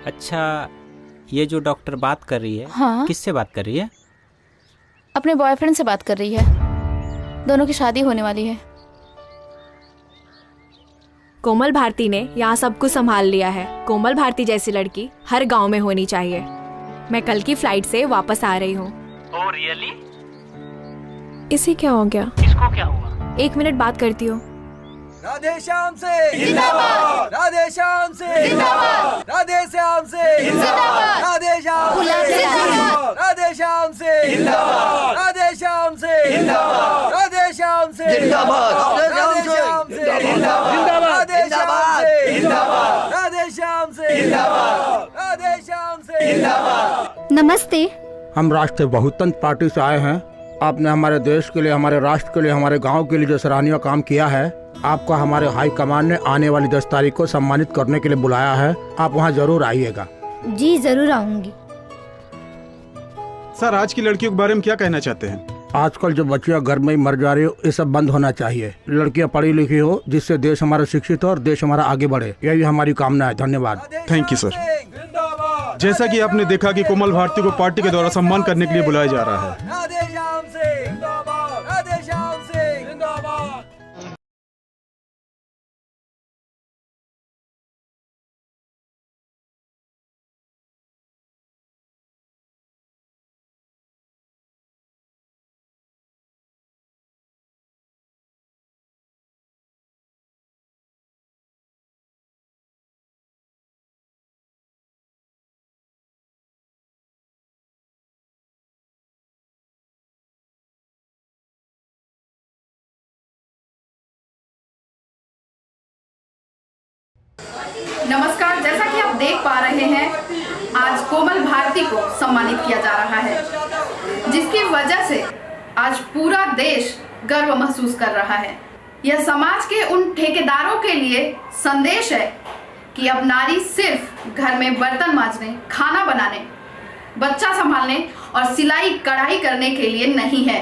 S16: अच्छा, ये जो डॉक्टर बात कर रही है,
S5: हाँ?
S16: किससे बात कर रही है?
S5: अपने बॉयफ्रेंड से बात कर रही है। दोनों की शादी होने वाली है।
S6: कोमल भारती ने यहाँ सब कुछ संभाल लिया है। कोमल भारती जैसी लड़की हर गांव में होनी चाहिए। मैं कल की फ्लाइट से वापस आ रही हूँ।
S12: Oh really?
S6: इसे क्या हो गया?
S12: इसको क्या हुआ?
S6: 1 मिनट बात करती हूँ।
S3: राधे श्याम से जिंदाबाद, राधे श्याम से जिंदाबाद, राधे श्याम से जिंदाबाद, राधे श्याम से जिंदाबाद, राधे श्याम से जिंदाबाद, राधे श्याम से जिंदाबाद, राधे श्याम से जिंदाबाद, राधे श्याम से जिंदाबाद, राधे श्याम से जिंदाबाद, राधे श्याम से जिंदाबाद, राधे श्याम से जिंदाबाद।
S17: नमस्ते।
S21: हम राष्ट्रीय बहुतंत्र पार्टी से आए हैं। आपने हमारे देश के लिए, हमारे राष्ट्र के लिए, हमारे गांव के लिए जो सराहनीय काम किया है, आपका हमारे हाई कमान ने आने वाली 10 तारीख को सम्मानित करने के लिए बुलाया है। आप वहां जरूर आइएगा।
S17: जी जरूर आऊंगी।
S15: सर, आज की लड़कियों के बारे में क्या कहना चाहते हैं?
S21: आजकल जो बच्चियां घर में ही मर जा रही हो, ये सब बंद होना चाहिए। लड़कियां पढ़ी लिखी हो, जिससे देश हमारा शिक्षित हो और देश हमारा आगे बढ़े, यही हमारी कामना है। धन्यवाद।
S15: Thank you sir. जैसा कि आपने देखा कि कोमल भारती को पार्टी के द्वारा सम्मान करने के लिए बुलाया जा रहा है।
S3: राधे श्याम से जिंदाबाद, राधे श्याम से जिंदाबाद।
S8: नमस्कार, जैसा कि आप देख पा रहे हैं आज कोमल भारती को सम्मानित किया जा रहा है, जिसकी वजह से आज पूरा देश गर्व महसूस कर रहा है। यह समाज के उन ठेकेदारों के लिए संदेश है कि अब नारी सिर्फ घर में बर्तन मांजने, खाना बनाने, बच्चा संभालने और सिलाई कढ़ाई करने के लिए नहीं है,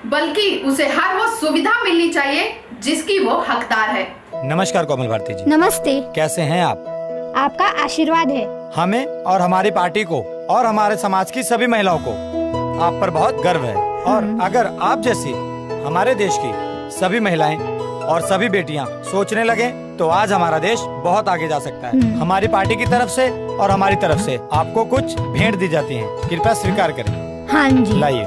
S8: बल्कि उसे हर वो सुविधा मिलनी चाहिए जिसकी वो हकदार है।
S4: नमस्कार कोमल भारती जी।
S17: नमस्ते।
S4: कैसे हैं आप?
S17: आपका आशीर्वाद है।
S4: हमें और हमारी पार्टी को और हमारे समाज की सभी महिलाओं को आप पर बहुत गर्व है। और अगर आप जैसी हमारे देश की सभी महिलाएं और सभी बेटियां सोचने लगे तो आज हमारा देश बहुत आगे जा सकता है। हमारी पार्टी की तरफ से और हमारी तरफ से आपको कुछ भेंट दी जाती हैं, कृपया स्वीकार करें।
S17: हाँ जी।
S4: लाइए।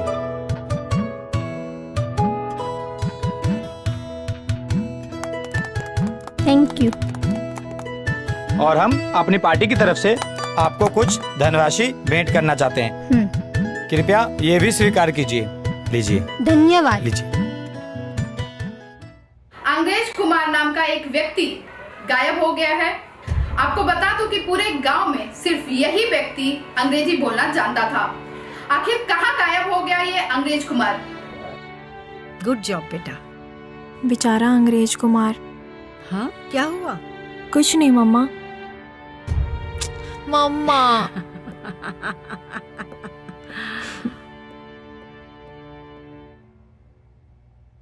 S17: Thank you.
S4: और हम अपनी पार्टी की तरफ से आपको कुछ धनराशि भेंट करना चाहते हैं, कृपया ये भी स्वीकार कीजिए। लीजिए।
S17: धन्यवाद।
S4: लीजिए।
S8: अंग्रेज कुमार नाम का एक व्यक्ति गायब हो गया है। आपको बता दूं कि पूरे गांव में सिर्फ यही व्यक्ति अंग्रेजी बोलना जानता था। आखिर कहाँ गायब हो गया ये अंग्रेज कुमार?
S9: गुड जॉब बेटा।
S6: बेचारा अंग्रेज कुमार।
S9: हाँ, क्या हुआ?
S6: कुछ नहीं मम्मा। मम्मा।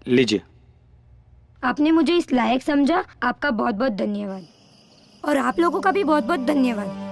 S4: लीजिए।
S17: आपने मुझे इस लायक समझा, आपका बहुत बहुत धन्यवाद। और आप लोगों का भी बहुत बहुत धन्यवाद।